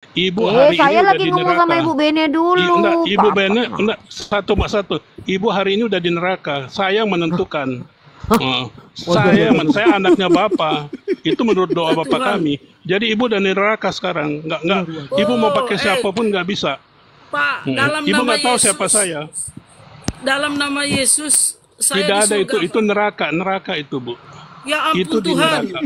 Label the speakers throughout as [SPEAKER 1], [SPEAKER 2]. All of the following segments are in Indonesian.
[SPEAKER 1] Ibu hari ini
[SPEAKER 2] Saya
[SPEAKER 1] udah
[SPEAKER 2] lagi
[SPEAKER 1] di
[SPEAKER 2] ngomong sama
[SPEAKER 1] neraka.
[SPEAKER 2] Ibu Bene dulu,
[SPEAKER 1] Enggak, Ibu
[SPEAKER 2] Bapak.
[SPEAKER 1] Bene, enggak, satu. Ibu hari ini udah di neraka. Saya yang menentukan. Oh,
[SPEAKER 2] Waduh, waduh, waduh.
[SPEAKER 1] saya anaknya Bapak. Itu menurut doa
[SPEAKER 3] Ya
[SPEAKER 1] Bapak
[SPEAKER 3] Tuhan.
[SPEAKER 1] kami. Jadi Ibu udah di neraka sekarang. Enggak.
[SPEAKER 2] Waduh, waduh.
[SPEAKER 1] Ibu mau
[SPEAKER 3] Oh,
[SPEAKER 1] pakai siapapun nggak bisa.
[SPEAKER 3] Pak, dalam
[SPEAKER 1] Ibu
[SPEAKER 3] nama
[SPEAKER 1] nggak tahu siapa
[SPEAKER 3] Yesus,
[SPEAKER 1] saya.
[SPEAKER 3] dalam nama Yesus, saya
[SPEAKER 1] Tidak
[SPEAKER 3] di
[SPEAKER 1] ada itu.
[SPEAKER 3] surga,
[SPEAKER 1] Itu
[SPEAKER 3] Pak.
[SPEAKER 1] neraka itu, Bu.
[SPEAKER 3] Ya
[SPEAKER 1] Itu
[SPEAKER 3] ampun
[SPEAKER 1] di
[SPEAKER 3] Tuhan.
[SPEAKER 1] neraka.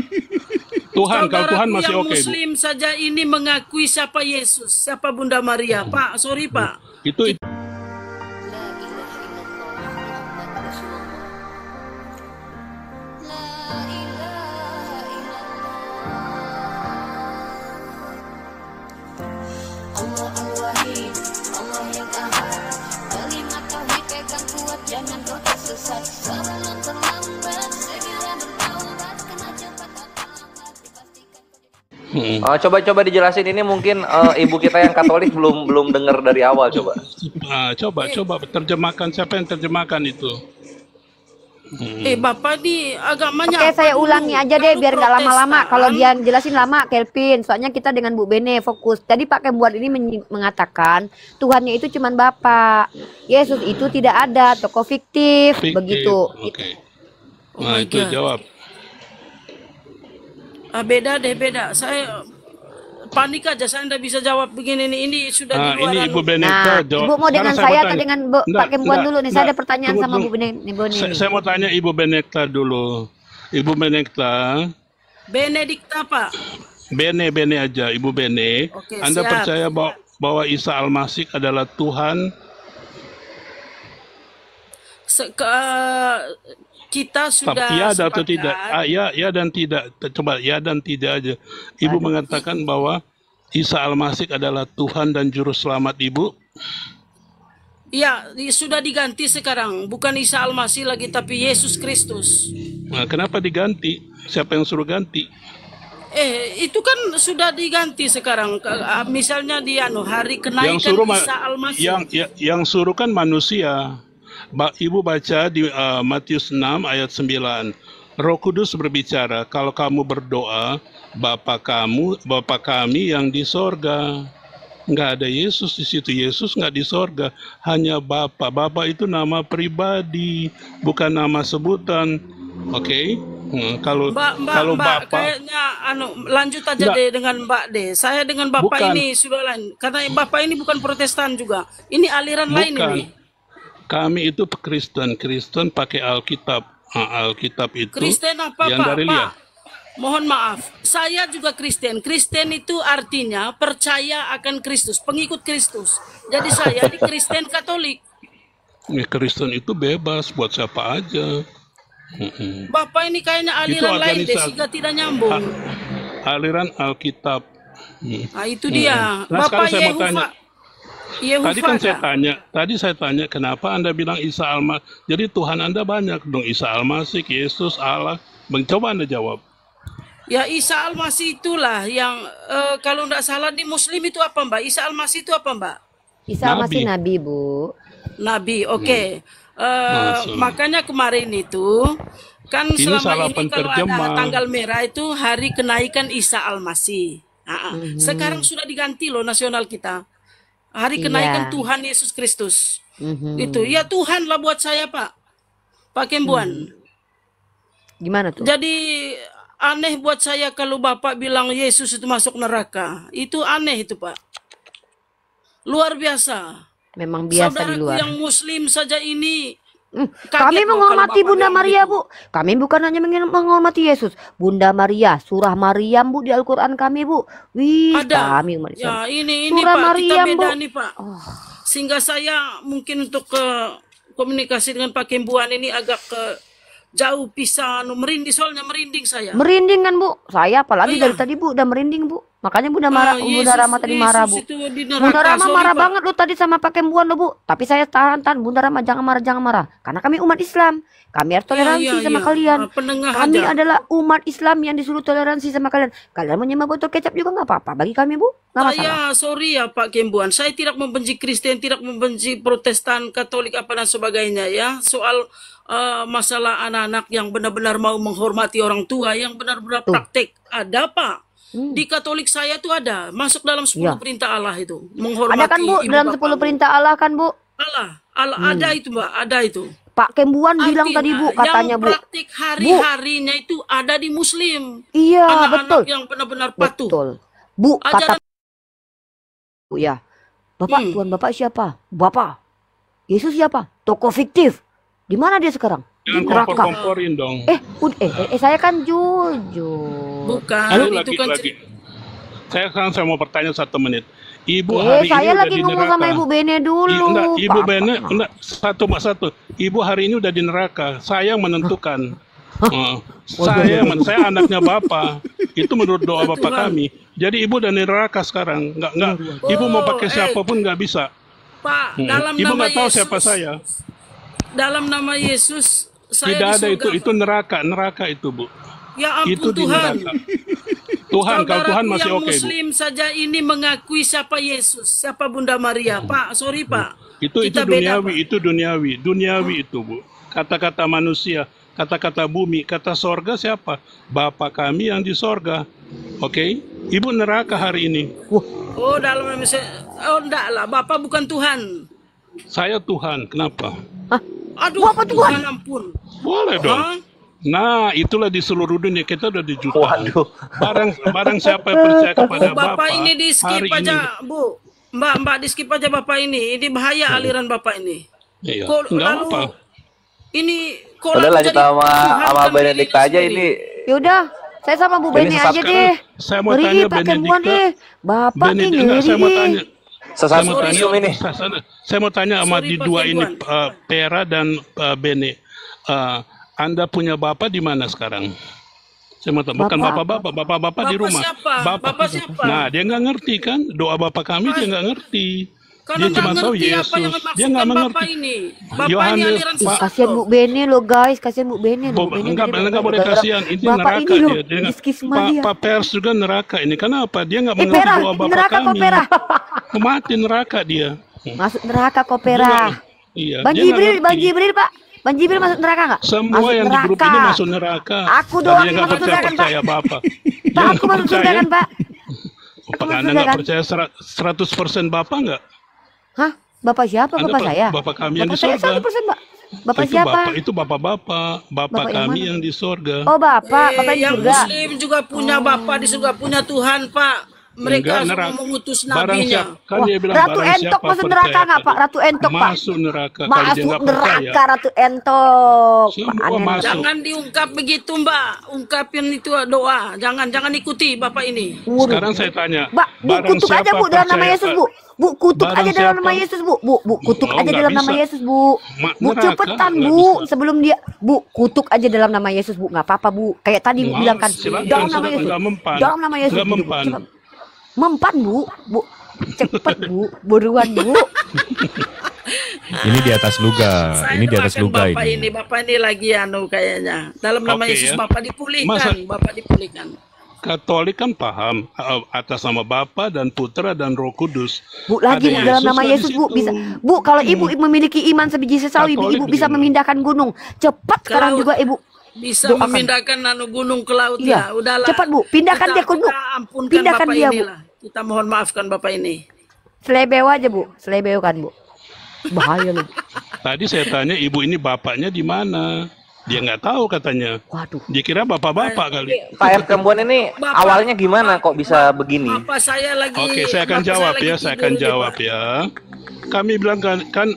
[SPEAKER 1] Tuhan, kalau Tuhan
[SPEAKER 3] Saudaraku
[SPEAKER 1] masih
[SPEAKER 3] yang
[SPEAKER 1] oke, Bu.
[SPEAKER 3] Muslim saja ini mengakui siapa Yesus, siapa Bunda Maria. Pak, sorry Pak.
[SPEAKER 1] Itu
[SPEAKER 4] La ilaha illallah Muhammad Rasulullah. La ilaha illallah. Allah Al-Wahid, Allah yang ahad. Kalimat tauhid pegang kuat, jangan kau tersesat. Sebelum terlambat, segera bertaubat. Kena cepat atau lambat, dipastikan
[SPEAKER 5] Coba dijelasin ini mungkin ibu kita yang Katolik belum dengar dari awal coba.
[SPEAKER 1] coba terjemahkan, siapa yang terjemahkan itu?
[SPEAKER 3] Bapak di agamanya
[SPEAKER 2] Oke,
[SPEAKER 3] apa
[SPEAKER 2] saya
[SPEAKER 3] dulu?
[SPEAKER 2] ulangi aja deh
[SPEAKER 3] Kalau
[SPEAKER 2] biar nggak lama-lama.
[SPEAKER 3] Protestan,
[SPEAKER 2] Kalau dia jelasin lama, Kelvin. Soalnya kita dengan Bu Bene fokus. Tadi Pak Kembuan ini mengatakan Tuhannya itu cuman Bapak. Yesus itu tidak ada, tokoh fiktif,
[SPEAKER 1] Fiktif.
[SPEAKER 2] begitu.
[SPEAKER 1] Oke.
[SPEAKER 3] Oh
[SPEAKER 1] Nah,
[SPEAKER 3] my
[SPEAKER 1] itu
[SPEAKER 3] God.
[SPEAKER 1] jawab.
[SPEAKER 3] Beda. Saya panik aja, saya nggak bisa jawab begini nih. Ini sudah di
[SPEAKER 1] Nah,
[SPEAKER 3] luar
[SPEAKER 1] ini
[SPEAKER 3] anu.
[SPEAKER 1] Ibu Benekta
[SPEAKER 2] Nah,
[SPEAKER 1] jawab.
[SPEAKER 2] Ibu mau
[SPEAKER 1] Sekarang
[SPEAKER 2] dengan
[SPEAKER 1] saya
[SPEAKER 2] saya
[SPEAKER 1] mau
[SPEAKER 2] atau
[SPEAKER 1] tanya.
[SPEAKER 2] dengan Pak Kembuan
[SPEAKER 1] Enggak,
[SPEAKER 2] dulu nih? Saya ada pertanyaan
[SPEAKER 1] tunggu,
[SPEAKER 2] sama
[SPEAKER 1] tunggu.
[SPEAKER 2] Bu Bene nih.
[SPEAKER 1] Saya mau tanya Ibu Benekta dulu. Ibu Benekta,
[SPEAKER 3] Benedikta Pak.
[SPEAKER 1] Bene aja, Ibu Bene.
[SPEAKER 3] Oke,
[SPEAKER 1] Anda
[SPEAKER 3] siap.
[SPEAKER 1] percaya bahwa Isa Al-Masih adalah Tuhan?
[SPEAKER 3] Kita sudah
[SPEAKER 1] Tapi ya atau
[SPEAKER 3] sepakat.
[SPEAKER 1] tidak? Ya dan tidak. Coba ya dan tidak aja. Ibu mengatakan bahwa Isa Al-Masih adalah Tuhan dan Juru Selamat Ibu.
[SPEAKER 3] Ya, sudah diganti sekarang. Bukan Isa Al-Masih lagi, tapi Yesus Kristus.
[SPEAKER 1] Nah, kenapa diganti? Siapa yang suruh ganti?
[SPEAKER 3] Itu kan sudah diganti sekarang. Misalnya di hari
[SPEAKER 1] Yang
[SPEAKER 3] kenaikan
[SPEAKER 1] suruh
[SPEAKER 3] Isa Al-Masih.
[SPEAKER 1] yang suruh kan manusia. Ibu baca di Matius 6 ayat 9. Roh Kudus berbicara, kalau kamu berdoa, Bapa kami yang di sorga. Nggak ada Yesus di situ. Yesus nggak di sorga, hanya Bapa. Bapa itu nama pribadi, bukan nama sebutan. Oke? Kalau
[SPEAKER 3] Mbak,
[SPEAKER 1] Bapa
[SPEAKER 3] kayaknya lanjut aja
[SPEAKER 1] Enggak.
[SPEAKER 3] deh dengan Mbak deh. Saya dengan Bapak
[SPEAKER 1] Bukan.
[SPEAKER 3] ini sudah lain. Karena Bapak ini bukan Protestan juga. Ini aliran lain
[SPEAKER 1] Bukan.
[SPEAKER 3] ini.
[SPEAKER 1] Kami itu Kristen pakai Alkitab. Alkitab itu
[SPEAKER 3] Kristen apa
[SPEAKER 1] yang
[SPEAKER 3] Pak?
[SPEAKER 1] dari lihat.
[SPEAKER 3] Mohon maaf, saya juga Kristen. Kristen itu artinya percaya akan Kristus, pengikut Kristus. Jadi saya di Kristen Katolik.
[SPEAKER 1] Kristen itu bebas buat siapa aja.
[SPEAKER 3] Bapak ini kayaknya aliran lain deh,
[SPEAKER 1] organisasi.
[SPEAKER 3] sehingga tidak nyambung.
[SPEAKER 1] Aliran Alkitab.
[SPEAKER 3] Nah itu dia.
[SPEAKER 1] Nah,
[SPEAKER 3] Bapak
[SPEAKER 1] sekarang saya mau tanya. Tadi saya tanya kenapa Anda bilang Isa Almasih. Jadi Tuhan Anda banyak dong, Isa Almasih, Yesus, Allah. Coba Anda jawab.
[SPEAKER 3] Ya Isa Al-Masih itulah yang kalau tidak salah di Muslim itu apa Mbak? Isa Al-Masih itu apa Mbak?
[SPEAKER 2] Isa
[SPEAKER 1] Nabi.
[SPEAKER 2] masih Nabi, Bu.
[SPEAKER 3] Nabi, oke.
[SPEAKER 1] Masuk.
[SPEAKER 3] Makanya kemarin itu kan
[SPEAKER 1] Ini
[SPEAKER 3] selama
[SPEAKER 1] salah
[SPEAKER 3] ini kalau ada
[SPEAKER 1] penterjemah.
[SPEAKER 3] tanggal merah itu hari kenaikan Isa Al-Masih. Sekarang sudah diganti loh nasional kita. Hari kenaikan
[SPEAKER 2] Iya.
[SPEAKER 3] Tuhan Yesus Kristus. Itu ya Tuhan lah buat saya Pak Kembuan.
[SPEAKER 2] Gimana tuh?
[SPEAKER 3] Jadi aneh buat saya kalau Bapak bilang Yesus itu masuk neraka. Itu aneh itu Pak. Luar biasa.
[SPEAKER 2] Memang biasa di
[SPEAKER 3] Saudaraku
[SPEAKER 2] luar.
[SPEAKER 3] yang Muslim saja ini
[SPEAKER 2] Kami
[SPEAKER 3] kaget loh
[SPEAKER 2] menghormati
[SPEAKER 3] kalau Bapak
[SPEAKER 2] Bunda
[SPEAKER 3] bilang
[SPEAKER 2] Maria,
[SPEAKER 3] gitu.
[SPEAKER 2] Bu. Kami bukan hanya menghormati Yesus. Bunda Maria, surah Maryam, Bu, di Al-Quran kami, Bu. Wih,
[SPEAKER 3] Ada.
[SPEAKER 2] kami umat Islam.
[SPEAKER 3] Ya ini
[SPEAKER 2] Surah
[SPEAKER 3] Pak, kita
[SPEAKER 2] Maryam,
[SPEAKER 3] beda
[SPEAKER 2] Bu.
[SPEAKER 3] nih Pak. Sehingga saya mungkin untuk komunikasi dengan Pak Kembuan ini agak jauh pisan, merinding saya.
[SPEAKER 2] Merinding kan, Bu? Saya apalagi
[SPEAKER 3] Iya.
[SPEAKER 2] dari tadi, Bu, udah merinding, Bu. Makanya Bunda marah, Bunda Rama tadi marah, Bu.
[SPEAKER 3] Yesus itu di neraka,
[SPEAKER 2] Bunda Rama
[SPEAKER 3] sorry,
[SPEAKER 2] marah
[SPEAKER 3] Pak.
[SPEAKER 2] banget lu tadi sama Pak Kembuan lo, Bu. Tapi saya tahan. Bunda Rama jangan marah. Karena kami umat Islam. Kami harus toleransi sama kalian.
[SPEAKER 3] Penengah
[SPEAKER 2] Kami
[SPEAKER 3] aja.
[SPEAKER 2] adalah umat Islam yang disuruh toleransi sama kalian. Kalian mau nyembah botol kecap juga nggak apa-apa. Bagi kami, Bu, nggak masalah.
[SPEAKER 3] Saya sorry ya Pak Kembuan, saya tidak membenci Kristen, tidak membenci Protestan, Katolik apa dan sebagainya ya. Soal masalah anak-anak yang benar-benar mau menghormati orang tua, yang benar-benar praktek ada Pak. Di Katolik saya tuh ada, masuk dalam 10
[SPEAKER 2] Ya.
[SPEAKER 3] perintah Allah itu.
[SPEAKER 2] Ada
[SPEAKER 3] Menghormati
[SPEAKER 2] kan Bu
[SPEAKER 3] ibu
[SPEAKER 2] dalam 10
[SPEAKER 3] bapakmu.
[SPEAKER 2] perintah Allah kan Bu?
[SPEAKER 3] Allah ada itu Mbak, ada itu.
[SPEAKER 2] Pak Kembuan bilang tadi Bu, katanya
[SPEAKER 3] yang
[SPEAKER 2] Bu.
[SPEAKER 3] praktik hari-harinya itu ada di Muslim.
[SPEAKER 2] Iya,
[SPEAKER 3] Anak-anak
[SPEAKER 2] betul.
[SPEAKER 3] yang benar-benar patuh.
[SPEAKER 2] Betul. Bu, kata
[SPEAKER 3] Ajaran
[SPEAKER 2] Bu ya. Bapak, Tuhan Bapak siapa? Bapak. Yesus siapa? Tokoh fiktif. Di mana dia sekarang? Di
[SPEAKER 1] Jangan
[SPEAKER 2] neraka.
[SPEAKER 1] kompor-komporin dong.
[SPEAKER 2] Saya kan jujur.
[SPEAKER 3] bukan
[SPEAKER 1] Ayo
[SPEAKER 3] itu
[SPEAKER 1] lagi,
[SPEAKER 3] kan
[SPEAKER 1] lagi. Saya mau bertanya 1 menit. Ibu
[SPEAKER 2] Saya
[SPEAKER 1] hari ini udah
[SPEAKER 2] lagi
[SPEAKER 1] di
[SPEAKER 2] ngomong sama
[SPEAKER 1] neraka.
[SPEAKER 2] Ibu Bene dulu.
[SPEAKER 1] Enggak, Ibu
[SPEAKER 2] Pak.
[SPEAKER 1] Bene, enggak, satu. Ibu hari ini udah di neraka. Saya yang menentukan. Saya anaknya Bapak. Itu menurut doa Bapak kami. Jadi Ibu udah di neraka sekarang. Enggak. Ibu mau pakai siapapun nggak bisa.
[SPEAKER 3] Pak, dalam
[SPEAKER 1] Ibu
[SPEAKER 3] nama
[SPEAKER 1] nggak tahu
[SPEAKER 3] Yesus.
[SPEAKER 1] siapa saya.
[SPEAKER 3] Dalam nama Yesus saya
[SPEAKER 1] Tidak
[SPEAKER 3] di
[SPEAKER 1] ada
[SPEAKER 3] surga,
[SPEAKER 1] itu
[SPEAKER 3] Pak.
[SPEAKER 1] neraka itu Bu.
[SPEAKER 3] Ya ampun
[SPEAKER 1] Itu di
[SPEAKER 3] Tuhan.
[SPEAKER 1] neraka. Tuhan, kalau Tuhan
[SPEAKER 3] Saudaraku
[SPEAKER 1] masih
[SPEAKER 3] yang
[SPEAKER 1] oke Bu.
[SPEAKER 3] Muslim saja ini mengakui siapa Yesus, siapa Bunda Maria. Pak, sorry Pak.
[SPEAKER 1] Itu
[SPEAKER 3] Kita beda, Pak.
[SPEAKER 1] duniawi itu Bu. Kata-kata manusia, kata-kata bumi, kata sorga siapa? Bapa kami yang di sorga. Oke? Ibu neraka hari ini.
[SPEAKER 3] Oh, dalam nama enggak lah, Bapak bukan Tuhan.
[SPEAKER 1] Saya Tuhan, kenapa?
[SPEAKER 3] Aduh,
[SPEAKER 2] Bapak Tuhan.
[SPEAKER 3] ampun.
[SPEAKER 1] Boleh dong.
[SPEAKER 3] Hah?
[SPEAKER 1] Nah, itulah di seluruh dunia kita udah di jutaan.
[SPEAKER 5] Waduh.
[SPEAKER 1] Barang siapa yang percaya kepada
[SPEAKER 3] Bu, Bapak ini di
[SPEAKER 1] hari
[SPEAKER 3] skip aja, Bu. Mbak di skip aja Bapak ini. Ini bahaya aliran Bapak ini.
[SPEAKER 1] Iya,
[SPEAKER 3] Kok
[SPEAKER 1] nggak
[SPEAKER 3] lalu
[SPEAKER 1] apa.
[SPEAKER 3] ini kok
[SPEAKER 5] Udah
[SPEAKER 3] lalu
[SPEAKER 5] lanjut
[SPEAKER 3] jadi
[SPEAKER 5] sama
[SPEAKER 3] Tuhan kan
[SPEAKER 5] Benedict
[SPEAKER 3] dirinya
[SPEAKER 5] aja
[SPEAKER 3] sendiri.
[SPEAKER 5] ini.
[SPEAKER 2] Yaudah, saya sama Bu
[SPEAKER 5] Ini
[SPEAKER 2] Bene
[SPEAKER 5] sesat
[SPEAKER 2] aja
[SPEAKER 1] sekarang.
[SPEAKER 2] deh.
[SPEAKER 1] Saya mau
[SPEAKER 2] Ngeri
[SPEAKER 1] tanya
[SPEAKER 2] Pak Kembuan
[SPEAKER 1] Benedikta.
[SPEAKER 2] deh. Bapak ini
[SPEAKER 1] Enggak,
[SPEAKER 2] ngeri
[SPEAKER 1] saya mau
[SPEAKER 2] nih.
[SPEAKER 1] tanya.
[SPEAKER 5] Sesat
[SPEAKER 1] Saya mau tanya,
[SPEAKER 5] medium ini.
[SPEAKER 1] saya mau tanya sama
[SPEAKER 3] Sorry,
[SPEAKER 1] di
[SPEAKER 3] Pak
[SPEAKER 1] dua ini,
[SPEAKER 3] Kembuan.
[SPEAKER 1] Pera dan Bene. Anda punya bapak di mana sekarang? Saya mau tahu, bukan
[SPEAKER 2] Bapak.
[SPEAKER 1] bapak di
[SPEAKER 3] Bapak
[SPEAKER 1] rumah.
[SPEAKER 3] siapa? Bapak siapa?
[SPEAKER 1] Nah, dia nggak ngerti kan doa bapak kami, dia nggak ngerti.
[SPEAKER 3] Karena
[SPEAKER 1] Dia cuma
[SPEAKER 3] nggak
[SPEAKER 1] tahu
[SPEAKER 3] ngerti
[SPEAKER 1] Yesus.
[SPEAKER 3] apa yang
[SPEAKER 1] Dia
[SPEAKER 3] dimaksudkan
[SPEAKER 1] nggak
[SPEAKER 3] Bapak
[SPEAKER 1] mengerti.
[SPEAKER 3] ini. Bapak ini
[SPEAKER 1] Yohanes,
[SPEAKER 3] aliran
[SPEAKER 1] Pak.
[SPEAKER 2] Kasihan Bu Bene lo guys, kasihan Bu Bene lo. Bu Bene
[SPEAKER 1] Enggak
[SPEAKER 2] jadi
[SPEAKER 1] boleh
[SPEAKER 2] gara-gara
[SPEAKER 1] kasihan. Ini
[SPEAKER 2] Bapak
[SPEAKER 1] neraka
[SPEAKER 2] ini loh,
[SPEAKER 1] dia. Dia
[SPEAKER 2] diskisma dia.
[SPEAKER 1] Pak Pers juga neraka ini. Kenapa? Dia nggak mengerti
[SPEAKER 2] Pera,
[SPEAKER 1] doa bapak
[SPEAKER 2] neraka kok
[SPEAKER 1] kami.
[SPEAKER 2] Pera.
[SPEAKER 1] Mati neraka dia.
[SPEAKER 2] Masuk neraka kok
[SPEAKER 1] Dia
[SPEAKER 2] Pera.
[SPEAKER 1] nggak- Iya.
[SPEAKER 2] Bang
[SPEAKER 1] dia nggak
[SPEAKER 2] Jibril,
[SPEAKER 1] ngerti.
[SPEAKER 2] Bang Jibril Pak. Bang Jibril masuk neraka nggak?
[SPEAKER 1] Semua
[SPEAKER 2] Masuk
[SPEAKER 1] yang di grup
[SPEAKER 2] neraka.
[SPEAKER 1] ini masuk neraka.
[SPEAKER 2] Aku doang
[SPEAKER 1] Tadinya
[SPEAKER 2] yang
[SPEAKER 1] nggak
[SPEAKER 2] masuk surga kan,
[SPEAKER 1] percaya Bapak.
[SPEAKER 2] Pak, aku masuk surga kan Pak?
[SPEAKER 1] Apakah
[SPEAKER 2] masuk
[SPEAKER 1] Anda
[SPEAKER 2] surga
[SPEAKER 1] nggak
[SPEAKER 2] kan?
[SPEAKER 1] percaya 100% Bapak nggak?
[SPEAKER 2] Hah? Bapak siapa?
[SPEAKER 1] Anda
[SPEAKER 2] Bapak
[SPEAKER 1] Pak-
[SPEAKER 2] saya?
[SPEAKER 1] Bapak kami yang di
[SPEAKER 2] Bapak saya
[SPEAKER 1] surga.
[SPEAKER 2] 100% Pak. Bapak
[SPEAKER 1] itu
[SPEAKER 2] siapa?
[SPEAKER 1] Itu bapak-bapak. Bapak
[SPEAKER 2] Bapak yang
[SPEAKER 1] kami
[SPEAKER 2] mana?
[SPEAKER 1] yang di surga.
[SPEAKER 2] Oh Bapak, Bapak di
[SPEAKER 3] yang
[SPEAKER 2] surga.
[SPEAKER 3] Muslim juga punya Bapak di surga, punya Tuhan Pak. Mereka
[SPEAKER 1] Enggak, neraka.
[SPEAKER 3] mengutus
[SPEAKER 1] Barang
[SPEAKER 3] nabinya.
[SPEAKER 1] siapa, kan
[SPEAKER 2] Wah,
[SPEAKER 1] dia bilang
[SPEAKER 2] Ratu
[SPEAKER 1] barang
[SPEAKER 2] Entok
[SPEAKER 1] siapa
[SPEAKER 2] masuk
[SPEAKER 1] percaya
[SPEAKER 2] neraka nggak Pak?
[SPEAKER 1] pada-
[SPEAKER 2] Ratu Entok Pak.
[SPEAKER 1] Masuk neraka. Kalau dia
[SPEAKER 2] Masuk
[SPEAKER 1] nggak percaya.
[SPEAKER 2] neraka Ratu Entok.
[SPEAKER 1] Semua
[SPEAKER 2] Aneh.
[SPEAKER 1] masuk.
[SPEAKER 3] Jangan diungkap begitu Mbak. Ungkapin itu doa. Jangan ikuti Bapak ini.
[SPEAKER 1] Sekarang saya tanya.
[SPEAKER 2] Mbak, Bu
[SPEAKER 1] barang
[SPEAKER 2] kutuk aja
[SPEAKER 1] siapa
[SPEAKER 2] Bu dalam nama
[SPEAKER 1] percaya-
[SPEAKER 2] Yesus Bu. Bu kutuk
[SPEAKER 1] Barang
[SPEAKER 2] aja dalam nama
[SPEAKER 1] siapa-
[SPEAKER 2] Yesus Bu. Bu kutuk
[SPEAKER 1] Oh,
[SPEAKER 2] aja
[SPEAKER 1] nggak
[SPEAKER 2] dalam nama
[SPEAKER 1] bisa.
[SPEAKER 2] Yesus Bu. Bu
[SPEAKER 1] Neraka,
[SPEAKER 2] cepetan
[SPEAKER 1] nggak
[SPEAKER 2] Bu
[SPEAKER 1] bisa.
[SPEAKER 2] sebelum dia Bu kutuk aja dalam nama Yesus Bu. Nggak apa-apa Bu. Kayak tadi Bu
[SPEAKER 1] Mau,
[SPEAKER 2] bilang kan
[SPEAKER 1] silakan,
[SPEAKER 2] dalam nama
[SPEAKER 1] silakan.
[SPEAKER 2] Yesus.
[SPEAKER 1] Nggak mempan.
[SPEAKER 2] Dalam nama Yesus.
[SPEAKER 1] Nggak
[SPEAKER 2] Bu.
[SPEAKER 1] mempan.
[SPEAKER 2] Cepet. Mempan Bu. Bu cepet Bu. Buruan Bu.
[SPEAKER 6] Ini di atas luga.
[SPEAKER 3] Saya
[SPEAKER 6] Ini di atas
[SPEAKER 3] doakan
[SPEAKER 6] luga
[SPEAKER 3] Bapak
[SPEAKER 6] ini.
[SPEAKER 3] Bapak ini lagi kayaknya. Dalam nama
[SPEAKER 1] Oke,
[SPEAKER 3] Yesus
[SPEAKER 1] ya.
[SPEAKER 3] Bapak dipulihkan.
[SPEAKER 1] Masa-
[SPEAKER 3] Bapak dipulihkan.
[SPEAKER 1] Katolik kan paham atas nama Bapa dan Putra dan Roh Kudus.
[SPEAKER 2] Bu lagi Bu
[SPEAKER 1] Ada
[SPEAKER 2] dalam nama
[SPEAKER 1] nggak di
[SPEAKER 2] Yesus Bu
[SPEAKER 1] situ?
[SPEAKER 2] bisa. Bu kalau Ibu memiliki iman sebiji sesawi
[SPEAKER 1] Katolik
[SPEAKER 2] Ibu bisa
[SPEAKER 1] gimana?
[SPEAKER 2] memindahkan gunung. Cepat sekarang
[SPEAKER 3] Kalau-
[SPEAKER 2] juga Ibu.
[SPEAKER 3] Bisa
[SPEAKER 2] Doakan.
[SPEAKER 3] memindahkan gunung ke laut
[SPEAKER 2] Iya.
[SPEAKER 3] ya. Udahlah.
[SPEAKER 2] Cepat, Bu. Pindahkan dia ke gunung.
[SPEAKER 3] Kita ampunkan
[SPEAKER 2] Pindahkan
[SPEAKER 3] Bapak
[SPEAKER 2] dia, Bu.
[SPEAKER 3] inilah. Kita mohon maafkan Bapak ini.
[SPEAKER 2] Selebeo aja Bu. Selebeo kan Bu. Bahaya loh.
[SPEAKER 1] Tadi saya tanya ibu ini bapaknya di mana? Dia nggak tahu katanya.
[SPEAKER 2] Waduh.
[SPEAKER 1] Dia kira bapak-bapak kali.
[SPEAKER 5] Pak R. Kembuan ini
[SPEAKER 3] Bapak-
[SPEAKER 5] awalnya gimana kok bisa begini?
[SPEAKER 3] Bapak saya lagi.
[SPEAKER 1] Oke, saya akan
[SPEAKER 3] bapak
[SPEAKER 1] jawab
[SPEAKER 3] lagi
[SPEAKER 1] ya. Saya
[SPEAKER 3] tidur
[SPEAKER 1] akan
[SPEAKER 3] ini,
[SPEAKER 1] jawab
[SPEAKER 3] Pak.
[SPEAKER 1] ya. Kami bilang kan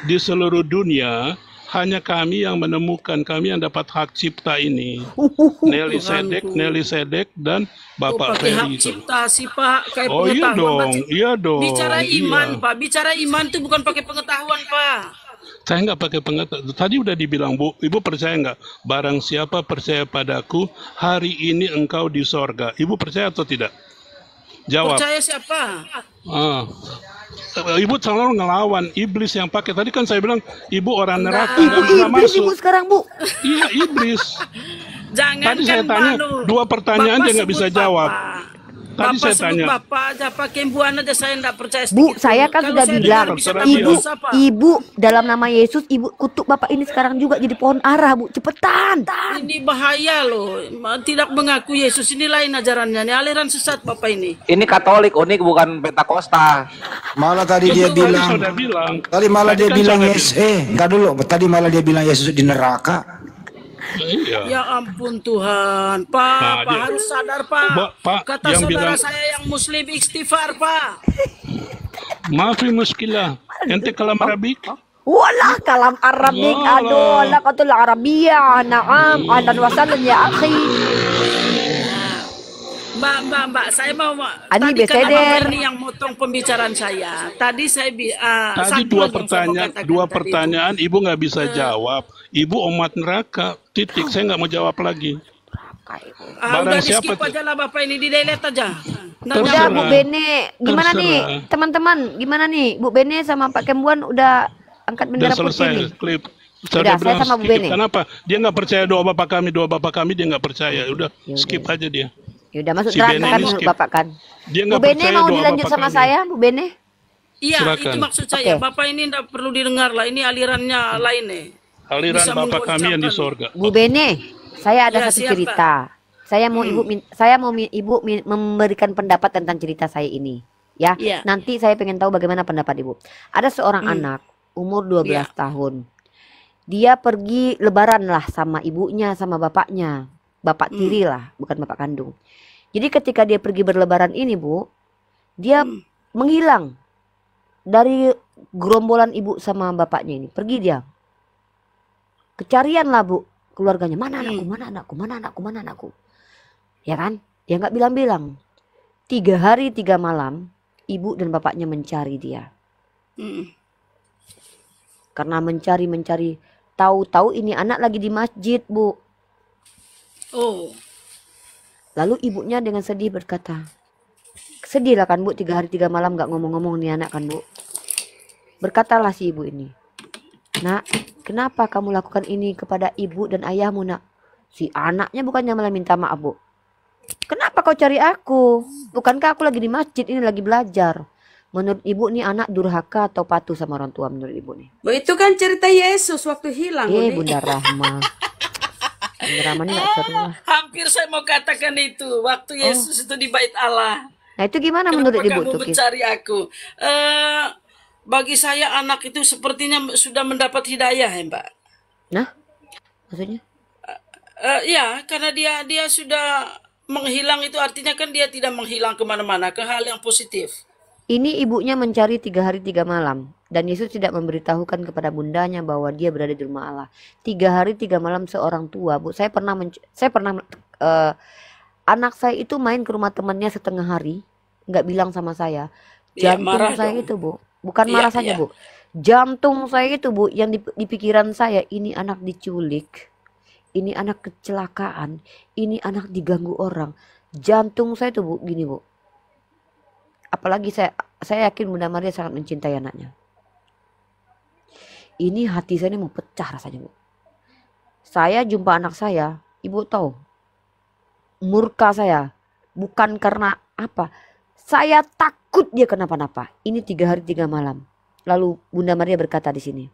[SPEAKER 1] di seluruh dunia hanya kami yang menemukan, kami yang dapat hak cipta ini. Nelly Sedek dan
[SPEAKER 3] Oh,
[SPEAKER 1] Bapak
[SPEAKER 3] pakai hak
[SPEAKER 1] Ferry itu.
[SPEAKER 3] cipta sih Pak. Kayak
[SPEAKER 1] Oh iya
[SPEAKER 3] pengetahuan,
[SPEAKER 1] dong,
[SPEAKER 3] Pak.
[SPEAKER 1] iya dong.
[SPEAKER 3] Bicara
[SPEAKER 1] iya.
[SPEAKER 3] iman Pak. Bicara iman itu bukan pakai pengetahuan Pak.
[SPEAKER 1] Saya nggak pakai pengetahuan. Tadi udah dibilang Bu, Ibu percaya nggak? Barang siapa percaya padaku, hari ini engkau di sorga. Ibu percaya atau tidak? Jawab.
[SPEAKER 3] Percaya siapa?
[SPEAKER 1] Ah. Ibu selalu ngelawan iblis yang pakai. Tadi kan saya bilang ibu orang neraka
[SPEAKER 2] Ibu
[SPEAKER 1] nggak pernah
[SPEAKER 2] iblis
[SPEAKER 1] masuk.
[SPEAKER 2] Ibu sekarang Bu.
[SPEAKER 1] Iya iblis.
[SPEAKER 3] Jangan
[SPEAKER 1] Tadi saya tanya dua pertanyaan dia nggak bisa jawab. Tadi
[SPEAKER 3] Bapak
[SPEAKER 1] saya
[SPEAKER 3] sebut
[SPEAKER 1] tanya.
[SPEAKER 3] Bapak aja, Pak Kembuan aja saya enggak percaya
[SPEAKER 2] Bu,
[SPEAKER 3] sedikit
[SPEAKER 2] saya
[SPEAKER 3] pun.
[SPEAKER 2] kan
[SPEAKER 3] Kalau
[SPEAKER 2] sudah
[SPEAKER 3] saya
[SPEAKER 2] bilang,
[SPEAKER 3] dengar bisa
[SPEAKER 1] Terserah
[SPEAKER 3] tambah
[SPEAKER 1] dia.
[SPEAKER 2] ibu,
[SPEAKER 3] dosa, Pak.
[SPEAKER 2] ibu dalam nama Yesus, ibu kutuk bapak ini sekarang juga jadi pohon ara, Bu. Cepetan.
[SPEAKER 3] Ini bahaya loh. Tidak mengaku Yesus ini lain ajarannya. Ini aliran sesat Bapak ini.
[SPEAKER 5] Ini Katolik, unik bukan Pentakosta.
[SPEAKER 6] Malah tadi
[SPEAKER 1] Itu
[SPEAKER 6] dia
[SPEAKER 1] tadi
[SPEAKER 6] bilang,
[SPEAKER 1] sudah bilang.
[SPEAKER 6] tadi malah
[SPEAKER 1] Tadi
[SPEAKER 6] dia
[SPEAKER 1] kan
[SPEAKER 6] bilang
[SPEAKER 1] sudah
[SPEAKER 6] Yesus, enggak dulu, tadi malah dia bilang Yesus di neraka.
[SPEAKER 1] Iya.
[SPEAKER 3] Ya ampun Tuhan, Pak,
[SPEAKER 1] Nah,
[SPEAKER 3] Pak
[SPEAKER 1] dia-
[SPEAKER 3] harus sadar Pak.
[SPEAKER 1] Pak,
[SPEAKER 3] Kata
[SPEAKER 1] yang
[SPEAKER 3] saudara
[SPEAKER 1] bilang-
[SPEAKER 3] saya yang Muslim istighfar Pak.
[SPEAKER 1] Maafi muskilah. Ente kalam Arabik?
[SPEAKER 2] Walah kalam Arabik,
[SPEAKER 1] Walah.
[SPEAKER 2] aduh, laqatul Arabiyah, na'am, ahlan wa sahlan ya akhi.
[SPEAKER 3] Mbak, saya mau
[SPEAKER 2] Ani
[SPEAKER 3] tadi kan
[SPEAKER 2] beseder.
[SPEAKER 3] Bapak ini yang motong pembicaraan saya. Tadi saya
[SPEAKER 1] Tadi
[SPEAKER 3] satu
[SPEAKER 1] dua
[SPEAKER 3] lagi yang saya mau
[SPEAKER 1] pertanyaan,
[SPEAKER 3] katakan
[SPEAKER 1] dua
[SPEAKER 3] tadi itu.
[SPEAKER 1] pertanyaan ibu nggak bisa jawab. Ibu umat neraka. Titik. Saya nggak mau jawab lagi. Barang
[SPEAKER 3] Udah di
[SPEAKER 1] siapa
[SPEAKER 3] skip
[SPEAKER 1] tuh?
[SPEAKER 3] aja lah Bapak ini, di delete aja. Nggak
[SPEAKER 2] Udah
[SPEAKER 1] Terserah.
[SPEAKER 2] Bu Bene, gimana nih
[SPEAKER 1] Terserah.
[SPEAKER 2] teman-teman? Gimana nih Bu Bene sama Pak Kembuan udah angkat
[SPEAKER 1] Udah
[SPEAKER 2] bendera putih
[SPEAKER 1] selesai
[SPEAKER 2] nih?
[SPEAKER 1] klip.
[SPEAKER 2] Udah, saya sama Bu
[SPEAKER 1] skip.
[SPEAKER 2] Bene.
[SPEAKER 1] Kenapa? Dia nggak percaya doa bapak kami dia nggak percaya. Udah
[SPEAKER 2] Yaudah.
[SPEAKER 1] skip aja dia.
[SPEAKER 2] Yaudah masuk
[SPEAKER 1] Si
[SPEAKER 2] neraka
[SPEAKER 1] Bene
[SPEAKER 2] kan
[SPEAKER 1] ini
[SPEAKER 2] menurut
[SPEAKER 1] skip.
[SPEAKER 2] Bapak kan?
[SPEAKER 1] Dia
[SPEAKER 2] Bu
[SPEAKER 1] nggak
[SPEAKER 2] Bene
[SPEAKER 1] percaya
[SPEAKER 2] mau
[SPEAKER 1] doa
[SPEAKER 2] dilanjut
[SPEAKER 1] bapak
[SPEAKER 2] sama
[SPEAKER 1] kami.
[SPEAKER 2] saya, Bu Bene?
[SPEAKER 3] Iya,
[SPEAKER 1] Silakan.
[SPEAKER 3] itu maksud saya.
[SPEAKER 2] Oke.
[SPEAKER 3] Bapak ini tidak perlu didengar lah. Ini alirannya lain nih.
[SPEAKER 1] Aliran
[SPEAKER 3] Bisa
[SPEAKER 1] bapak kami yang di
[SPEAKER 3] menggoncangkan.
[SPEAKER 1] sorga.
[SPEAKER 2] Bu Bene, saya ada
[SPEAKER 3] Ya,
[SPEAKER 2] satu
[SPEAKER 3] siap,
[SPEAKER 2] cerita. Saya mau ibu memberikan pendapat tentang cerita saya ini. Ya,
[SPEAKER 3] Iya.
[SPEAKER 2] nanti saya pengen tahu bagaimana pendapat ibu. Ada seorang anak umur 12
[SPEAKER 3] Iya.
[SPEAKER 2] tahun. Dia pergi lebaran lah sama ibunya sama bapaknya. Bapak tiri lah, bukan bapak kandung. Jadi ketika dia pergi berlebaran ini, Bu, dia menghilang dari gerombolan ibu sama bapaknya ini. Pergi dia. Kecarian lah, Bu, keluarganya. Mana anakku, mana anakku, mana anakku, mana anakku. Ya kan? Dia nggak bilang-bilang. 3 hari 3 malam, ibu dan bapaknya mencari dia.
[SPEAKER 3] Hmm.
[SPEAKER 2] Karena mencari, tahu-tahu ini anak lagi di masjid, Bu.
[SPEAKER 3] Oh,
[SPEAKER 2] Lalu ibunya dengan sedih berkata, sedih lah kan Bu, 3 hari 3 malam nggak ngomong-ngomong nih anak kan Bu. Berkatalah si ibu ini, nak, kenapa kamu lakukan ini kepada ibu dan ayahmu nak? Si anaknya bukannya malah minta maaf Bu. Kenapa kau cari aku? Bukankah aku lagi di masjid ini lagi belajar? Menurut ibu nih anak durhaka atau patuh sama orang tua menurut ibu nih?
[SPEAKER 7] Begitu kan cerita Yesus waktu hilang. Uni.
[SPEAKER 2] Bunda Rahma. Bunda Rahma ini gak seru lah.
[SPEAKER 3] hampir saya mau katakan itu. Waktu Yesus itu di bait Allah.
[SPEAKER 2] Nah itu gimana
[SPEAKER 3] Kenapa
[SPEAKER 2] menurut ibu
[SPEAKER 3] kamu
[SPEAKER 2] tuh? Kit?
[SPEAKER 3] mencari aku? Bagi saya anak itu sepertinya sudah mendapat hidayah ya Mbak.
[SPEAKER 2] Nah maksudnya?
[SPEAKER 3] Ya, karena dia sudah menghilang itu artinya kan dia tidak menghilang kemana-mana ke hal yang positif.
[SPEAKER 2] Ini ibunya mencari 3 hari 3 malam. Dan Yesus tidak memberitahukan kepada bundanya bahwa dia berada di rumah Allah. 3 hari 3 malam seorang tua, Bu. Saya pernah anak saya itu main ke rumah temannya setengah hari, nggak bilang sama saya.
[SPEAKER 3] Iya,
[SPEAKER 2] Jantung
[SPEAKER 3] marah
[SPEAKER 2] saya
[SPEAKER 3] dong.
[SPEAKER 2] itu, Bu. Bukan
[SPEAKER 3] Iya,
[SPEAKER 2] marah saja,
[SPEAKER 3] iya.
[SPEAKER 2] Bu. Jantung saya itu, Bu, yang di pikiran saya, ini anak diculik. Ini anak kecelakaan. Ini anak diganggu orang. Jantung saya itu, Bu, gini, Bu. Apalagi saya yakin Bunda Maria sangat mencintai anaknya. Ini hati saya ini mau pecah rasanya, Bu. Saya jumpa anak saya, Ibu tahu, murka saya. Bukan karena apa. Saya takut dia kenapa-napa. Ini 3 hari 3 malam. Lalu Bunda Maria berkata di sini.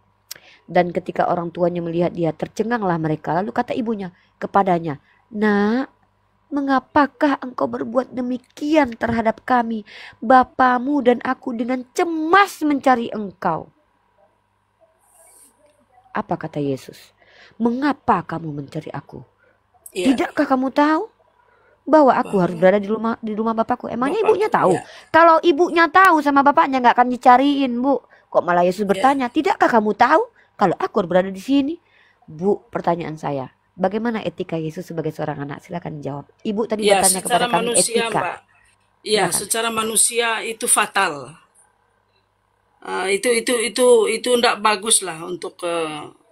[SPEAKER 2] Dan ketika orang tuanya melihat dia, tercenganglah mereka. Lalu kata ibunya kepadanya, nak, mengapakah engkau berbuat demikian terhadap kami, bapamu dan aku dengan cemas mencari engkau? Apa kata Yesus? Mengapa kamu mencari aku?
[SPEAKER 3] Iya.
[SPEAKER 2] Tidakkah kamu tahu bahwa aku harus berada di rumah bapakku? Emangnya
[SPEAKER 3] Bapak,
[SPEAKER 2] ibunya tahu?
[SPEAKER 3] iya.
[SPEAKER 2] Kalau ibunya tahu sama bapaknya nggak akan dicariin, Bu. Kok malah Yesus bertanya, tidakkah kamu tahu kalau aku harus berada di sini? Bu, pertanyaan saya, bagaimana etika Yesus sebagai seorang anak? Silakan jawab. Ibu tadi
[SPEAKER 3] Ya,
[SPEAKER 2] bertanya
[SPEAKER 3] secara
[SPEAKER 2] kepada kami
[SPEAKER 3] manusia,
[SPEAKER 2] etika.
[SPEAKER 3] Mbak. Iya,
[SPEAKER 2] Silakan.
[SPEAKER 3] secara manusia itu fatal. Itu enggak bagus lah untuk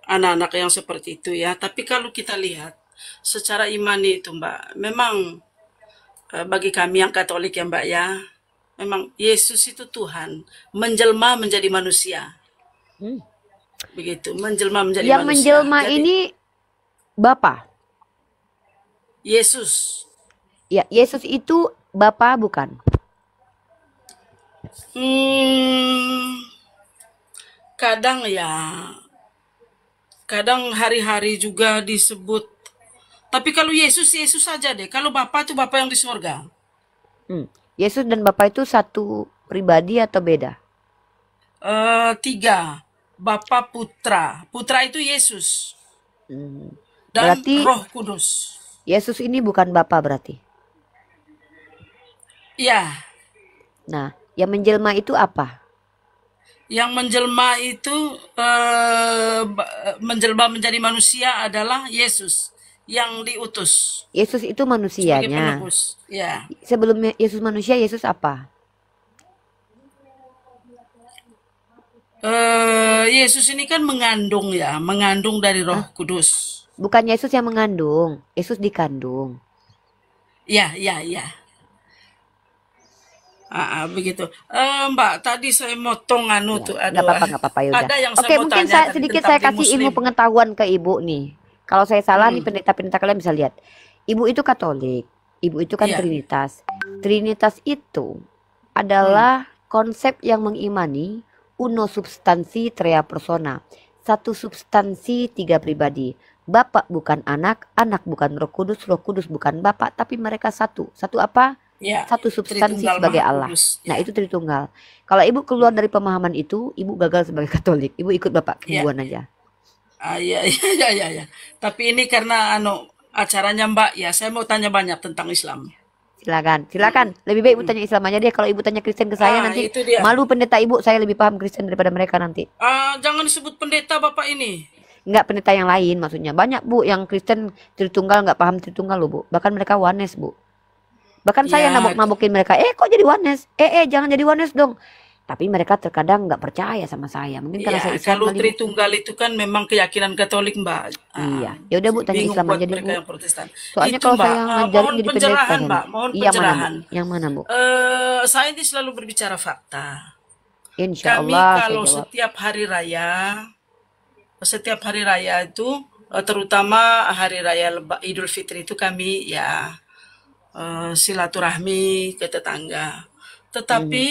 [SPEAKER 3] anak-anak yang seperti itu ya. Tapi kalau kita lihat secara imani itu Mbak, memang bagi kami yang Katolik ya Mbak ya, memang Yesus itu Tuhan menjelma menjadi manusia. Begitu, menjelma menjadi
[SPEAKER 2] Yang
[SPEAKER 3] manusia.
[SPEAKER 2] menjelma
[SPEAKER 3] Jadi,
[SPEAKER 2] ini Bapa.
[SPEAKER 3] Yesus.
[SPEAKER 2] Ya, Yesus itu Bapak bukan?
[SPEAKER 3] Hmm, kadang ya, kadang hari-hari juga disebut. Tapi kalau Yesus, Yesus saja deh. Kalau Bapa itu Bapa yang di surga.
[SPEAKER 2] Yesus dan Bapak itu satu pribadi atau beda?
[SPEAKER 3] Tiga, Bapa Putra. Putra itu Yesus
[SPEAKER 2] Hmm,
[SPEAKER 3] dan
[SPEAKER 2] Berarti
[SPEAKER 3] Roh Kudus.
[SPEAKER 2] Yesus ini bukan Bapak berarti.
[SPEAKER 3] Ya,
[SPEAKER 2] Nah, yang menjelma itu apa?
[SPEAKER 3] yang menjelma itu menjelma menjadi manusia adalah Yesus yang diutus
[SPEAKER 2] Yesus itu
[SPEAKER 3] sebagai
[SPEAKER 2] manusianya.
[SPEAKER 3] penebus. Ya,
[SPEAKER 2] Sebelum Yesus manusia, Yesus apa?
[SPEAKER 3] Yesus ini kan mengandung ya, mengandung dari
[SPEAKER 2] Hah?
[SPEAKER 3] Roh Kudus.
[SPEAKER 2] Bukan Yesus yang mengandung, Yesus dikandung.
[SPEAKER 3] Ya, ya, ya. Begitu. Mbak, tadi saya motong
[SPEAKER 2] Ya,
[SPEAKER 3] tuh,
[SPEAKER 2] nggak
[SPEAKER 3] aduh.
[SPEAKER 2] apa-apa, nggak apa-apa, ya udah.
[SPEAKER 3] Ada yang saya
[SPEAKER 2] Oke,
[SPEAKER 3] mau
[SPEAKER 2] mungkin
[SPEAKER 3] tanya tadi
[SPEAKER 2] sedikit
[SPEAKER 3] tentang
[SPEAKER 2] saya
[SPEAKER 3] di
[SPEAKER 2] kasih ilmu
[SPEAKER 3] Muslim.
[SPEAKER 2] pengetahuan ke Ibu nih. Kalau saya salah nih,
[SPEAKER 3] Hmm,
[SPEAKER 2] pendeta-pendeta kalian bisa lihat. Ibu itu Katolik, Ibu itu kan
[SPEAKER 3] iya.
[SPEAKER 2] Trinitas. Trinitas itu
[SPEAKER 3] Hmm,
[SPEAKER 2] adalah konsep yang mengimani uno substansi trea persona. Satu substansi tiga pribadi. Bapak bukan anak, anak bukan Roh Kudus bukan Bapak, tapi mereka satu. Satu apa?
[SPEAKER 3] ya.
[SPEAKER 2] Satu substansi
[SPEAKER 3] Tritunggal
[SPEAKER 2] sebagai
[SPEAKER 3] Maha
[SPEAKER 2] Allah.
[SPEAKER 3] Kudus.
[SPEAKER 2] Nah,
[SPEAKER 3] Ya,
[SPEAKER 2] itu Tritunggal. Kalau Ibu keluar dari pemahaman itu, Ibu gagal sebagai Katolik. Ibu ikut Bapak
[SPEAKER 3] ya.
[SPEAKER 2] Kembuan aja.
[SPEAKER 3] Iya, iya, iya, iya. Tapi ini karena acaranya Mbak ya, saya mau tanya banyak tentang Islam.
[SPEAKER 2] Silakan, silakan. Lebih baik Ibu tanya Islam aja deh. Kalau Ibu tanya Kristen ke saya nanti
[SPEAKER 3] Itu dia.
[SPEAKER 2] malu pendeta Ibu. Saya lebih paham Kristen daripada mereka nanti.
[SPEAKER 3] Jangan disebut pendeta Bapak ini.
[SPEAKER 2] Enggak, pendeta yang lain maksudnya. Banyak Bu yang Kristen Tritunggal nggak paham Tritunggal loh Bu. Bahkan mereka Ones Bu. Bahkan saya
[SPEAKER 3] Ya,
[SPEAKER 2] nabok-nabokin mereka. Kok jadi Ones? Jangan jadi Ones dong. Tapi mereka terkadang nggak percaya sama saya. Mungkin karena saya
[SPEAKER 3] ya,
[SPEAKER 2] Islam
[SPEAKER 3] kalau
[SPEAKER 2] kali Bu.
[SPEAKER 3] Tritunggal itu kan memang keyakinan Katolik Mbak.
[SPEAKER 2] Iya. Ya udah Bu, tanya
[SPEAKER 3] Bingung
[SPEAKER 2] Islam
[SPEAKER 3] buat
[SPEAKER 2] aja deh
[SPEAKER 3] mereka
[SPEAKER 2] Bu.
[SPEAKER 3] yang Protestan.
[SPEAKER 2] Soalnya
[SPEAKER 3] Itu
[SPEAKER 2] kalau
[SPEAKER 3] Mbak,
[SPEAKER 2] saya ngajarin
[SPEAKER 3] mohon
[SPEAKER 2] jadi pendeta
[SPEAKER 3] pencerahan
[SPEAKER 2] kan.
[SPEAKER 3] Mbak, mohon
[SPEAKER 2] Iya mana Bu?
[SPEAKER 3] pencerahan.
[SPEAKER 2] Yang mana Bu?
[SPEAKER 3] Saya ini selalu berbicara fakta.
[SPEAKER 2] Insya
[SPEAKER 3] Kami
[SPEAKER 2] Allah saya
[SPEAKER 3] kalau
[SPEAKER 2] jawab.
[SPEAKER 3] setiap hari raya itu, terutama hari raya Idul Fitri itu kami ya silaturahmi ke tetangga. Tetapi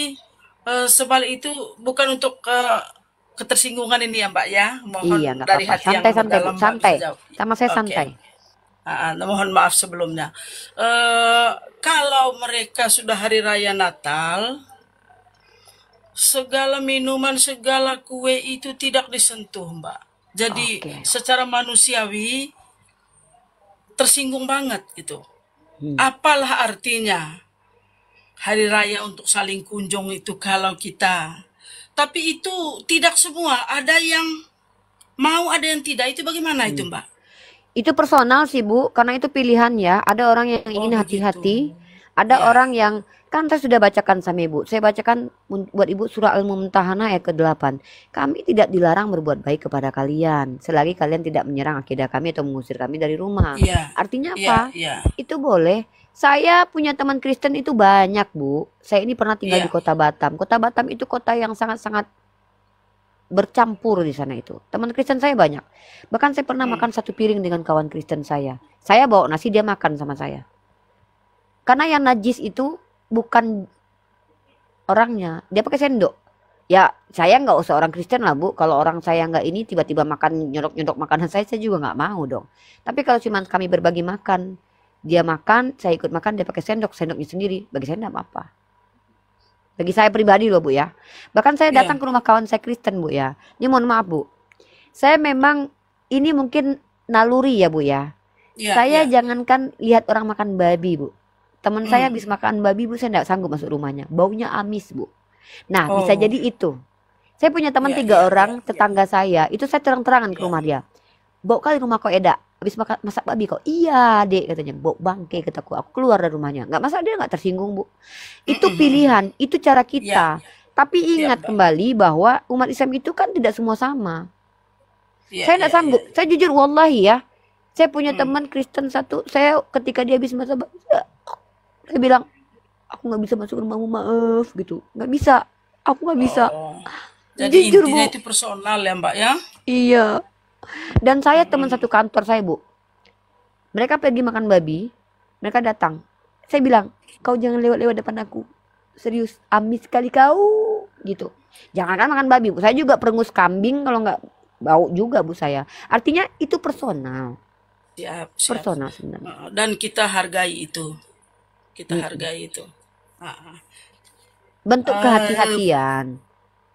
[SPEAKER 3] sebalik itu bukan untuk ketersinggungan ini ya Mbak ya. Mohon
[SPEAKER 2] Iya, nggak
[SPEAKER 3] dari
[SPEAKER 2] apa-apa.
[SPEAKER 3] hati yang
[SPEAKER 2] Santai-santai Bu,
[SPEAKER 3] mendalam Mbak bisa
[SPEAKER 2] santai.
[SPEAKER 3] jawab.
[SPEAKER 2] Sama saya
[SPEAKER 3] Oke.
[SPEAKER 2] santai.
[SPEAKER 3] Mohon maaf sebelumnya. Kalau mereka sudah hari raya Natal, segala minuman, segala kue itu tidak disentuh, Mbak. Jadi
[SPEAKER 2] Oke.
[SPEAKER 3] secara manusiawi tersinggung banget gitu.
[SPEAKER 2] Hmm.
[SPEAKER 3] Apalah artinya hari raya untuk saling kunjung itu kalau kita. Tapi itu tidak semua. Ada yang mau, ada yang tidak. Itu bagaimana itu, Mbak?
[SPEAKER 2] Itu personal sih Bu, karena itu pilihan ya. Ada orang yang
[SPEAKER 3] Oh
[SPEAKER 2] ingin hati-hati,
[SPEAKER 3] begitu.
[SPEAKER 2] ada
[SPEAKER 3] Ya,
[SPEAKER 2] orang yang kan saya sudah bacakan sama Ibu. Saya bacakan buat Ibu surah Al-Mumtahanah ayat ke-8. Kami tidak dilarang berbuat baik kepada kalian selagi kalian tidak menyerang akidah kami atau mengusir kami dari rumah.
[SPEAKER 3] iya,
[SPEAKER 2] Artinya
[SPEAKER 3] iya,
[SPEAKER 2] apa?
[SPEAKER 3] iya,
[SPEAKER 2] Itu boleh. Saya punya teman Kristen itu banyak Bu. Saya ini pernah tinggal di
[SPEAKER 3] iya.
[SPEAKER 2] kota Batam. Kota Batam itu kota yang sangat-sangat bercampur di sana itu. Teman Kristen saya banyak. Bahkan saya pernah
[SPEAKER 3] Hmm,
[SPEAKER 2] makan satu piring dengan kawan Kristen saya. Saya bawa nasi, dia makan sama saya. Karena yang najis itu bukan orangnya, dia pakai sendok. Ya saya nggak usah orang Kristen lah Bu. Kalau orang saya nggak ini tiba-tiba makan nyodok-nyodok makanan saya juga nggak mau dong. Tapi kalau cuma kami berbagi makan, dia makan, saya ikut makan, dia pakai sendok, sendoknya sendiri, bagi saya nggak apa-apa. Bagi saya pribadi loh Bu ya. Bahkan saya datang
[SPEAKER 3] iya,
[SPEAKER 2] ke rumah kawan saya Kristen Bu ya. Ini mohon maaf Bu. Saya memang ini mungkin naluri ya Bu ya.
[SPEAKER 3] iya,
[SPEAKER 2] Saya
[SPEAKER 3] iya.
[SPEAKER 2] jangankan lihat orang makan babi Bu. Teman saya
[SPEAKER 3] Hmm.
[SPEAKER 2] habis makan babi Bu, saya nggak sanggup masuk rumahnya. Baunya amis Bu. Nah bisa
[SPEAKER 3] Oh,
[SPEAKER 2] jadi itu. Saya punya teman
[SPEAKER 3] iya,
[SPEAKER 2] 3
[SPEAKER 3] iya, iya,
[SPEAKER 2] orang
[SPEAKER 3] iya,
[SPEAKER 2] tetangga saya. Itu saya terang-terangan ke
[SPEAKER 3] iya.
[SPEAKER 2] rumah dia. Bau kali rumah kau Eda. Habis masak babi kau. Iya dek katanya. Bau bangke kataku. Aku keluar dari rumahnya. Nggak masalah, dia nggak tersinggung Bu. Itu pilihan. Itu cara
[SPEAKER 3] Iya,
[SPEAKER 2] kita. Tapi
[SPEAKER 3] iya,
[SPEAKER 2] ingat
[SPEAKER 3] Mbak.
[SPEAKER 2] kembali bahwa umat Islam itu kan tidak semua sama.
[SPEAKER 3] Iya,
[SPEAKER 2] Saya
[SPEAKER 3] iya,
[SPEAKER 2] nggak
[SPEAKER 3] iya.
[SPEAKER 2] sanggup. Saya jujur wallahi ya. Saya punya
[SPEAKER 3] Hmm,
[SPEAKER 2] teman Kristen satu. Saya ketika dia habis masak babi, saya bilang, aku nggak bisa masuk rumahmu, maaf gitu. Nggak bisa. Aku nggak bisa.
[SPEAKER 3] Oh, jadi
[SPEAKER 2] Jujur
[SPEAKER 3] intinya
[SPEAKER 2] Bu.
[SPEAKER 3] itu personal ya Mbak ya?
[SPEAKER 2] Iya. Dan saya teman
[SPEAKER 3] Mm-mm.
[SPEAKER 2] satu kantor saya Bu. Mereka pergi makan babi. Mereka datang. Saya bilang, kau jangan lewat-lewat depan aku. Serius, amis sekali kau. Gitu. Jangankan makan babi, Bu. Saya juga perengus kambing kalau nggak bau juga, Bu, saya. Artinya itu personal.
[SPEAKER 3] Siap, siap.
[SPEAKER 2] Personal sebenarnya.
[SPEAKER 3] Dan kita hargai itu. Kita hargai itu.
[SPEAKER 2] Bentuk kehati-hatian.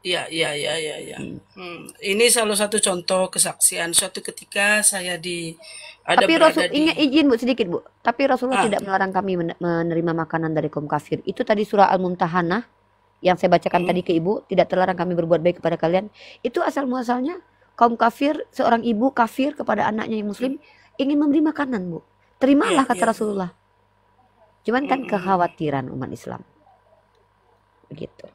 [SPEAKER 3] Iya. Ini salah satu contoh kesaksian. Suatu ketika saya
[SPEAKER 2] Tapi Rasul, izin Bu sedikit Bu. Tapi Rasulullah tidak melarang kami menerima makanan dari kaum kafir. Itu tadi surah Al-Mumtahanah yang saya bacakan tadi ke Ibu. Tidak terlarang kami berbuat baik kepada kalian. Itu asal muasalnya kaum kafir, seorang ibu kafir kepada anaknya yang muslim ingin memberi makanan Bu. Terimalah kata Rasulullah. Cuman kan kekhawatiran umat Islam. Begitu.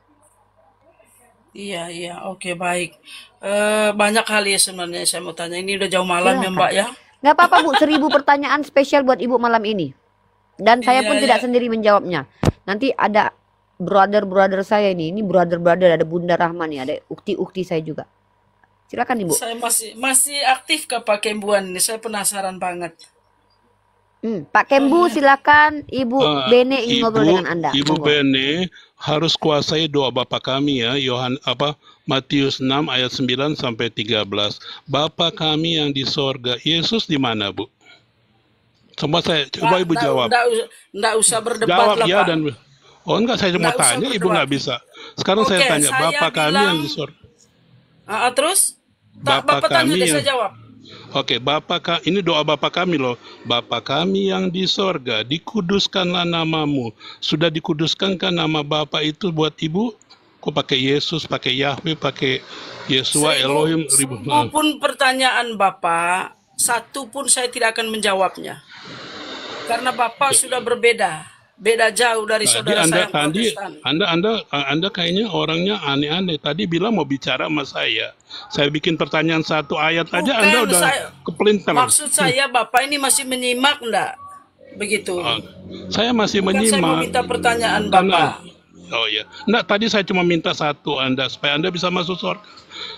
[SPEAKER 3] Iya, oke, baik. Banyak hal ya sebenarnya saya mau tanya. Ini udah jauh malam ya Mbak ya.
[SPEAKER 2] Nggak apa-apa Bu, 1000 pertanyaan spesial buat Ibu malam ini. Dan saya pun tidak sendiri menjawabnya. Nanti ada brother-brother saya ini brother-brother, ada Bunda Rahman nih, ada ukti-ukti saya juga. Silakan Ibu.
[SPEAKER 3] Saya masih aktif ke Pak Kembuan ini, saya penasaran banget.
[SPEAKER 2] Pak Kembu silakan, Ibu Bene ingin ngobrol dengan Anda.
[SPEAKER 1] Ibu Bene harus kuasai doa Bapa kami ya, Matius 6 ayat 9 sampai 13. Bapa kami yang di sorga, Yesus di mana, Bu? Coba Ibu jawab.
[SPEAKER 3] Enggak usah berdebat
[SPEAKER 1] jawab
[SPEAKER 3] lah,
[SPEAKER 1] ya
[SPEAKER 3] Pak.
[SPEAKER 1] dan enggak, saya cuma tanya, Ibu nggak bisa. Sekarang saya tanya, Bapa kami yang di sorga.
[SPEAKER 3] Terus? Bapak tanya deh, saya jawab.
[SPEAKER 1] Oke, ini doa Bapa kami loh. Bapa kami yang di sorga, dikuduskanlah namamu. Sudah dikuduskankah nama Bapa itu buat Ibu? Kok pakai Yesus, pakai Yahweh, pakai Yesua, Elohim,
[SPEAKER 3] Maupun pertanyaan Bapak, satu pun saya tidak akan menjawabnya. Karena Bapak sudah berbeda. Beda jauh dari saudara saya yang Protestan.
[SPEAKER 1] Anda kayaknya orangnya aneh-aneh. Tadi bilang mau bicara sama saya. Saya bikin pertanyaan satu ayat aja, Anda udah kepelintir.
[SPEAKER 3] Maksud saya Bapak ini masih menyimak enggak? Begitu.
[SPEAKER 1] Saya masih menyimak.
[SPEAKER 3] Saya mau minta pertanyaan Bapak.
[SPEAKER 1] Oh iya. Enggak, tadi saya cuma minta satu Anda supaya Anda bisa masuk surga.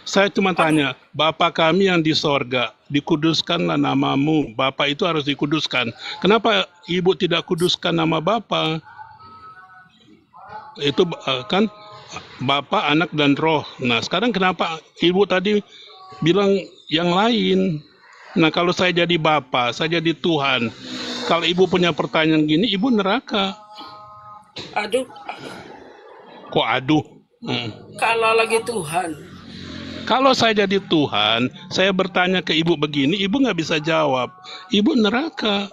[SPEAKER 1] Saya cuma tanya, Bapa kami yang di sorga, dikuduskanlah namamu. Bapa itu harus dikuduskan. Kenapa Ibu tidak kuduskan nama Bapa? Itu kan Bapa, Anak, dan Roh. Nah, sekarang kenapa Ibu tadi bilang yang lain? Nah, kalau saya jadi Bapa, saya jadi Tuhan. Kalau Ibu punya pertanyaan gini, Ibu neraka.
[SPEAKER 3] Aduh.
[SPEAKER 1] Kok aduh?
[SPEAKER 3] Kalau lagi Tuhan.
[SPEAKER 1] Kalau saya jadi Tuhan, saya bertanya ke Ibu begini, Ibu nggak bisa jawab. Ibu neraka.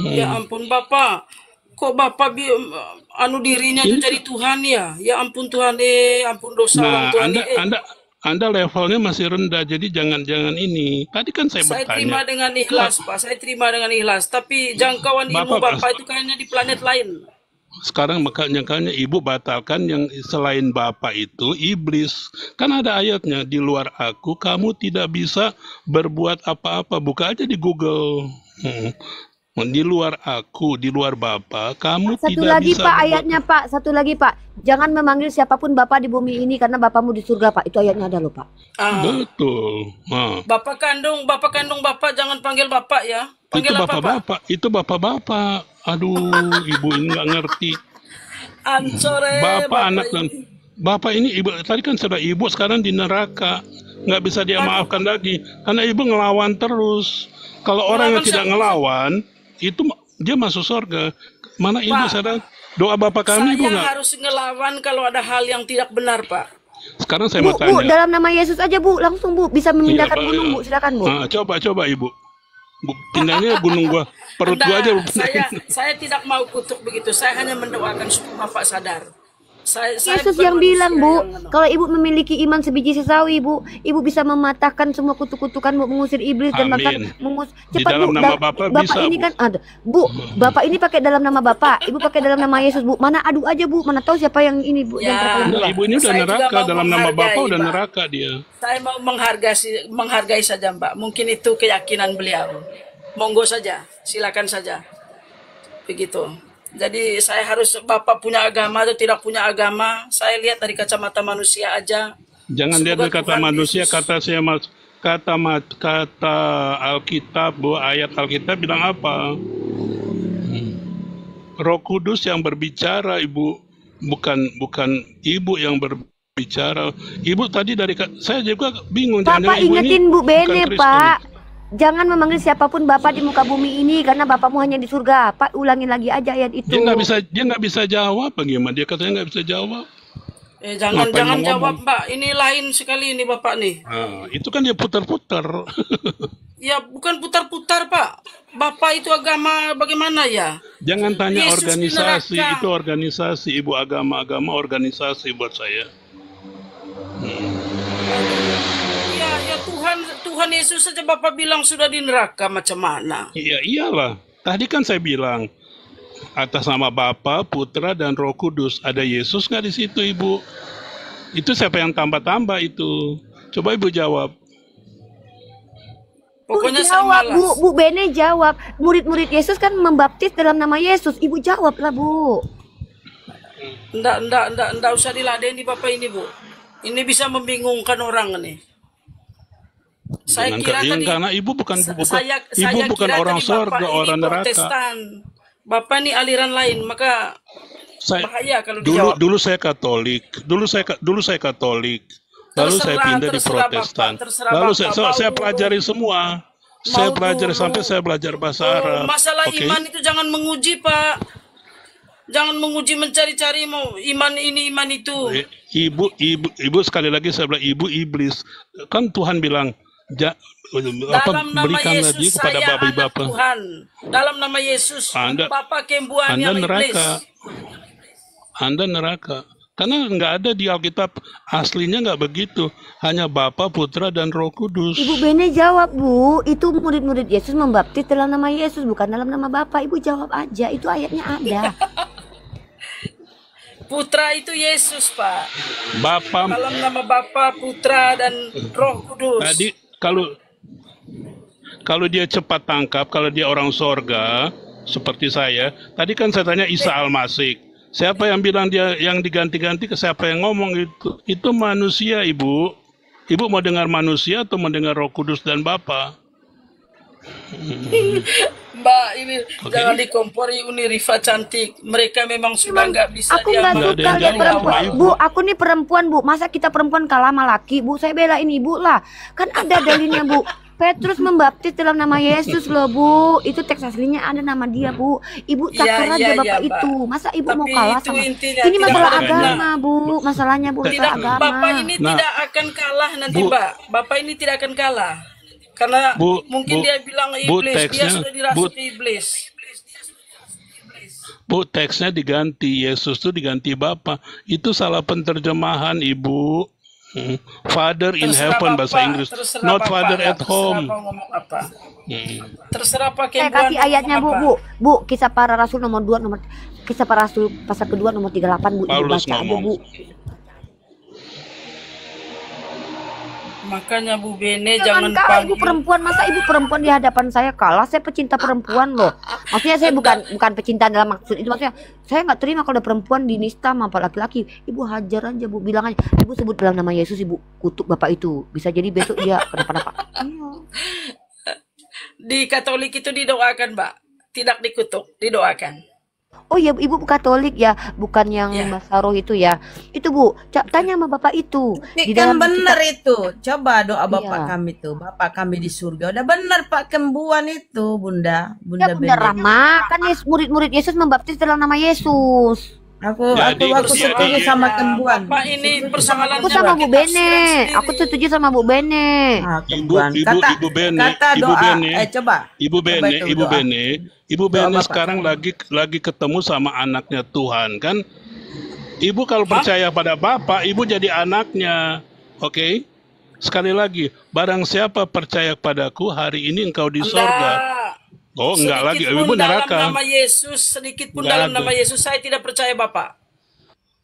[SPEAKER 3] Ya ampun Bapak. Kok Bapak dirinya itu jadi Tuhan ya? Ya ampun Tuhan, ampun dosa
[SPEAKER 1] Nah,
[SPEAKER 3] Tuhan.
[SPEAKER 1] Anda levelnya masih rendah, jadi jangan ini. Tadi kan saya bertanya.
[SPEAKER 3] Saya terima dengan ikhlas, Pak. Saya terima dengan ikhlas. Tapi jangkauan ilmu Bapak itu kayaknya di planet lain.
[SPEAKER 1] Sekarang makanya Ibu batalkan yang selain Bapa itu iblis. Kan ada ayatnya, di luar aku kamu tidak bisa berbuat apa-apa. Buka aja di Google. Di luar aku, di luar Bapa, kamu tidak bisa.
[SPEAKER 2] Satu lagi Pak ayatnya Pak, satu lagi Pak. Jangan memanggil siapapun Bapak di bumi ini karena Bapamu di surga Pak. Itu ayatnya ada loh Pak.
[SPEAKER 1] Betul.
[SPEAKER 3] Bapak kandung Bapak jangan panggil Bapak ya. Panggil
[SPEAKER 1] itu Bapak-Bapak, itu Bapak-Bapak. Aduh, Ibu ini nggak ngerti. Bapak, Anak, dan Bapak ini Ibu tadi kan sudah Ibu sekarang di neraka, nggak bisa dia maafkan lagi karena Ibu ngelawan terus. Kalau orang yang tidak ngelawan, itu dia masuk surga. Mana Ibu sekarang doa Bapak kami Ibu nggak?
[SPEAKER 3] Saya harus ngelawan kalau ada hal yang tidak benar Pak.
[SPEAKER 1] Sekarang saya mau tanya.
[SPEAKER 2] Bu, dalam nama Yesus aja Bu, langsung Bu bisa memindahkan gunung Bu, silakan Bu.
[SPEAKER 1] Coba Ibu. Pindahnya gunung gua, perut gua aja.
[SPEAKER 3] Saya tidak mau kutuk begitu. Saya hanya mendoakan supaya Bapak sadar.
[SPEAKER 2] Yesus yang bilang Bu, kalau Ibu memiliki iman sebiji sesawi Ibu bisa mematahkan semua kutuk-kutukan Bu, mengusir iblis dan bahkan
[SPEAKER 1] cepat Bu. Bapak bisa,
[SPEAKER 2] ini kan ada Bu, Bapak ini pakai dalam nama Bapak, Ibu pakai dalam nama Yesus Bu. Mana adu aja Bu, mana tahu siapa yang ini Bu.
[SPEAKER 1] Ibu ini udah neraka, dalam nama Bapak udah neraka dia.
[SPEAKER 3] Saya mau menghargai saja Mbak. Mungkin itu keyakinan beliau. Monggo saja, silakan saja. Begitu. Jadi saya harus Bapak punya agama atau tidak punya agama, saya lihat dari kacamata manusia aja.
[SPEAKER 1] Jangan lihat dari kata manusia, kata Alkitab, Bu, ayat Alkitab bilang apa? Roh Kudus yang berbicara, Ibu. Bukan Ibu yang berbicara. Ibu tadi saya juga bingung.
[SPEAKER 2] Pak,
[SPEAKER 1] Jangan-jangan Ibu ini
[SPEAKER 2] ingetin Bu
[SPEAKER 1] bukan
[SPEAKER 2] Bene,
[SPEAKER 1] Kristen.
[SPEAKER 2] Pak. Jangan memanggil siapapun Bapak di muka bumi ini karena Bapakmu hanya di surga. Pak, ulangin lagi aja ayat itu.
[SPEAKER 1] Dia nggak bisa jawab. Bagaimana? Dia katanya nggak bisa jawab.
[SPEAKER 3] Jangan
[SPEAKER 1] Ngapain mau
[SPEAKER 3] jawab,
[SPEAKER 1] ngomong?
[SPEAKER 3] Mbak. Ini lain sekali ini Bapak nih.
[SPEAKER 1] Itu kan dia putar-putar.
[SPEAKER 3] Ya bukan putar-putar, Pak. Bapak itu agama bagaimana ya?
[SPEAKER 1] Jangan tanya
[SPEAKER 3] Yesus di
[SPEAKER 1] organisasi,
[SPEAKER 3] neraka.
[SPEAKER 1] itu organisasi. Ibu, agama organisasi buat saya.
[SPEAKER 3] Ya Tuhan Yesus saja Bapak bilang sudah di neraka, macam mana?
[SPEAKER 1] Iya, iyalah. Tadi kan saya bilang atas nama Bapa, Putra, dan Roh Kudus. Ada Yesus nggak di situ, Ibu? Itu siapa yang tambah-tambah itu? Coba Ibu jawab.
[SPEAKER 3] Pokoknya
[SPEAKER 2] jawab,
[SPEAKER 3] samalah.
[SPEAKER 2] Bu Bene jawab. Murid-murid Yesus kan membaptis dalam nama Yesus. Ibu jawablah, Bu.
[SPEAKER 3] Nggak usah diladeni Bapak ini, Bu. Ini bisa membingungkan orang nih. Saya kira tadi
[SPEAKER 1] karena Ibu bukan
[SPEAKER 3] saya
[SPEAKER 1] Ibu bukan
[SPEAKER 3] kira
[SPEAKER 1] orang
[SPEAKER 3] tadi
[SPEAKER 1] sorga,
[SPEAKER 3] Bapak ini
[SPEAKER 1] orang neraka.
[SPEAKER 3] Protestan. Bapak ini aliran lain, maka bahaya kalau dijawab.
[SPEAKER 1] Dulu saya Katolik. Dulu saya Katolik. Lalu saya pindah di Protestan. Lalu saya pelajari semua. Saya pelajari sampai saya belajar bahasa Arab.
[SPEAKER 3] Masalah
[SPEAKER 1] Oke?
[SPEAKER 3] iman itu jangan menguji, Pak. Jangan menguji mencari-cari mau iman ini, iman itu.
[SPEAKER 1] Ibu sekali lagi saya bilang ibu iblis. Kan Tuhan bilang
[SPEAKER 3] Dalam nama
[SPEAKER 1] berikanlah dia
[SPEAKER 3] Yesus
[SPEAKER 1] kepada
[SPEAKER 3] saya anak
[SPEAKER 1] babi-bapa.
[SPEAKER 3] Tuhan. Dalam nama Yesus, Bapak kembuannya
[SPEAKER 1] Anda
[SPEAKER 3] iblis.
[SPEAKER 1] neraka. Anda neraka. Karena nggak ada di Alkitab aslinya nggak begitu. Hanya Bapa, Putra, dan Roh Kudus.
[SPEAKER 2] Ibu Bene jawab, Bu. Itu murid-murid Yesus membaptis dalam nama Yesus, bukan dalam nama Bapak. Ibu jawab aja. Itu ayatnya ada.
[SPEAKER 3] Putra itu Yesus, Pak.
[SPEAKER 1] Bapa.
[SPEAKER 3] Dalam nama Bapa, Putra, dan Roh Kudus.
[SPEAKER 1] Tadi kalau dia cepat tangkap, kalau dia orang sorga seperti saya, tadi kan saya tanya Isa Al-Masih. Siapa yang bilang dia yang diganti-ganti, ke siapa yang ngomong itu? Itu manusia, Ibu. Ibu mau dengar manusia atau mau dengar Roh Kudus dan Bapa?
[SPEAKER 3] Mbak, ini jangan dikompori Uni Rifa cantik. Mereka memang sudah nggak bisa.
[SPEAKER 2] Aku nggak
[SPEAKER 1] Nggak ada
[SPEAKER 2] suka
[SPEAKER 1] yang
[SPEAKER 2] lihat
[SPEAKER 1] jawab,
[SPEAKER 2] perempuan.
[SPEAKER 1] Ibu.
[SPEAKER 2] Bu, aku nih perempuan, Bu. Masa kita perempuan kalah sama laki, Bu? Saya belain Ibu lah. Kan ada dalilnya, Bu. Petrus membaptis dalam nama Yesus loh, Bu. Itu teks aslinya ada nama dia, Bu. Ibu cakar aja Bapak
[SPEAKER 3] Mbak.
[SPEAKER 2] itu. Masa Ibu
[SPEAKER 3] Tapi
[SPEAKER 2] mau kalah
[SPEAKER 3] itu
[SPEAKER 2] sama?
[SPEAKER 3] intinya
[SPEAKER 2] Ini
[SPEAKER 3] tidak
[SPEAKER 2] masalah
[SPEAKER 3] ada
[SPEAKER 2] agama, Bu. Masalahnya Bu,
[SPEAKER 3] Tidak,
[SPEAKER 2] masalah agama.
[SPEAKER 3] Bapak ini tidak akan kalah nanti,
[SPEAKER 1] Bu.
[SPEAKER 3] Mbak. Bapak ini tidak akan kalah. Karena mungkin dia bilang iblis, dia
[SPEAKER 1] teksnya,
[SPEAKER 3] sudah dirasuki iblis.
[SPEAKER 1] Bu, teksnya diganti, Yesus itu diganti Bapa. Itu salah penterjemahan, Ibu. Father in heaven bahasa Inggris, not father at home.
[SPEAKER 3] Terserah pakai.
[SPEAKER 2] Saya kasih ayatnya, Bu. Bu, Kisah Para Rasul nomor 2, Kisah Para Rasul pasal kedua nomor 38, Bu. Ibu
[SPEAKER 1] Paulus
[SPEAKER 2] baca aja,
[SPEAKER 1] ngomong.
[SPEAKER 2] Bu.
[SPEAKER 3] Makanya Bu Bene
[SPEAKER 2] Jangan
[SPEAKER 3] jangan
[SPEAKER 2] kalah, Ibu
[SPEAKER 3] panggil.
[SPEAKER 2] perempuan. Masa Ibu perempuan di hadapan saya kalah? Saya pecinta perempuan loh. Maksudnya saya bukan pecinta dalam maksud itu. Maksudnya saya nggak terima kalau ada perempuan dinista sama laki-laki. Ibu hajar aja, Bu. Bilang aja, Ibu sebut dalam nama Yesus, Ibu kutuk Bapak itu. Bisa jadi besok dia kenapa-napa.
[SPEAKER 3] Di Katolik itu didoakan, Mbak. Tidak dikutuk, didoakan.
[SPEAKER 2] Oh ya, Ibu Katolik ya, bukan yang bahasa roh itu ya. Itu Bu, tanya sama Bapak itu.
[SPEAKER 7] Ini kan benar itu. Coba doa Bapak
[SPEAKER 2] Iya.
[SPEAKER 7] kami tuh. Bapak kami di surga. Udah benar Pak Kembuan itu, Bunda.
[SPEAKER 2] Ya Bunda Rama, kan murid-murid Yesus membaptis dalam nama Yesus.
[SPEAKER 7] Aku
[SPEAKER 1] Jadi,
[SPEAKER 7] setuju sama Kembuan.
[SPEAKER 3] Bapak ini persoalannya
[SPEAKER 2] Aku sama Bu
[SPEAKER 3] kita
[SPEAKER 2] Bene.
[SPEAKER 3] sendiri.
[SPEAKER 2] Aku setuju sama Bu Bene.
[SPEAKER 7] Ah, Kembuan.
[SPEAKER 1] Ibu Bene,
[SPEAKER 7] Kata
[SPEAKER 1] Ibu
[SPEAKER 7] doa.
[SPEAKER 1] Bene.
[SPEAKER 7] Coba.
[SPEAKER 1] Ibu
[SPEAKER 7] Coba
[SPEAKER 1] Bene,
[SPEAKER 7] itu
[SPEAKER 1] Ibu
[SPEAKER 7] doa.
[SPEAKER 1] Bene, Ibu
[SPEAKER 7] Doa
[SPEAKER 1] Bene
[SPEAKER 7] Bapak.
[SPEAKER 1] sekarang lagi ketemu sama anaknya Tuhan kan? Ibu kalau percaya pada Bapa, Ibu jadi anaknya, oke? Sekali lagi, barang siapa percaya padaku, hari ini engkau di sorga. Oh, enggak lagi,
[SPEAKER 3] Sedikit
[SPEAKER 1] Ibu
[SPEAKER 3] pun dalam
[SPEAKER 1] neraka.
[SPEAKER 3] nama Yesus, sedikit pun
[SPEAKER 1] Enggak
[SPEAKER 3] dalam
[SPEAKER 1] ada.
[SPEAKER 3] nama Yesus saya tidak percaya Bapak.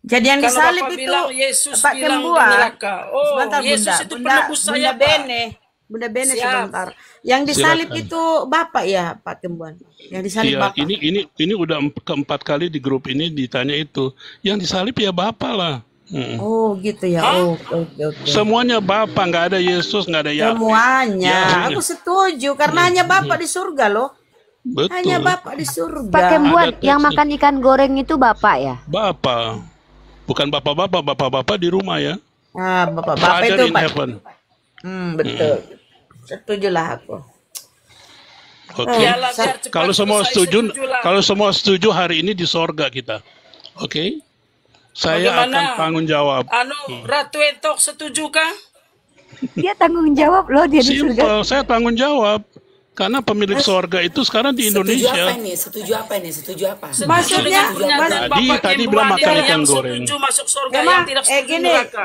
[SPEAKER 7] Jadi yang
[SPEAKER 3] Kalau
[SPEAKER 7] disalib
[SPEAKER 3] Bapak
[SPEAKER 7] itu
[SPEAKER 3] bilang Yesus
[SPEAKER 7] Pak
[SPEAKER 3] bilang di
[SPEAKER 7] Kembuan.
[SPEAKER 3] neraka. Oh,
[SPEAKER 7] Sebentar
[SPEAKER 3] Yesus itu penebus saya, Pak.
[SPEAKER 7] Bunda Bene
[SPEAKER 3] Siap.
[SPEAKER 7] sebentar. Yang disalib
[SPEAKER 1] Silakan.
[SPEAKER 7] itu Bapak ya, Pak Kembuan. Yang disalib
[SPEAKER 1] Iya,
[SPEAKER 7] Bapak.
[SPEAKER 1] ini udah keempat kali di grup ini ditanya itu. Yang disalib ya Bapa lah.
[SPEAKER 7] Oh, gitu ya. Oh, oke.
[SPEAKER 1] Semuanya Bapa, nggak ada Yesus, nggak ada Yahweh.
[SPEAKER 7] Semuanya.
[SPEAKER 1] Ya.
[SPEAKER 7] Aku setuju karena hanya Bapak di surga loh. Hanya
[SPEAKER 1] Betul.
[SPEAKER 7] Bapak di
[SPEAKER 2] Pak
[SPEAKER 7] surga.
[SPEAKER 2] Kembuan
[SPEAKER 1] Ada
[SPEAKER 2] yang
[SPEAKER 1] teksnya.
[SPEAKER 2] makan ikan goreng itu Bapak ya?
[SPEAKER 1] Bapak. Bukan bapak-bapak, bapak-bapak di rumah ya.
[SPEAKER 7] Ah, Bapak
[SPEAKER 1] Father
[SPEAKER 7] itu
[SPEAKER 1] in
[SPEAKER 7] Pak.
[SPEAKER 1] heaven.
[SPEAKER 7] Betul. Setujulah aku.
[SPEAKER 1] Oke.
[SPEAKER 3] Biarlah biar cepat
[SPEAKER 1] Kalau semua
[SPEAKER 3] selesai,
[SPEAKER 1] setuju,
[SPEAKER 3] setujulah.
[SPEAKER 1] kalau semua setuju hari ini di sorga kita. Oke. Saya akan
[SPEAKER 3] Bagaimana?
[SPEAKER 1] tanggung jawab.
[SPEAKER 3] Ratu Entok setuju kah?
[SPEAKER 2] Dia tanggung jawab loh dia di surga.
[SPEAKER 1] Simple, saya tanggung jawab. Karena pemilik sorga itu sekarang di Indonesia.
[SPEAKER 8] Setuju apa ini? Setuju apa?
[SPEAKER 7] Maksudnya,
[SPEAKER 1] Tadi bilang makan ikan goreng.
[SPEAKER 3] Setuju masuk surga
[SPEAKER 7] Emang,
[SPEAKER 3] yang tidak setuju
[SPEAKER 7] gini,
[SPEAKER 3] neraka.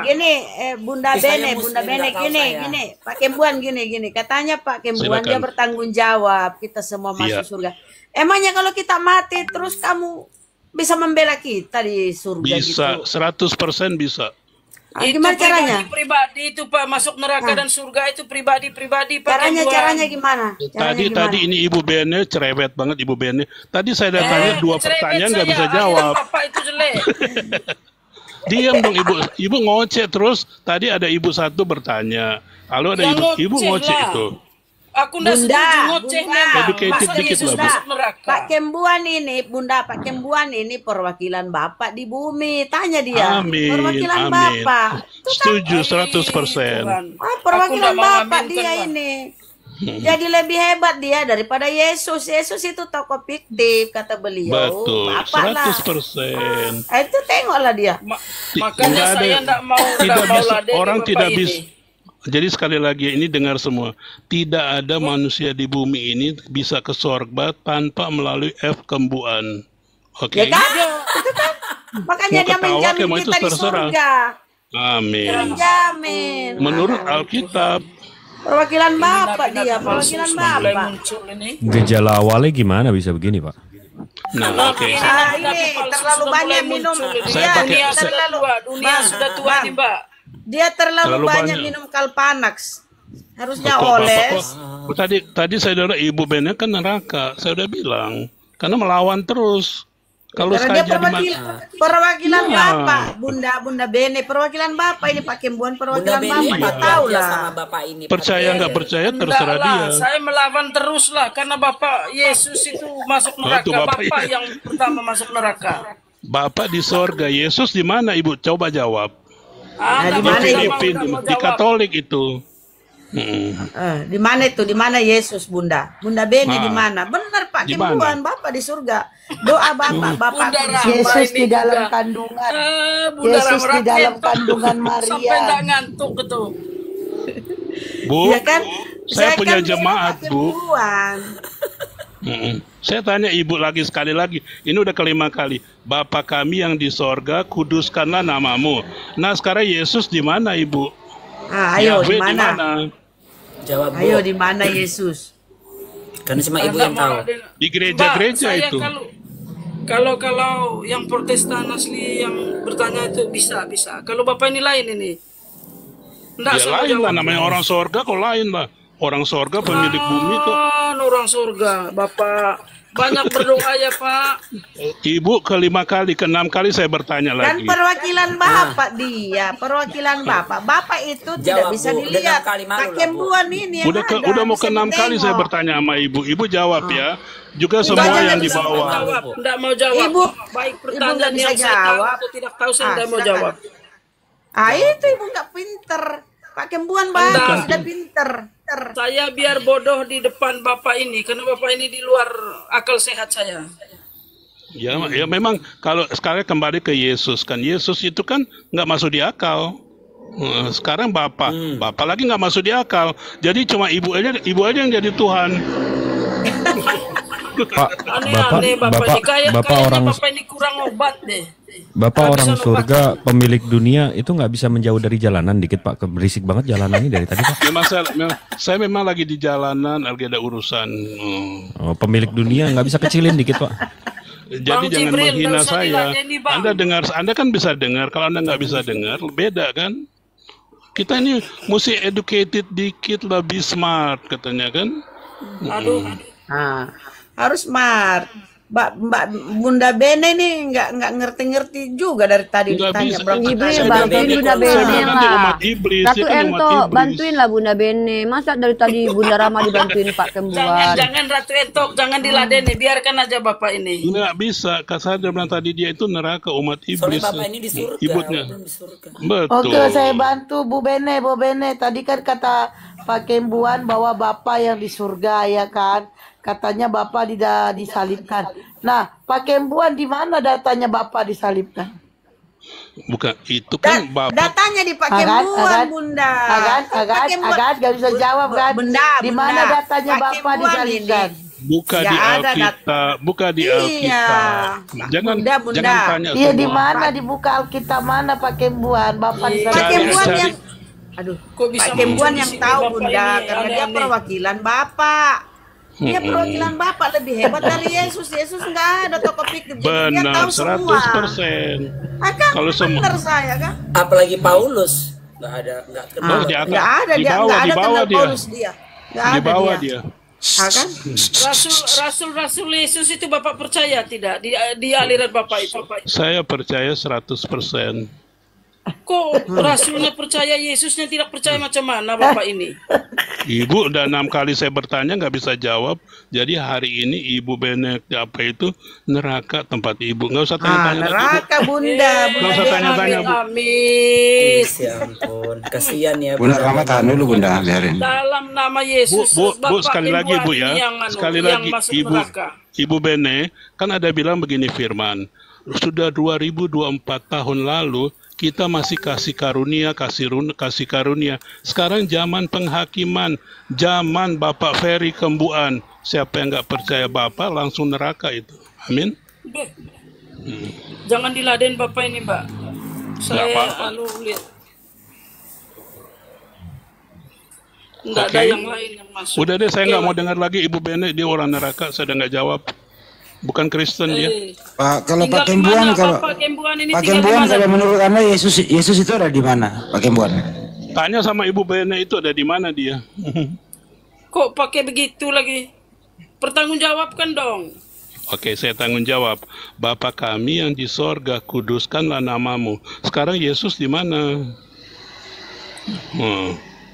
[SPEAKER 7] Bunda
[SPEAKER 8] Saya
[SPEAKER 7] Bene,
[SPEAKER 8] Muslim,
[SPEAKER 7] Bunda Bene,
[SPEAKER 8] nggak tahu
[SPEAKER 7] gini,
[SPEAKER 8] saya.
[SPEAKER 7] gini, Pak Kembuan gini. Katanya Pak Kembuan
[SPEAKER 1] Silakan.
[SPEAKER 7] dia bertanggung jawab, kita semua masuk
[SPEAKER 1] Iya.
[SPEAKER 7] surga. Emangnya kalau kita mati terus kamu bisa membela kita di surga
[SPEAKER 1] Bisa,
[SPEAKER 7] gitu?
[SPEAKER 1] 100% bisa.
[SPEAKER 7] Ah, gimana caranya?
[SPEAKER 3] Pribadi itu Pak, masuk neraka dan surga itu pribadi-pribadi Pak.
[SPEAKER 7] Caranya gimana?
[SPEAKER 1] Tadi ini Ibu Bene cerewet banget Ibu Bene. Tadi saya udah tanya 2 pertanyaan nggak bisa
[SPEAKER 3] Akhirnya
[SPEAKER 1] jawab.
[SPEAKER 3] Bapak itu jelek.
[SPEAKER 1] Diam dong Ibu. Ibu ngoceh terus. Tadi ada Ibu satu bertanya. Lalu ada Ibu ngoceh
[SPEAKER 3] lah.
[SPEAKER 1] itu.
[SPEAKER 3] Aku nggak setuju ngoceh memang.
[SPEAKER 1] Educated
[SPEAKER 3] Masa
[SPEAKER 1] dikit
[SPEAKER 3] Yesus
[SPEAKER 1] lah, Bu.
[SPEAKER 3] masuk neraka?
[SPEAKER 7] Pak Kembuan ini, Bunda, Pak Kembuan ini perwakilan Bapak di bumi. Tanya dia.
[SPEAKER 1] Amin.
[SPEAKER 7] Perwakilan
[SPEAKER 1] Amin.
[SPEAKER 7] Bapak.
[SPEAKER 1] Setuju 100%.
[SPEAKER 3] Tuhan.
[SPEAKER 7] Perwakilan
[SPEAKER 3] Aku nggak mau
[SPEAKER 7] Bapak
[SPEAKER 3] ngaminkan,
[SPEAKER 7] dia
[SPEAKER 3] Pak.
[SPEAKER 7] ini. Jadi lebih hebat dia daripada Yesus. Yesus itu tokoh fiktif kata beliau.
[SPEAKER 1] Betul.
[SPEAKER 7] Bapak lah.
[SPEAKER 1] 100%.
[SPEAKER 7] Itu tengoklah dia.
[SPEAKER 3] Makanya
[SPEAKER 1] Nggak ada-
[SPEAKER 3] saya nggak mau
[SPEAKER 1] tidak bisa,
[SPEAKER 3] ladeni
[SPEAKER 1] orang
[SPEAKER 3] Bapak
[SPEAKER 1] tidak
[SPEAKER 3] ini.
[SPEAKER 1] bisa. Jadi sekali lagi ini dengar semua, tidak ada manusia di bumi ini bisa ke sorga tanpa melalui F Kembuan. Oke?
[SPEAKER 7] Ya kan? Itu kan. Makanya
[SPEAKER 1] Mau
[SPEAKER 7] dia
[SPEAKER 1] ketawa
[SPEAKER 7] menjamin
[SPEAKER 1] kayak mau itu
[SPEAKER 7] kita di
[SPEAKER 1] terserah.
[SPEAKER 7] surga.
[SPEAKER 1] Amin.
[SPEAKER 7] Menjamin.
[SPEAKER 1] Menurut Alkitab,
[SPEAKER 7] Perwakilan Bapak dia, perwakilan
[SPEAKER 3] Mulai
[SPEAKER 7] Bapak.
[SPEAKER 3] muncul ini.
[SPEAKER 9] Gejala awalnya gimana bisa begini, Pak?
[SPEAKER 1] nah oke.
[SPEAKER 7] Ah, ini terlalu banyak minum.
[SPEAKER 1] Saya pakai-
[SPEAKER 3] Dunia sudah
[SPEAKER 7] terlalu
[SPEAKER 3] tua, dunia
[SPEAKER 7] Bang,
[SPEAKER 3] sudah tua
[SPEAKER 7] Bang.
[SPEAKER 3] nih Mbak.
[SPEAKER 7] Dia terlalu
[SPEAKER 1] Terlalu
[SPEAKER 7] banyak
[SPEAKER 1] banyak.
[SPEAKER 7] minum Kalpanax. Harusnya
[SPEAKER 1] Kok Bapak
[SPEAKER 7] oles.
[SPEAKER 1] kok tadi saya dengar Ibu Bene kan neraka. Saya udah bilang karena melawan terus. Kalau
[SPEAKER 7] Karena dia
[SPEAKER 1] sekali jadi
[SPEAKER 7] perwakilan
[SPEAKER 1] Iya.
[SPEAKER 7] Bapak, Bunda Bene, perwakilan Bapak ini Pak Kembuan,
[SPEAKER 8] Bunda
[SPEAKER 7] perwakilan
[SPEAKER 8] Beni
[SPEAKER 7] Bapak, dia tahu
[SPEAKER 8] bahagia
[SPEAKER 7] lah.
[SPEAKER 8] sama Bapak ini.
[SPEAKER 1] percaya nggak percaya
[SPEAKER 3] Enggak
[SPEAKER 1] terserah dia.
[SPEAKER 3] lah, saya melawan terus lah karena Bapak Yesus itu masuk neraka.
[SPEAKER 1] itu Bapak
[SPEAKER 3] Bapak
[SPEAKER 1] ini.
[SPEAKER 3] yang pertama masuk neraka.
[SPEAKER 1] Bapak di sorga, Yesus di mana Ibu? Coba jawab.
[SPEAKER 7] Nah, di
[SPEAKER 1] Di
[SPEAKER 7] mana
[SPEAKER 1] Filipin, di Katolik itu.
[SPEAKER 7] Di mana itu? Di mana Yesus, Bunda? Bunda Beni
[SPEAKER 1] Nah.
[SPEAKER 7] di mana? Benar Pak
[SPEAKER 1] Di
[SPEAKER 7] Kembuan, Bapak di surga. Doa Bapak, Bapak
[SPEAKER 3] Bunda
[SPEAKER 7] di
[SPEAKER 3] Rahma
[SPEAKER 7] surga.
[SPEAKER 10] Yesus
[SPEAKER 3] ini
[SPEAKER 10] di dalam
[SPEAKER 3] juga.
[SPEAKER 10] kandungan.
[SPEAKER 3] Bunda
[SPEAKER 10] Yesus
[SPEAKER 3] Rahma
[SPEAKER 10] di dalam
[SPEAKER 3] Rakyat,
[SPEAKER 10] kandungan
[SPEAKER 3] sampai
[SPEAKER 10] Maria.
[SPEAKER 3] nggak ngantuk gitu.
[SPEAKER 1] Bu,
[SPEAKER 7] Ya kan?
[SPEAKER 1] saya punya
[SPEAKER 7] kan
[SPEAKER 1] jemaat,
[SPEAKER 7] Pak
[SPEAKER 1] Bu.
[SPEAKER 7] Kembuan.
[SPEAKER 1] Saya tanya Ibu lagi sekali lagi. Ini udah kelima kali. Bapa kami yang di sorga, kuduskanlah namamu. Nah, sekarang Yesus di mana, Ibu?
[SPEAKER 7] Ah, ayo
[SPEAKER 1] Yahweh
[SPEAKER 7] di mana?
[SPEAKER 8] Jawab Bu.
[SPEAKER 7] Ayo di mana Yesus?
[SPEAKER 8] Karena cuma Ibu yang tahu.
[SPEAKER 1] Di gereja-gereja
[SPEAKER 3] Mbak, saya
[SPEAKER 1] itu.
[SPEAKER 3] Kalau yang Protestan asli yang bertanya itu bisa. Kalau Bapak ini lain ini. Enggak
[SPEAKER 1] Ya lain lah, namanya orang sorga kok lain lah. Orang sorga pemilik bumi kok.
[SPEAKER 3] Orang surga, Bapak. Banyak berdoa ya Pak.
[SPEAKER 1] Ibu kelima kali, keenam kali saya bertanya
[SPEAKER 7] Dan
[SPEAKER 1] lagi.
[SPEAKER 7] perwakilan Bapak dia, perwakilan Bapak. Bapak itu tidak
[SPEAKER 8] Jawab,
[SPEAKER 7] bisa
[SPEAKER 8] Bu. Udah
[SPEAKER 7] dilihat.
[SPEAKER 8] 6 kali malu
[SPEAKER 7] Pak
[SPEAKER 8] lah, Bu.
[SPEAKER 7] Kembuan ini yang ada,
[SPEAKER 1] Udah mau
[SPEAKER 7] bisa
[SPEAKER 1] keenam kali saya
[SPEAKER 7] ditengok.
[SPEAKER 1] bertanya sama Ibu. Ibu jawab ya. Juga semua
[SPEAKER 7] jangan
[SPEAKER 1] yang di
[SPEAKER 7] bisa
[SPEAKER 1] bawah.
[SPEAKER 3] Jawab, enggak mau jawab.
[SPEAKER 7] Ibu,
[SPEAKER 3] Baik
[SPEAKER 7] Ibu
[SPEAKER 3] pertanyaan
[SPEAKER 7] nggak bisa
[SPEAKER 3] yang saya tahu
[SPEAKER 7] jawab.
[SPEAKER 3] atau tidak tahu saya enggak mau
[SPEAKER 7] silakan.
[SPEAKER 3] jawab.
[SPEAKER 7] Ah itu Ibu nggak pinter. Pak Kembuan bagus,
[SPEAKER 3] Enggak.
[SPEAKER 7] sudah pinter.
[SPEAKER 3] Saya biar bodoh di depan Bapak ini karena Bapak ini di luar akal sehat saya.
[SPEAKER 1] Ya memang kalau sekarang kembali ke Yesus kan. Yesus itu kan nggak masuk di akal. Sekarang Bapak lagi nggak masuk di akal. Jadi cuma ibu aja yang jadi Tuhan.
[SPEAKER 9] Pak,
[SPEAKER 3] Aneh-aneh Bapak ini kayaknya
[SPEAKER 9] orang
[SPEAKER 3] Bapak ini kurang obat deh.
[SPEAKER 9] Bapak
[SPEAKER 3] Nggak
[SPEAKER 9] orang
[SPEAKER 3] bisa
[SPEAKER 9] surga, pemilik dunia itu nggak bisa menjauh dari jalanan dikit Pak. Berisik banget jalanan ini dari tadi Pak.
[SPEAKER 1] Saya memang lagi di jalanan, lagi ada urusan.
[SPEAKER 9] Oh, pemilik dunia nggak bisa kecilin dikit Pak.
[SPEAKER 1] Jadi
[SPEAKER 3] Bang
[SPEAKER 1] jangan
[SPEAKER 3] Jibril,
[SPEAKER 1] menghina
[SPEAKER 3] nggak usah
[SPEAKER 1] saya.
[SPEAKER 3] diladeni, Bang.
[SPEAKER 1] Anda kan bisa dengar. Kalau Anda nggak bisa dengar, beda kan? Kita ini mesti educated dikit, lebih smart katanya kan?
[SPEAKER 3] Aduh.
[SPEAKER 7] Ah, harus smart. Mbak Bunda Bene nih nggak ngerti-ngerti juga dari tadi
[SPEAKER 1] Nggak
[SPEAKER 7] ditanya
[SPEAKER 1] bisa.
[SPEAKER 7] berapa
[SPEAKER 2] Jibril
[SPEAKER 1] Saya
[SPEAKER 7] kali.
[SPEAKER 1] bilang
[SPEAKER 2] bantuin
[SPEAKER 1] tadi,
[SPEAKER 2] Bunda
[SPEAKER 1] saya
[SPEAKER 2] Bene
[SPEAKER 1] bilang tadi
[SPEAKER 2] lah.
[SPEAKER 1] umat iblis,
[SPEAKER 2] Ratu
[SPEAKER 1] dia kan umat
[SPEAKER 2] Ento
[SPEAKER 1] iblis.
[SPEAKER 2] bantuin lah Bunda Bene. Masa dari tadi Bunda Rama dibantuin Pak Kembuan.
[SPEAKER 3] Jangan Ratu Entok, jangan diladeni, biarkan aja Bapak ini.
[SPEAKER 1] Nggak bisa. Kak saya bilang tadi dia itu neraka umat
[SPEAKER 8] Soalnya
[SPEAKER 1] iblis.
[SPEAKER 8] bapak ini di surga,
[SPEAKER 1] Ibutnya.
[SPEAKER 8] belum di surga.
[SPEAKER 1] Betul.
[SPEAKER 7] Oke, saya bantu Bu Bene. Tadi kan kata Pak Kembuan bahwa Bapak yang di surga ya kan. Katanya Bapak tidak disalibkan. Nah, Pak Kembuan di mana datanya Bapak disalibkan?
[SPEAKER 1] Bukan itu kan Bapak.
[SPEAKER 7] Datanya di Pak Kembuan, Bunda. Agan, gak bisa jawab kan?
[SPEAKER 3] Bunda,
[SPEAKER 7] Di mana datanya
[SPEAKER 3] Pak
[SPEAKER 7] Bapak
[SPEAKER 3] Kembuan
[SPEAKER 7] disalibkan?
[SPEAKER 1] Buka
[SPEAKER 7] Ya
[SPEAKER 1] di
[SPEAKER 7] ada
[SPEAKER 1] Alkitab, buka di
[SPEAKER 7] Iya.
[SPEAKER 1] Alkitab. Jangan
[SPEAKER 7] Bunda.
[SPEAKER 1] jangan tanya
[SPEAKER 7] Iya, di
[SPEAKER 1] semua.
[SPEAKER 7] mana dibuka Alkitab mana Pak Kembuan? Bapak disalibkan.
[SPEAKER 3] Pak Kembuan
[SPEAKER 1] cari.
[SPEAKER 3] yang Kok bisa
[SPEAKER 7] Pak Kembuan
[SPEAKER 3] muncul
[SPEAKER 7] yang
[SPEAKER 3] di sini
[SPEAKER 7] tahu
[SPEAKER 3] Bapak
[SPEAKER 7] Bunda,
[SPEAKER 3] ini?
[SPEAKER 7] karena dia
[SPEAKER 3] Aneh-aneh.
[SPEAKER 7] perwakilan Bapak. Dia perwakilan Bapak lebih hebat dari Yesus. Yesus nggak ada toko pikir. Jadi dia
[SPEAKER 1] Benar,
[SPEAKER 7] tahu semua.
[SPEAKER 1] 100%.
[SPEAKER 7] Kan
[SPEAKER 1] Kalau semua
[SPEAKER 7] benar saya kan?
[SPEAKER 8] Apalagi Paulus, nggak kenal.
[SPEAKER 1] Oh, di atas.
[SPEAKER 7] Nggak ada
[SPEAKER 1] Di
[SPEAKER 7] dia,
[SPEAKER 1] bawah,
[SPEAKER 7] nggak
[SPEAKER 1] di
[SPEAKER 7] ada
[SPEAKER 1] bawah
[SPEAKER 7] kenal
[SPEAKER 1] dia.
[SPEAKER 7] Paulus dia. Nggak
[SPEAKER 1] Di
[SPEAKER 7] ada
[SPEAKER 1] bawah
[SPEAKER 7] dia.
[SPEAKER 1] dia.
[SPEAKER 7] Kan?
[SPEAKER 3] Rasul Yesus itu Bapak percaya tidak di aliran Bapak itu?
[SPEAKER 1] Saya percaya 100%.
[SPEAKER 3] Kok rasulnya percaya Yesusnya tidak percaya macam mana Bapak ini?
[SPEAKER 1] Ibu udah 6 kali saya bertanya nggak bisa jawab. Jadi hari ini Ibu Benek apa itu neraka tempat Ibu. Nggak usah tanya-tanya lagi, Bu.
[SPEAKER 7] Neraka Bunda.
[SPEAKER 1] Nggak usah tanya-tanya, Bu.
[SPEAKER 3] Amin.
[SPEAKER 8] Ya ampun, kasihan ya.
[SPEAKER 6] Bunda Rama tahan dulu Bunda, biarin.
[SPEAKER 3] Dalam nama Yesus.
[SPEAKER 1] Bu,
[SPEAKER 3] Bapak
[SPEAKER 1] sekali lagi Bu
[SPEAKER 3] Kembuan
[SPEAKER 1] ya.
[SPEAKER 3] yang
[SPEAKER 1] Sekali
[SPEAKER 3] yang
[SPEAKER 1] lagi
[SPEAKER 3] masuk
[SPEAKER 1] Ibu
[SPEAKER 3] neraka.
[SPEAKER 1] Ibu Bene kan ada bilang begini firman. Sudah 2024 tahun lalu kita masih kasih karunia. Sekarang zaman penghakiman, zaman Bapak Ferry Kembuan. Siapa yang nggak percaya Bapak langsung neraka itu. Amin.
[SPEAKER 3] Jangan diladen Bapak ini, Mbak. Saya
[SPEAKER 1] apa-apa.
[SPEAKER 3] lihat. Nggak ada
[SPEAKER 1] Oke.
[SPEAKER 3] yang lain yang masuk.
[SPEAKER 1] Udah deh, saya nggak mau dengar lagi Ibu Bene, dia orang neraka. Saya udah nggak jawab. Bukan Kristen dia.
[SPEAKER 6] Pak, kalau
[SPEAKER 3] Tinggal
[SPEAKER 6] Pak
[SPEAKER 3] di
[SPEAKER 6] Kembuan,
[SPEAKER 3] mana,
[SPEAKER 6] kalau
[SPEAKER 3] Bapak Kembuan ini
[SPEAKER 6] Pak
[SPEAKER 3] tinggal di
[SPEAKER 6] Kembuan
[SPEAKER 3] mana?
[SPEAKER 6] kalau menurut Anda Yesus itu ada di mana? Pak Kembuan.
[SPEAKER 1] Tanya sama Ibu Bene itu ada di mana dia.
[SPEAKER 3] Kok pakai begitu lagi? Pertanggungjawabkan dong.
[SPEAKER 1] Oke, saya tanggung jawab. Bapa kami yang di sorga, kuduskanlah namamu. Sekarang Yesus di mana?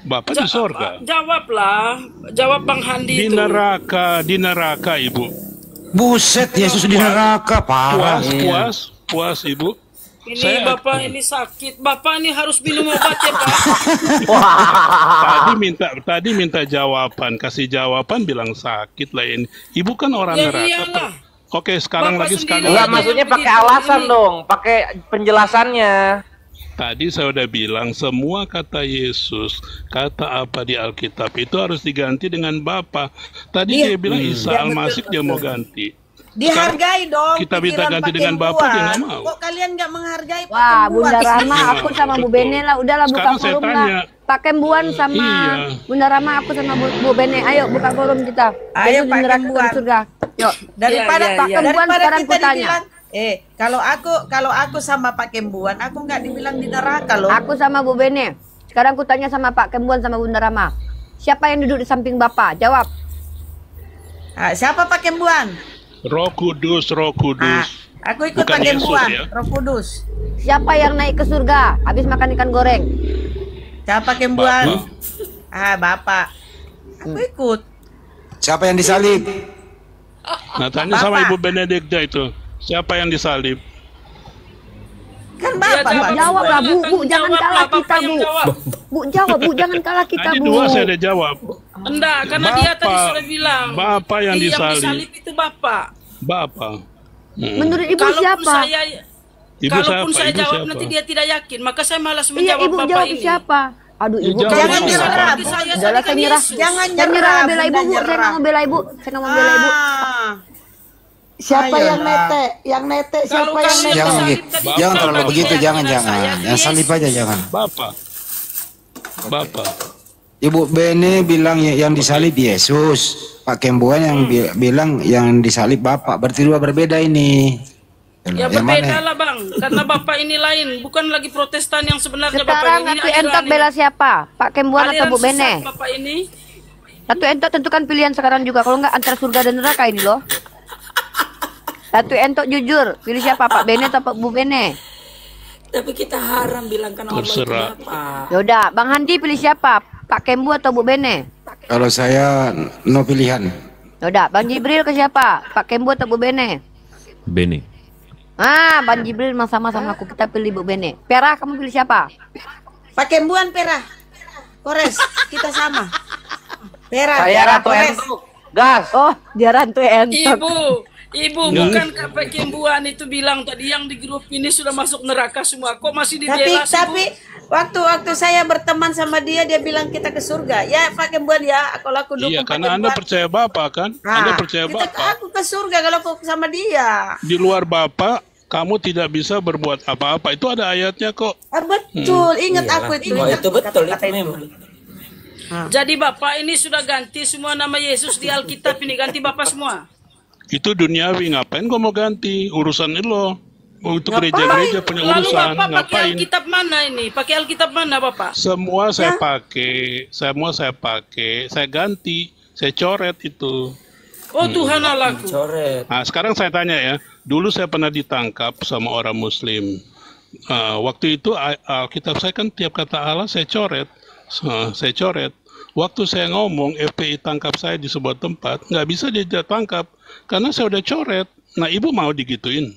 [SPEAKER 1] Bapak di sorga.
[SPEAKER 3] Jawablah. Jawab Bang Handi
[SPEAKER 1] Di
[SPEAKER 3] itu.
[SPEAKER 1] neraka Ibu.
[SPEAKER 6] Buset, Yesus di neraka, parah.
[SPEAKER 1] Puas Ibu.
[SPEAKER 3] Ini Bapak ini sakit. Bapak ini harus minum obat ya Pak.
[SPEAKER 1] Tadi minta jawaban, kasih jawaban bilang sakit lah ini. Ibu kan orang
[SPEAKER 3] Ya
[SPEAKER 1] neraka.
[SPEAKER 3] iyalah.
[SPEAKER 1] Oke, sekarang
[SPEAKER 3] Bapak
[SPEAKER 1] lagi
[SPEAKER 3] sendiri.
[SPEAKER 1] sekali.
[SPEAKER 5] Enggak,
[SPEAKER 3] Begitu,
[SPEAKER 5] maksudnya pakai
[SPEAKER 3] begitu,
[SPEAKER 5] alasan
[SPEAKER 3] ini.
[SPEAKER 5] dong, pakai penjelasannya.
[SPEAKER 1] Tadi saya udah bilang semua kata Yesus, kata apa di Alkitab itu harus diganti dengan Bapa. Tadi dia bilang Isa Al-Masih dia mau ganti.
[SPEAKER 7] Dihargai dong.
[SPEAKER 1] kita minta
[SPEAKER 7] pikiran
[SPEAKER 1] ganti
[SPEAKER 7] Pak
[SPEAKER 1] dengan Bapak,
[SPEAKER 7] Kembuan.
[SPEAKER 1] dia nggak mau.
[SPEAKER 7] Kok kalian nggak menghargai Pak
[SPEAKER 2] Wah,
[SPEAKER 7] Kembuan?
[SPEAKER 2] Bunda Rama, aku sama Bu Bene lah. Udahlah buka
[SPEAKER 1] Sekarang saya
[SPEAKER 2] forum
[SPEAKER 1] tanya.
[SPEAKER 2] lah. Pak Kembuan sama
[SPEAKER 1] Iya.
[SPEAKER 2] Bunda Rama, aku sama Bu Bene. Ayo buka forum kita.
[SPEAKER 7] Ayo,
[SPEAKER 2] Yesus di
[SPEAKER 7] Pak
[SPEAKER 2] neraka
[SPEAKER 7] Kembuan.
[SPEAKER 2] di surga. Yuk.
[SPEAKER 7] Daripada
[SPEAKER 3] Iya,
[SPEAKER 2] Pak
[SPEAKER 3] iya.
[SPEAKER 2] Kembuan
[SPEAKER 7] daripada
[SPEAKER 2] sekarang
[SPEAKER 7] kita
[SPEAKER 2] ku tanya.
[SPEAKER 7] dibilang, kalau aku sama Pak Kembuan, aku nggak dibilang di neraka loh.
[SPEAKER 2] Aku sama Bu Bene. Sekarang ku tanya sama Pak Kembuan sama Bunda Rama. Siapa yang duduk di samping Bapak? Jawab.
[SPEAKER 7] Siapa Pak Kembuan?
[SPEAKER 1] Roh Kudus.
[SPEAKER 7] Aku ikut
[SPEAKER 1] Bukan
[SPEAKER 7] Pak
[SPEAKER 1] Yesus,
[SPEAKER 7] Kembuan,
[SPEAKER 1] ya?
[SPEAKER 7] Roh Kudus.
[SPEAKER 2] Siapa yang naik ke surga? Habis makan ikan goreng.
[SPEAKER 7] Siapa Kembuan?
[SPEAKER 1] Bapak.
[SPEAKER 7] Bapak. Aku ikut.
[SPEAKER 6] Siapa yang disalib?
[SPEAKER 1] Nah, tanya sama
[SPEAKER 7] Bapak.
[SPEAKER 1] Ibu Benedikta itu, siapa yang disalib?
[SPEAKER 7] Kan Bapak,
[SPEAKER 3] Iya,
[SPEAKER 7] Pak.
[SPEAKER 2] Jawab lah Bu, Bu jangan
[SPEAKER 3] Jawab
[SPEAKER 2] kalah
[SPEAKER 3] lah, Bapak
[SPEAKER 2] kita
[SPEAKER 3] yang
[SPEAKER 2] Bu.
[SPEAKER 3] jawab.
[SPEAKER 2] Bu jawab Bu, jangan kalah kita
[SPEAKER 1] Tadi
[SPEAKER 2] Bu.
[SPEAKER 1] 2 saya udah jawab.
[SPEAKER 3] Enggak, karena dia tadi sudah bilang.
[SPEAKER 1] Bapak yang disalib.
[SPEAKER 3] Yang disalib itu Bapak.
[SPEAKER 1] Bapak.
[SPEAKER 2] Menurut Ibu
[SPEAKER 3] Kalaupun
[SPEAKER 2] siapa?
[SPEAKER 3] Kalaupun
[SPEAKER 1] Ibu
[SPEAKER 3] saya
[SPEAKER 1] siapa?
[SPEAKER 3] jawab
[SPEAKER 1] Ibu
[SPEAKER 3] nanti
[SPEAKER 1] siapa?
[SPEAKER 3] dia tidak yakin, maka saya malas
[SPEAKER 2] Iya
[SPEAKER 3] menjawab
[SPEAKER 2] Ibu
[SPEAKER 3] Bapak
[SPEAKER 2] jawab
[SPEAKER 3] ini.
[SPEAKER 2] siapa? Aduh Ibu
[SPEAKER 1] Jawab
[SPEAKER 7] Jangan
[SPEAKER 1] siapa?
[SPEAKER 7] nyerah.
[SPEAKER 3] Bagi saya
[SPEAKER 2] Udahlah
[SPEAKER 3] salibkan
[SPEAKER 2] saya nyerah.
[SPEAKER 3] Yesus.
[SPEAKER 7] Jangan
[SPEAKER 2] Saya nyerah nggak bela Ibu
[SPEAKER 7] Bunda,
[SPEAKER 2] Bu, saya nggak
[SPEAKER 7] nyerah.
[SPEAKER 2] mau bela Ibu. Saya nggak mau bela Ibu.
[SPEAKER 7] Siapa
[SPEAKER 6] Ayo.
[SPEAKER 7] yang nete? Yang nete siapa
[SPEAKER 3] Kalau
[SPEAKER 7] yang
[SPEAKER 3] kalian
[SPEAKER 7] nete?
[SPEAKER 6] Jangan
[SPEAKER 3] disalib
[SPEAKER 6] gitu.
[SPEAKER 3] tadi,
[SPEAKER 6] Jangan
[SPEAKER 3] bukan
[SPEAKER 6] terlalu
[SPEAKER 3] bagi
[SPEAKER 6] begitu,
[SPEAKER 3] keyakinan
[SPEAKER 6] jangan.
[SPEAKER 3] saya,
[SPEAKER 6] Yang salib aja jangan.
[SPEAKER 1] Bapak.
[SPEAKER 6] Ibu Bene bilang yang disalib Yesus. Pak Kembuan yang bilang yang disalib Bapak. Berarti dua berbeda ini.
[SPEAKER 3] Ya
[SPEAKER 6] Yang
[SPEAKER 3] berbeda
[SPEAKER 6] mana?
[SPEAKER 3] lah Bang, karena Bapak ini lain, bukan lagi Protestan yang sebenarnya
[SPEAKER 2] Sekarang
[SPEAKER 3] Bapak ini.
[SPEAKER 2] Ratu Entok bela siapa? Pak Kembuan atau
[SPEAKER 3] aliran
[SPEAKER 2] Bu Bene?
[SPEAKER 3] sesat Bapak ini.
[SPEAKER 2] Ratu Entok tentukan pilihan sekarang juga. Kalau nggak antara surga dan neraka ini loh. Satu entok jujur. Pilih siapa, Pak Bene atau Pak Bu Bene?
[SPEAKER 8] Tapi kita haram bilangkan Allah itu
[SPEAKER 1] Terserah.
[SPEAKER 8] Bapak.
[SPEAKER 2] Yaudah, Bang Handi pilih siapa? Pak Kembu atau Bu Bene?
[SPEAKER 6] Kalau saya no pilihan.
[SPEAKER 2] Yaudah, Bang Jibril ke siapa? Pak Kembu atau Bu Bene?
[SPEAKER 9] Bene.
[SPEAKER 2] Ah, Bang Jibril sama aku. Kita pilih Bu Bene. Pera, kamu pilih siapa?
[SPEAKER 7] Pakai embuan Pera. Kores, kita sama. Pera,
[SPEAKER 5] Saya
[SPEAKER 7] Pera,
[SPEAKER 5] Ratu
[SPEAKER 7] Kores.
[SPEAKER 5] Entuk. Gas.
[SPEAKER 2] Oh, dia rantu entok.
[SPEAKER 3] Ibu, bukan Pak Kembuan itu bilang tadi yang di grup ini sudah masuk neraka semua. Kok masih dibela sih, Bu?
[SPEAKER 7] Tapi waktu saya berteman sama dia bilang kita ke surga. Ya Pak Kembuan ya, kalau aku dukung
[SPEAKER 1] Iya,
[SPEAKER 7] Pak
[SPEAKER 1] karena Anda
[SPEAKER 7] Kembuan.
[SPEAKER 1] percaya Bapak kan? Anda percaya Bapak.
[SPEAKER 7] Aku ke surga kalau aku sama dia.
[SPEAKER 1] Di luar Bapak, kamu tidak bisa berbuat apa-apa. Itu ada ayatnya kok.
[SPEAKER 7] Betul, ingat aku itu.
[SPEAKER 8] Oh,
[SPEAKER 7] Ingat
[SPEAKER 8] itu betul
[SPEAKER 7] kata-kata
[SPEAKER 8] itu memang.
[SPEAKER 3] Jadi Bapak ini sudah ganti semua nama Yesus di Alkitab ini. Ganti Bapak semua.
[SPEAKER 1] Itu duniawi, ngapain kau mau ganti? Urusan lo. Untuk gereja-gereja punya
[SPEAKER 3] Lalu
[SPEAKER 1] urusan,
[SPEAKER 3] Bapak pakai
[SPEAKER 1] ngapain?
[SPEAKER 3] Alkitab mana ini? Pakai Alkitab mana Bapak?
[SPEAKER 1] Semua saya pakai, saya ganti, saya coret itu.
[SPEAKER 3] Oh Tuhan Allahku.
[SPEAKER 8] Coret.
[SPEAKER 1] Nah, sekarang saya tanya ya, dulu saya pernah ditangkap sama orang Muslim. Waktu itu Alkitab saya kan tiap kata Allah saya coret. Waktu saya ngomong FPI tangkap saya di sebuah tempat, nggak bisa dia tangkap karena saya udah coret. Nah, ibu mau digituin?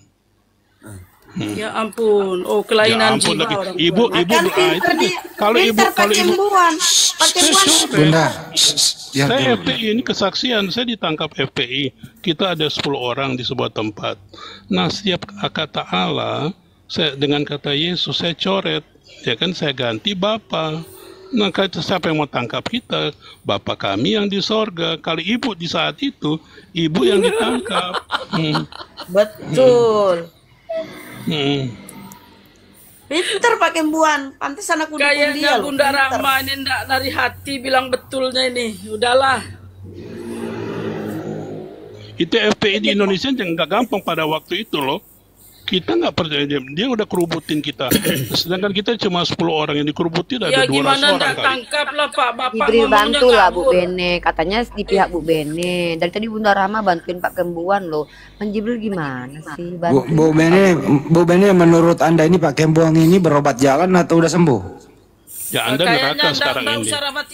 [SPEAKER 3] Ya ampun. Oh
[SPEAKER 1] Ya
[SPEAKER 3] kelainan
[SPEAKER 1] ampun
[SPEAKER 3] jiwa
[SPEAKER 1] lagi.
[SPEAKER 3] orang
[SPEAKER 1] Ibu,
[SPEAKER 3] tua.
[SPEAKER 1] ibu, kalau ibu,
[SPEAKER 6] Bunda, biar
[SPEAKER 1] saya
[SPEAKER 6] dulu.
[SPEAKER 1] FPI ini kesaksian, saya ditangkap FPI. Kita ada 10 orang di sebuah tempat. Nah, setiap kata Allah, dengan kata Yesus saya coret, ya kan saya ganti Bapa. Nah, siapa yang mau tangkap kita? Bapa kami yang di sorga. Kali ibu di saat itu, ibu yang ditangkap.
[SPEAKER 7] Betul.
[SPEAKER 3] Pinter Pak Kembuan. Pantesan aku dukung dia. Kayaknya Bunda Rahma ini enggak dari hati bilang betulnya ini. Udahlah.
[SPEAKER 1] Itu FPI di Indonesia nggak gampang pada waktu itu loh. Kita nggak percaya dia udah kerubutin kita. Sedangkan kita cuma 10 orang yang dikerubutin ada 200
[SPEAKER 3] Ya gimana
[SPEAKER 1] orang
[SPEAKER 3] enggak
[SPEAKER 1] kali.
[SPEAKER 3] tangkap lah Pak. Bapak
[SPEAKER 2] Jibril
[SPEAKER 3] ngomongnya
[SPEAKER 2] bantu lah Bu
[SPEAKER 3] kabur.
[SPEAKER 2] Bene. Katanya di pihak Bu Bene. Dari tadi Bunda Rahma bantuin Pak Kembuan loh. Bang Jibril gimana sih?
[SPEAKER 6] Bu Bene, menurut Anda ini Pak Kembuang ini berobat jalan atau udah sembuh?
[SPEAKER 1] Ya Anda neraka sekarang ini.
[SPEAKER 3] Usah rawat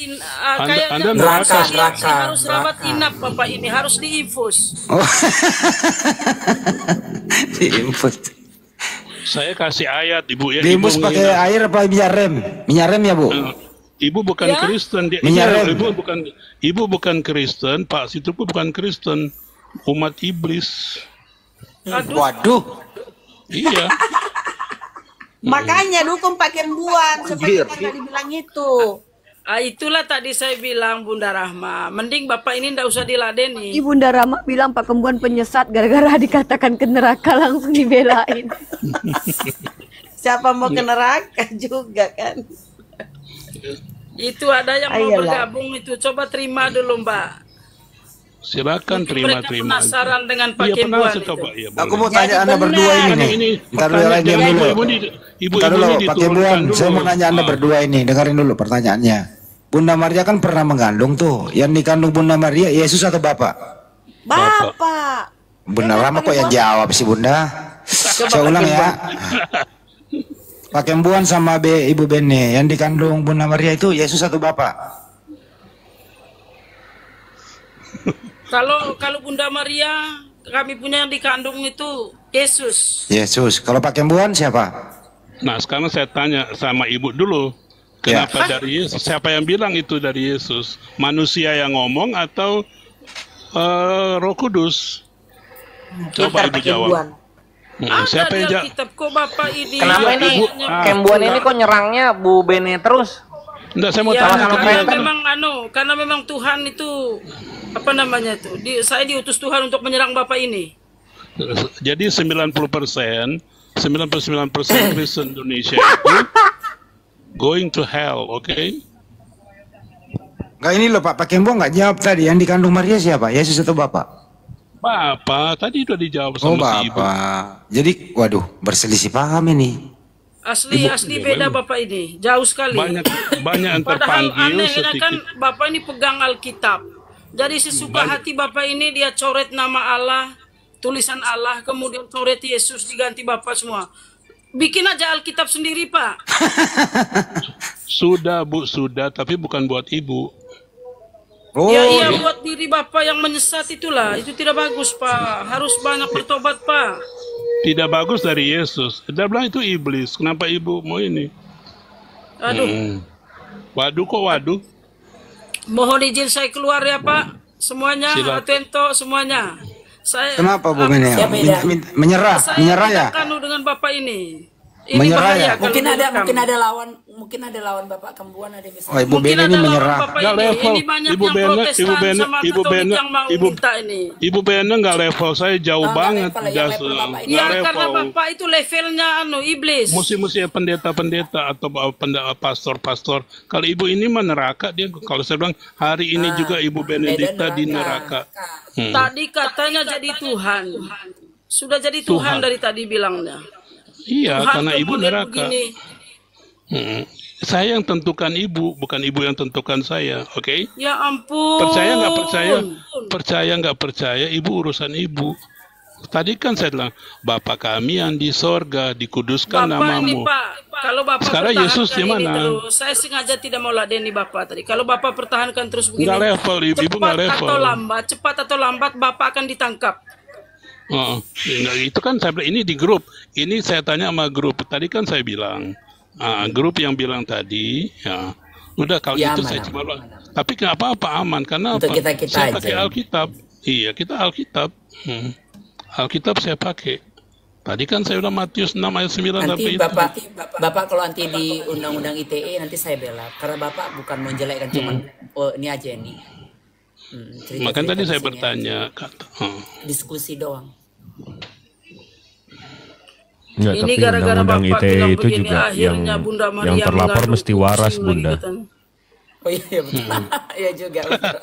[SPEAKER 1] Anda neraka sekarang.
[SPEAKER 3] harus rawat inap Bapak ini. Harus diinfus.
[SPEAKER 6] Oh. Diinfus.
[SPEAKER 1] Saya kasih ayat Ibu ya.
[SPEAKER 6] Diinfus
[SPEAKER 1] Ibu
[SPEAKER 6] pakai air apa minyak rem? Minyak rem ya Bu?
[SPEAKER 1] Ibu bukan
[SPEAKER 3] Ya?
[SPEAKER 1] Kristen,
[SPEAKER 6] Minyak rem.
[SPEAKER 1] Ibu bukan Kristen, Pak Situku bukan Kristen, umat iblis.
[SPEAKER 3] Aduh.
[SPEAKER 6] Waduh.
[SPEAKER 1] Iya.
[SPEAKER 7] Makanya dukung Pak Kembuan seperti kakak dibilang itu.
[SPEAKER 3] Itulah tadi saya bilang Bunda Rahma. Mending Bapak ini ndak usah diladeni.
[SPEAKER 2] Ibu Bunda Rahma bilang Pak Kembuan penyesat gara-gara dikatakan ke neraka langsung dibelain.
[SPEAKER 7] Siapa mau ke neraka juga kan?
[SPEAKER 3] Itu ada yang mau
[SPEAKER 7] Ayolah.
[SPEAKER 3] bergabung itu. Coba terima dulu Mbak.
[SPEAKER 1] Silakan
[SPEAKER 3] Mereka
[SPEAKER 1] terima.
[SPEAKER 3] penasaran dengan Pak
[SPEAKER 1] Iya pernah
[SPEAKER 3] Kembuan
[SPEAKER 1] saya
[SPEAKER 3] itu.
[SPEAKER 1] coba. Iya,
[SPEAKER 6] Aku
[SPEAKER 1] boleh.
[SPEAKER 6] mau tanya Anda berdua ini nih. Ntar dulu
[SPEAKER 1] pertanyaan
[SPEAKER 6] diam
[SPEAKER 1] dari
[SPEAKER 6] dulu.
[SPEAKER 1] Ibu
[SPEAKER 6] Ntar dulu
[SPEAKER 1] ini
[SPEAKER 6] Pak
[SPEAKER 1] diturunkan
[SPEAKER 6] Kembuan,
[SPEAKER 1] dulu.
[SPEAKER 6] saya mau nanya Anda berdua ini. Dengerin dulu pertanyaannya. Bunda Maria kan pernah mengandung tuh. Yang dikandung Bunda Maria Yesus atau Bapak?
[SPEAKER 7] Bapak.
[SPEAKER 6] Bunda Rama kok yang jawab sih Bunda? Saya ulang ya. Pak Kembuan sama Ibu Bene, yang dikandung Bunda Maria itu Yesus atau Bapak?
[SPEAKER 3] Kalau Bunda Maria kami punya yang dikandung itu Yesus.
[SPEAKER 6] Yesus. Kalau Pak Kembuan siapa?
[SPEAKER 1] Nah, sekarang saya tanya sama Ibu dulu. Kenapa dari Yesus? Siapa yang bilang itu dari Yesus? Manusia yang ngomong atau Roh Kudus? Coba Ibu jawab. Siapa yang jawab?
[SPEAKER 3] Kitab kok Bapak ini?
[SPEAKER 5] Kenapa ini Kembuan ini kok nyerangnya Bu Bene terus?
[SPEAKER 1] Enggak, saya mau
[SPEAKER 3] Ya,
[SPEAKER 1] tanya
[SPEAKER 3] karena memang Tuhan itu apa namanya itu? Saya diutus Tuhan untuk menyerang Bapak ini.
[SPEAKER 1] Jadi 90%, 99% Kristen Indonesia itu going to hell, oke?
[SPEAKER 6] Enggak, ini loh Pak Kembuan nggak jawab tadi. Yang dikandung Maria siapa? Yesus atau Bapak?
[SPEAKER 1] Bapak, tadi udah dijawab
[SPEAKER 6] Oh
[SPEAKER 1] sama si Ibu.
[SPEAKER 6] Bapak. Jadi waduh berselisih paham ini.
[SPEAKER 3] Asli beda Bapak ini, jauh sekali.
[SPEAKER 1] Banyak yang
[SPEAKER 3] Padahal
[SPEAKER 1] terpanggil
[SPEAKER 3] anehnya kan
[SPEAKER 1] sedikit.
[SPEAKER 3] Bapak ini pegang Alkitab. Jadi sesuka hati Bapak ini dia coret nama Allah, tulisan Allah, kemudian coret Yesus diganti Bapak semua. Bikin aja Alkitab sendiri, Pak.
[SPEAKER 1] Sudah Bu, sudah, tapi bukan buat Ibu.
[SPEAKER 6] Oh,
[SPEAKER 3] Ya iya,
[SPEAKER 6] iya.
[SPEAKER 3] buat diri Bapak yang menyesat itulah. Itu tidak bagus, Pak. Harus banyak bertobat, Pak.
[SPEAKER 1] Tidak bagus dari Yesus. Dia bilang itu iblis. Kenapa Ibu mau ini?
[SPEAKER 3] Aduh,
[SPEAKER 1] Waduh kok waduh.
[SPEAKER 3] mohon izin saya keluar ya, Pak. Semuanya,
[SPEAKER 1] Silakan.
[SPEAKER 3] Ratu Ento, semuanya.
[SPEAKER 6] Kenapa Bu Bene?
[SPEAKER 8] Siapa ya?
[SPEAKER 6] Menyerah,
[SPEAKER 3] Saya
[SPEAKER 6] menyerah ya?
[SPEAKER 3] tidak kanu dengan Bapak ini. Ini
[SPEAKER 6] Menyerah
[SPEAKER 3] bahaya
[SPEAKER 6] ya?
[SPEAKER 3] kalau direkam.
[SPEAKER 8] Mungkin ada lawan Bapak Kembuan, ada yang bisa.
[SPEAKER 6] Oh, Ibu
[SPEAKER 3] Mungkin
[SPEAKER 6] Bene
[SPEAKER 3] ada
[SPEAKER 6] ini
[SPEAKER 3] lawan
[SPEAKER 6] menyerah.
[SPEAKER 3] Bapak
[SPEAKER 1] Nggak
[SPEAKER 3] ini.
[SPEAKER 1] level.
[SPEAKER 3] Ini banyak
[SPEAKER 1] Ibu
[SPEAKER 3] yang
[SPEAKER 1] Bene,
[SPEAKER 3] Protestan
[SPEAKER 1] Ibu Bene,
[SPEAKER 3] sama
[SPEAKER 1] Ibu
[SPEAKER 3] Katolik
[SPEAKER 1] Bene,
[SPEAKER 3] yang mau
[SPEAKER 1] Ibu
[SPEAKER 3] minta ini.
[SPEAKER 1] Ibu Bene nggak level saya jauh
[SPEAKER 8] nggak
[SPEAKER 1] banget.
[SPEAKER 8] level, yang level Bapak ini.
[SPEAKER 3] Ya
[SPEAKER 1] Nggak
[SPEAKER 3] karena
[SPEAKER 1] level.
[SPEAKER 3] Bapak itu levelnya iblis.
[SPEAKER 1] Mesti pendeta-pendeta atau pastor-pastor. Kalau Ibu ini mah neraka dia. Kalau saya bilang hari ini juga Ibu Benedikta di neraka.
[SPEAKER 3] Tadi katanya jadi Tuhan. Sudah jadi
[SPEAKER 1] Tuhan.
[SPEAKER 3] Tuhan dari tadi bilangnya.
[SPEAKER 1] Iya,
[SPEAKER 3] Tuhan
[SPEAKER 1] karena Ibu
[SPEAKER 3] kemudian
[SPEAKER 1] neraka.
[SPEAKER 3] begini.
[SPEAKER 1] Saya yang tentukan Ibu, bukan Ibu yang tentukan saya, oke?
[SPEAKER 3] Ya ampun.
[SPEAKER 1] Percaya nggak percaya? Percaya nggak percaya? Ibu urusan Ibu. Tadi kan saya bilang, Bapa kami yang di sorga, dikuduskan
[SPEAKER 3] Bapak ini
[SPEAKER 1] namamu.
[SPEAKER 3] Pak, kalau Bapak
[SPEAKER 1] Sekarang
[SPEAKER 3] pertahankan
[SPEAKER 1] Yesus di
[SPEAKER 3] ini
[SPEAKER 1] mana?
[SPEAKER 3] terus, saya sengaja tidak mau ladeni Bapak tadi. Kalau Bapak pertahankan terus begini,
[SPEAKER 1] Nggak level, Ibu nggak level.
[SPEAKER 3] cepat atau lambat Bapak akan ditangkap.
[SPEAKER 1] Oh, itu kan saya bilang, ini di grup. Ini saya tanya sama grup. Tadi kan saya bilang, grup yang bilang tadi, ya udah kalau
[SPEAKER 8] Ya,
[SPEAKER 1] itu
[SPEAKER 8] aman,
[SPEAKER 1] saya
[SPEAKER 8] aman,
[SPEAKER 1] cuma bilang. Tapi kenapa aman? Karena
[SPEAKER 8] Untuk
[SPEAKER 1] apa?
[SPEAKER 8] kita
[SPEAKER 1] Saya
[SPEAKER 8] aja.
[SPEAKER 1] pakai Alkitab. Iya, kita Alkitab. Alkitab saya pakai. Tadi kan saya udah Matius 6 ayat 9
[SPEAKER 8] Nanti
[SPEAKER 1] sampai itu.
[SPEAKER 8] Bapak kalau nanti di Undang-Undang ITE nanti saya bela. Karena Bapak bukan menjelekkan cuman ini aja ini. Cerita-cerita
[SPEAKER 1] Makanya tadi
[SPEAKER 8] di
[SPEAKER 1] saya
[SPEAKER 8] sini
[SPEAKER 1] bertanya,
[SPEAKER 8] aja.
[SPEAKER 1] kata,
[SPEAKER 8] Diskusi doang.
[SPEAKER 9] Enggak,
[SPEAKER 3] Ini
[SPEAKER 9] tapi
[SPEAKER 3] gara-gara
[SPEAKER 9] undang-undang
[SPEAKER 3] Bapak
[SPEAKER 9] ITE
[SPEAKER 3] bilang
[SPEAKER 9] itu
[SPEAKER 3] begini,
[SPEAKER 9] juga
[SPEAKER 3] akhirnya Bunda Maria
[SPEAKER 9] yang terlapor
[SPEAKER 3] mengandung
[SPEAKER 9] mesti waras,
[SPEAKER 3] kucing
[SPEAKER 9] Bunda.
[SPEAKER 3] lagi katanya.
[SPEAKER 8] Oh iya betul. Iya juga. betul.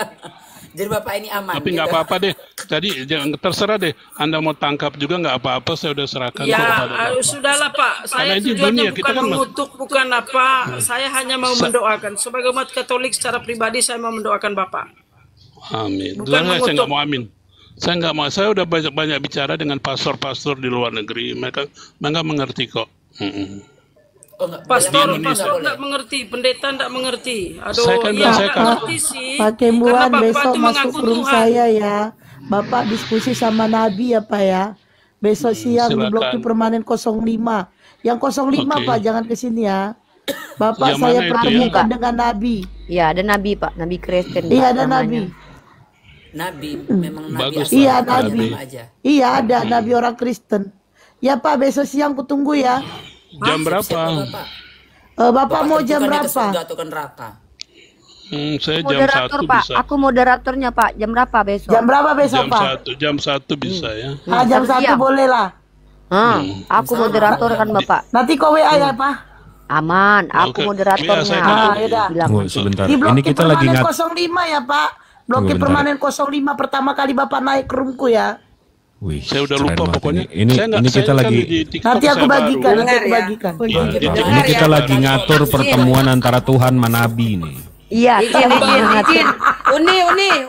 [SPEAKER 8] Jadi Bapak ini aman.
[SPEAKER 1] tapi nggak
[SPEAKER 8] gitu.
[SPEAKER 1] apa-apa deh. Tadi jangan terserah deh. Anda mau tangkap juga nggak apa-apa. Saya udah serahkan
[SPEAKER 3] Ya,
[SPEAKER 1] kepada Bapak.
[SPEAKER 3] sudahlah Pak. Saya
[SPEAKER 1] Karena ini
[SPEAKER 3] tujuannya
[SPEAKER 1] dunia, kita
[SPEAKER 3] bukan
[SPEAKER 1] kan
[SPEAKER 3] mengutuk, bukan apa. Saya hanya mau mendoakan. Sebagai umat Katolik secara pribadi saya mau mendoakan Bapak.
[SPEAKER 1] Amin.
[SPEAKER 3] Bukan
[SPEAKER 1] Saya
[SPEAKER 3] mengutuk.
[SPEAKER 1] nggak mau amin. Saya nggak mau. Saya udah banyak bicara dengan pastor-pastor di luar negeri. Mereka mengerti kok.
[SPEAKER 8] Oh, enggak,
[SPEAKER 3] Pastor
[SPEAKER 8] boleh.
[SPEAKER 3] nggak mengerti, pendeta nggak mengerti. Aduh,
[SPEAKER 1] Saya kan
[SPEAKER 3] iya
[SPEAKER 1] bilang, saya
[SPEAKER 3] nggak
[SPEAKER 1] kan-
[SPEAKER 3] mengerti sih.
[SPEAKER 7] Pak
[SPEAKER 3] Karena
[SPEAKER 7] Kembuan
[SPEAKER 3] Bapak
[SPEAKER 7] besok
[SPEAKER 3] tuh
[SPEAKER 7] masuk
[SPEAKER 3] mengaku
[SPEAKER 7] room
[SPEAKER 3] Tuhan.
[SPEAKER 7] saya ya. Bapak diskusi sama Nabi ya Pak ya. Besok siang di
[SPEAKER 1] silakan.
[SPEAKER 7] blok permanen 05. Yang 05
[SPEAKER 1] Oke.
[SPEAKER 7] Pak jangan ke sini ya. Bapak
[SPEAKER 1] Yang
[SPEAKER 7] saya
[SPEAKER 1] mana itu ya?
[SPEAKER 7] pertemukan dengan Nabi.
[SPEAKER 2] Iya, ada nabi Pak, nabi Kristen.
[SPEAKER 7] Iya
[SPEAKER 2] Pak,
[SPEAKER 7] ada
[SPEAKER 2] namanya.
[SPEAKER 7] Nabi.
[SPEAKER 8] Nabi memang Nabi
[SPEAKER 1] Bagus,
[SPEAKER 8] asal
[SPEAKER 7] Iya,
[SPEAKER 8] Bapak
[SPEAKER 7] Nabi.
[SPEAKER 8] nama aja.
[SPEAKER 7] Iya ada Nabi orang Kristen. Ya Pak besok siang kutunggu ya.
[SPEAKER 1] Jam berapa?
[SPEAKER 8] Siapa Bapak?
[SPEAKER 7] Bapak mau jam
[SPEAKER 8] tentukan dia ke
[SPEAKER 7] berapa?
[SPEAKER 8] surga atau ke neraka?
[SPEAKER 1] Saya jam
[SPEAKER 2] Moderator
[SPEAKER 1] 1
[SPEAKER 2] Pak,
[SPEAKER 1] bisa.
[SPEAKER 2] aku moderatornya Pak. Jam berapa besok?
[SPEAKER 7] Jam berapa besok
[SPEAKER 1] Jam
[SPEAKER 7] Pak?
[SPEAKER 1] 1, jam 1 bisa ya.
[SPEAKER 7] Jam 1
[SPEAKER 2] siang.
[SPEAKER 7] boleh lah.
[SPEAKER 2] Aku moderator kan Bapak.
[SPEAKER 7] Nanti kau WA ya Pak.
[SPEAKER 2] Aman, aku
[SPEAKER 1] Oke.
[SPEAKER 2] moderatornya.
[SPEAKER 1] Iya, saya
[SPEAKER 7] Ah,
[SPEAKER 1] kan-
[SPEAKER 7] yaudah.
[SPEAKER 2] Bilang.
[SPEAKER 9] Oh, sebentar.
[SPEAKER 7] Di blok
[SPEAKER 9] Ini kita lagi
[SPEAKER 7] permanen
[SPEAKER 9] ngat
[SPEAKER 7] 05 ya Pak. Blok
[SPEAKER 9] Tunggu bentar.
[SPEAKER 7] permanen 05 pertama kali Bapak naik ke roomku ya.
[SPEAKER 9] Wih,
[SPEAKER 1] Saya udah
[SPEAKER 9] keren
[SPEAKER 1] lupa
[SPEAKER 9] banget
[SPEAKER 1] pokoknya.
[SPEAKER 9] Ini
[SPEAKER 1] Saya nggak-
[SPEAKER 9] ini
[SPEAKER 1] saya
[SPEAKER 9] kita
[SPEAKER 1] kan
[SPEAKER 9] lagi
[SPEAKER 1] di TikTok
[SPEAKER 7] Nanti aku
[SPEAKER 1] saya
[SPEAKER 7] bagikan,
[SPEAKER 1] baru.
[SPEAKER 7] nanti aku
[SPEAKER 8] Dengar ya.
[SPEAKER 7] bagikan.
[SPEAKER 1] Iya, di
[SPEAKER 9] ini
[SPEAKER 1] TikTok
[SPEAKER 9] kita
[SPEAKER 1] saya
[SPEAKER 9] lagi
[SPEAKER 1] baru.
[SPEAKER 9] ngatur pertemuan antara Tuhan sama Nabi nih.
[SPEAKER 2] Iya,
[SPEAKER 10] Izin.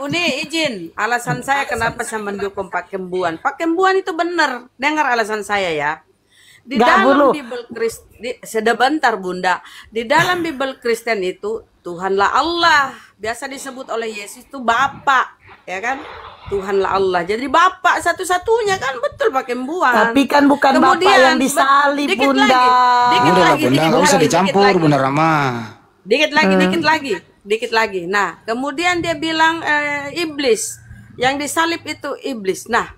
[SPEAKER 10] Uni, izin. Alasan saya kenapa saya mendukung Pak Kembuan. Pak Kembuan itu benar. Dengar alasan saya ya. Di
[SPEAKER 7] Nggak,
[SPEAKER 10] dalam
[SPEAKER 7] dulu.
[SPEAKER 10] Bible Kristen, sebentar Bunda. Di dalam Bible Kristen itu Tuhanlah Allah. Biasa disebut oleh Yesus itu Bapa, ya kan? Tuhanlah Allah. Jadi Bapak satu-satunya kan betul Pak Kembuan.
[SPEAKER 7] Tapi kan bukan Bapak yang disalib,
[SPEAKER 10] dikit
[SPEAKER 7] Bunda.
[SPEAKER 10] lagi, dikit
[SPEAKER 6] Udah lah
[SPEAKER 10] lagi,
[SPEAKER 6] Bunda,
[SPEAKER 10] dikit
[SPEAKER 6] nggak usah
[SPEAKER 10] lagi,
[SPEAKER 6] dicampur
[SPEAKER 10] dikit lagi.
[SPEAKER 6] Bunda Rama.
[SPEAKER 10] Dikit lagi. Nah, kemudian dia bilang iblis. Yang disalib itu iblis. Nah,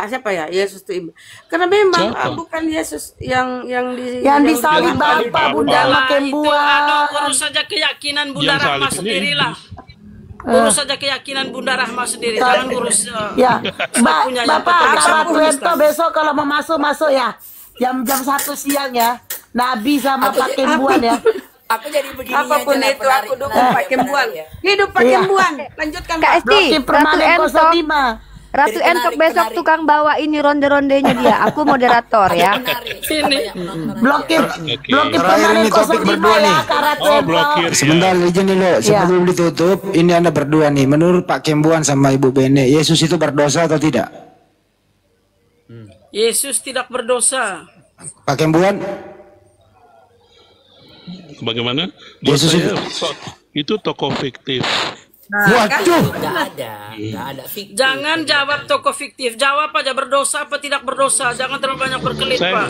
[SPEAKER 10] siapa ya? Yesus itu iblis. Karena memang
[SPEAKER 1] Siapa?
[SPEAKER 10] bukan Yesus yang
[SPEAKER 7] disalib
[SPEAKER 1] disalib
[SPEAKER 7] Bapak,
[SPEAKER 1] Bapak.
[SPEAKER 7] Bunda
[SPEAKER 3] Udahlah,
[SPEAKER 7] makin
[SPEAKER 3] itu
[SPEAKER 7] buah.
[SPEAKER 3] urus saja keyakinan Bunda
[SPEAKER 1] Yang
[SPEAKER 3] Rahma
[SPEAKER 1] salib ini
[SPEAKER 3] sendirilah. Urus saja keyakinan Bunda Rahma sendiri. Jangan urus
[SPEAKER 7] Ya,
[SPEAKER 3] punya yang
[SPEAKER 7] Bapak
[SPEAKER 3] Katolik sama
[SPEAKER 7] Ratu Ento
[SPEAKER 3] Protestan.
[SPEAKER 7] besok kalau mau masuk ya. Jam 1 siang ya. Nabi sama Pak Kembuan ya.
[SPEAKER 8] Aku jadi begini
[SPEAKER 10] apapun
[SPEAKER 8] aja lah,
[SPEAKER 10] itu aku dukung Pak Kembuan.
[SPEAKER 8] ya.
[SPEAKER 10] Hidup Pak
[SPEAKER 7] Iya.
[SPEAKER 10] Kembuan. Lanjutkan
[SPEAKER 2] Kak
[SPEAKER 10] Pak.
[SPEAKER 2] Esti,
[SPEAKER 7] Blok
[SPEAKER 2] Ratu
[SPEAKER 7] permanen
[SPEAKER 2] Entok.
[SPEAKER 7] 05.
[SPEAKER 2] Ratu
[SPEAKER 8] Jadi
[SPEAKER 2] Entok
[SPEAKER 8] penarik,
[SPEAKER 2] besok
[SPEAKER 8] penarik.
[SPEAKER 2] tukang bawa ini ronde-rondenya dia. Aku moderator ya.
[SPEAKER 7] Blokir
[SPEAKER 6] Terakhir
[SPEAKER 7] permanen
[SPEAKER 6] ini topik
[SPEAKER 7] 05
[SPEAKER 6] berdua
[SPEAKER 7] ya
[SPEAKER 6] nih.
[SPEAKER 7] Kak Ratu
[SPEAKER 1] Oh,
[SPEAKER 7] Ento.
[SPEAKER 1] blokir.
[SPEAKER 6] Sebentar izin dulu sebelum ditutup. Ini Anda berdua nih. Menurut Pak Kembuan sama Ibu Bene, Yesus itu berdosa atau tidak?
[SPEAKER 3] Yesus tidak berdosa.
[SPEAKER 6] Pak Kembuan,
[SPEAKER 1] Bagaimana? Buat
[SPEAKER 6] Yesus
[SPEAKER 1] saya
[SPEAKER 6] itu.
[SPEAKER 1] itu tokoh fiktif.
[SPEAKER 10] Nah, kan?
[SPEAKER 6] Waduh,
[SPEAKER 8] Nggak ada fiktif.
[SPEAKER 3] Jangan jawab tokoh fiktif, jawab aja berdosa apa tidak berdosa. Jangan terlalu banyak berkelit,
[SPEAKER 1] Saya
[SPEAKER 3] Pak.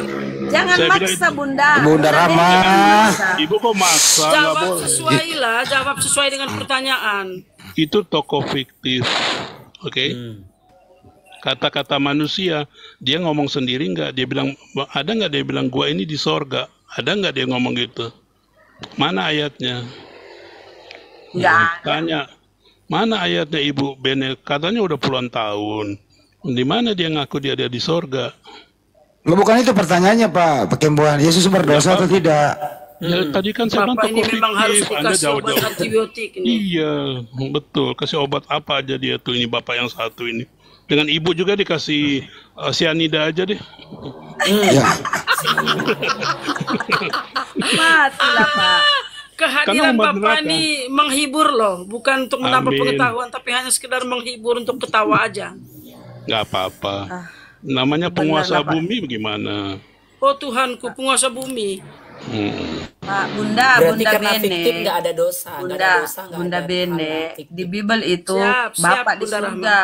[SPEAKER 10] Jangan
[SPEAKER 1] Saya bilang
[SPEAKER 10] maksa Bunda.
[SPEAKER 6] Bunda
[SPEAKER 10] Bene
[SPEAKER 6] Rama.
[SPEAKER 10] jangan maksa.
[SPEAKER 1] Ibu kok maksa? Nggak
[SPEAKER 3] Jawab
[SPEAKER 1] boleh.
[SPEAKER 3] sesuai lah, jawab sesuai dengan pertanyaan.
[SPEAKER 1] Itu tokoh fiktif. Oke? Kata-kata manusia, dia ngomong sendiri nggak? Dia bilang, ada nggak dia bilang gua ini di sorga? Ada nggak dia ngomong gitu? Mana ayatnya?
[SPEAKER 10] Enggak.
[SPEAKER 1] Tanya, mana ayatnya Ibu Bene? Katanya udah puluhan tahun. Di mana dia ngaku dia ada di sorga?
[SPEAKER 6] Loh, bukan itu pertanyaannya Pak Kembuan. Yesus berdosa atau tidak?
[SPEAKER 1] Ya, tadi kan saya bilang
[SPEAKER 3] Bapak ini
[SPEAKER 1] tokoh
[SPEAKER 3] memang harus
[SPEAKER 1] fiktif. Anda
[SPEAKER 3] dikasih obat
[SPEAKER 1] jauh-jauh.
[SPEAKER 3] antibiotik ini.
[SPEAKER 1] Iya, betul. Kasih obat apa aja dia tuh, ini bapak yang satu ini. Dengan ibu juga dikasih cyanida aja deh.
[SPEAKER 6] Ya.
[SPEAKER 10] Matilah Pak.
[SPEAKER 3] Kehadiran
[SPEAKER 1] Karena umat
[SPEAKER 3] Bapak
[SPEAKER 1] neraka.
[SPEAKER 3] ini menghibur loh, bukan untuk menambah
[SPEAKER 1] Amin.
[SPEAKER 3] pengetahuan, tapi hanya sekedar menghibur untuk ketawa aja.
[SPEAKER 1] Nggak apa-apa. Namanya penguasa
[SPEAKER 10] benar lah, Pak.
[SPEAKER 1] bumi bagaimana?
[SPEAKER 3] Oh Tuhanku, penguasa bumi.
[SPEAKER 10] Pak Bunda,
[SPEAKER 8] Berarti
[SPEAKER 10] Bunda
[SPEAKER 8] karena fiktif
[SPEAKER 10] Bene.
[SPEAKER 8] nggak ada dosa, nggak ada
[SPEAKER 10] Bunda,
[SPEAKER 8] dosa, nggak
[SPEAKER 10] Bunda
[SPEAKER 8] ada
[SPEAKER 10] Bene,
[SPEAKER 8] fiktif.
[SPEAKER 10] di Bible itu
[SPEAKER 3] Siap,
[SPEAKER 10] Bapak di
[SPEAKER 3] Bunda
[SPEAKER 10] surga.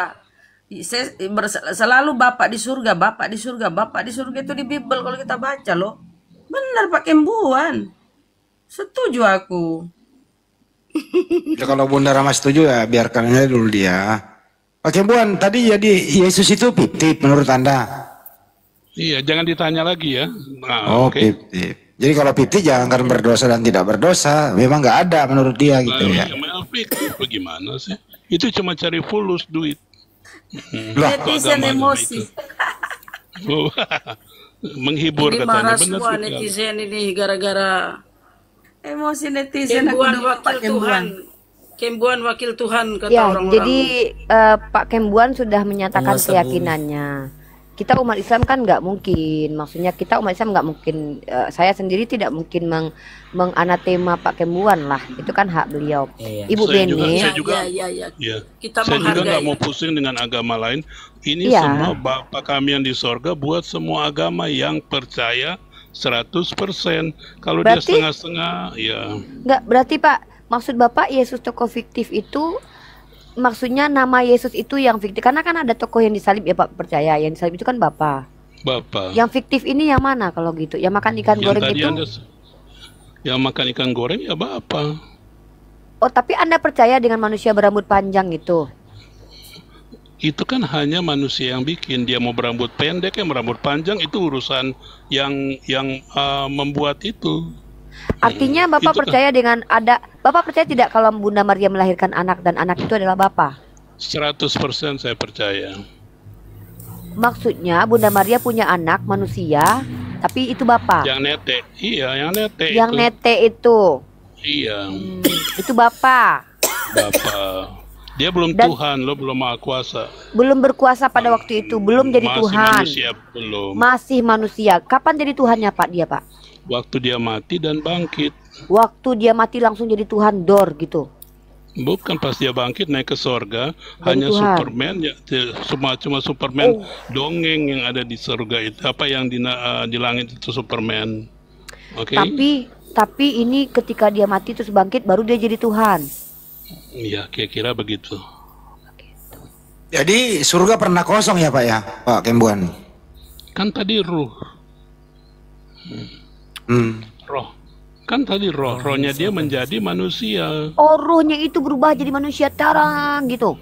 [SPEAKER 10] Selalu Bapak di surga, Bapak di surga, Bapak di surga itu di Bible kalau kita baca loh. Benar Pak Kembuan. Setuju aku.
[SPEAKER 6] Ya, kalau Bunda Rama setuju ya biarkan aja dulu dia. Pak Kembuan, tadi jadi Yesus itu fiktif menurut Anda?
[SPEAKER 1] Iya, jangan ditanya lagi ya. Nah,
[SPEAKER 6] Oh,
[SPEAKER 1] oke.
[SPEAKER 6] fiktif. Jadi kalau fiktif jangan karena berdosa dan tidak berdosa. Memang nggak ada menurut dia
[SPEAKER 1] Nah,
[SPEAKER 6] gitu ya.
[SPEAKER 1] yang fiktif bagaimana sih? Itu cuma cari fulus duit.
[SPEAKER 6] Lah,
[SPEAKER 10] Netizen
[SPEAKER 1] agamanya
[SPEAKER 10] emosi.
[SPEAKER 1] Oh, menghibur
[SPEAKER 3] Ini
[SPEAKER 1] katanya.
[SPEAKER 3] marah
[SPEAKER 1] Benar
[SPEAKER 3] semua
[SPEAKER 1] sekali.
[SPEAKER 3] netizen ini gara-gara
[SPEAKER 10] Emosi netizen aku
[SPEAKER 3] Kembuan
[SPEAKER 10] dengan Pak
[SPEAKER 3] wakil
[SPEAKER 10] Kembuan.
[SPEAKER 3] Tuhan. Kembuan wakil Tuhan kata
[SPEAKER 2] Ya,
[SPEAKER 3] orang-orang.
[SPEAKER 2] jadi Pak Kembuan sudah menyatakan
[SPEAKER 8] Penguasa bumi.
[SPEAKER 2] keyakinannya. Kita umat Islam kan nggak mungkin, maksudnya kita umat Islam nggak mungkin, saya sendiri tidak mungkin menganatema Pak Kembuan lah, itu kan hak beliau.
[SPEAKER 8] Iya.
[SPEAKER 2] Ibu
[SPEAKER 1] Saya juga-
[SPEAKER 2] Bene,
[SPEAKER 1] saya juga-
[SPEAKER 3] ya.
[SPEAKER 1] Ya.
[SPEAKER 3] Kita
[SPEAKER 1] Saya juga nggak
[SPEAKER 3] menghargai.
[SPEAKER 1] mau pusing dengan agama lain. Ini
[SPEAKER 2] Iya.
[SPEAKER 1] semua Bapak kami yang di sorga buat semua agama yang percaya 100%. Kalau dia
[SPEAKER 2] Berarti-
[SPEAKER 1] setengah-setengah, ya
[SPEAKER 2] nggak berarti Pak, maksud Bapak Yesus tokoh fiktif itu, maksudnya nama Yesus itu yang fiktif, karena kan ada tokoh yang disalib ya Pak, percaya yang disalib itu kan Bapak.
[SPEAKER 1] Bapak.
[SPEAKER 2] Yang fiktif ini yang mana kalau gitu? Yang makan ikan
[SPEAKER 1] Yang
[SPEAKER 2] goreng
[SPEAKER 1] tadi
[SPEAKER 2] itu?
[SPEAKER 1] yang makan ikan goreng ya Bapak.
[SPEAKER 2] Oh, tapi Anda percaya dengan manusia berambut panjang itu?
[SPEAKER 1] Itu kan hanya manusia yang bikin. Dia mau berambut pendek ya berambut panjang, itu urusan yang membuat itu.
[SPEAKER 2] Artinya Bapak
[SPEAKER 1] Itu kan-
[SPEAKER 2] percaya dengan ada, Bapak percaya tidak kalau Bunda Maria melahirkan anak dan anak itu adalah Bapak?
[SPEAKER 1] 100% saya percaya.
[SPEAKER 2] Maksudnya Bunda Maria punya anak manusia, tapi itu Bapak.
[SPEAKER 1] Yang nete, iya, yang nete
[SPEAKER 2] Yang
[SPEAKER 1] itu.
[SPEAKER 2] nete itu,
[SPEAKER 1] Iya,
[SPEAKER 2] itu Bapak.
[SPEAKER 1] Bapak. Dia belum
[SPEAKER 2] Dan-
[SPEAKER 1] Tuhan, lo belum Maha Kuasa.
[SPEAKER 2] Belum berkuasa pada waktu itu, belum jadi
[SPEAKER 1] Masih
[SPEAKER 2] Tuhan.
[SPEAKER 1] manusia belum.
[SPEAKER 2] Masih manusia. Kapan jadi Tuhannya Pak dia Pak?
[SPEAKER 1] Waktu dia mati dan bangkit.
[SPEAKER 2] Waktu dia mati langsung jadi Tuhan dor gitu.
[SPEAKER 1] Bukan pas dia bangkit naik ke sorga,
[SPEAKER 2] Jadi
[SPEAKER 1] hanya
[SPEAKER 2] Tuhan.
[SPEAKER 1] Superman ya, cuma Superman
[SPEAKER 2] Oh.
[SPEAKER 1] dongeng yang ada di sorga itu. Apa yang di langit itu Superman. Oke?
[SPEAKER 2] Tapi ini ketika dia mati terus bangkit baru dia jadi Tuhan.
[SPEAKER 1] Iya, kira-kira begitu.
[SPEAKER 6] jadi surga pernah kosong ya Pak ya, Pak Kembuan?
[SPEAKER 1] Kan tadi ruh, roh. Kan tadi rohnya dia menjadi manusia.
[SPEAKER 2] Oh, ruhnya itu berubah jadi manusia tarang gitu.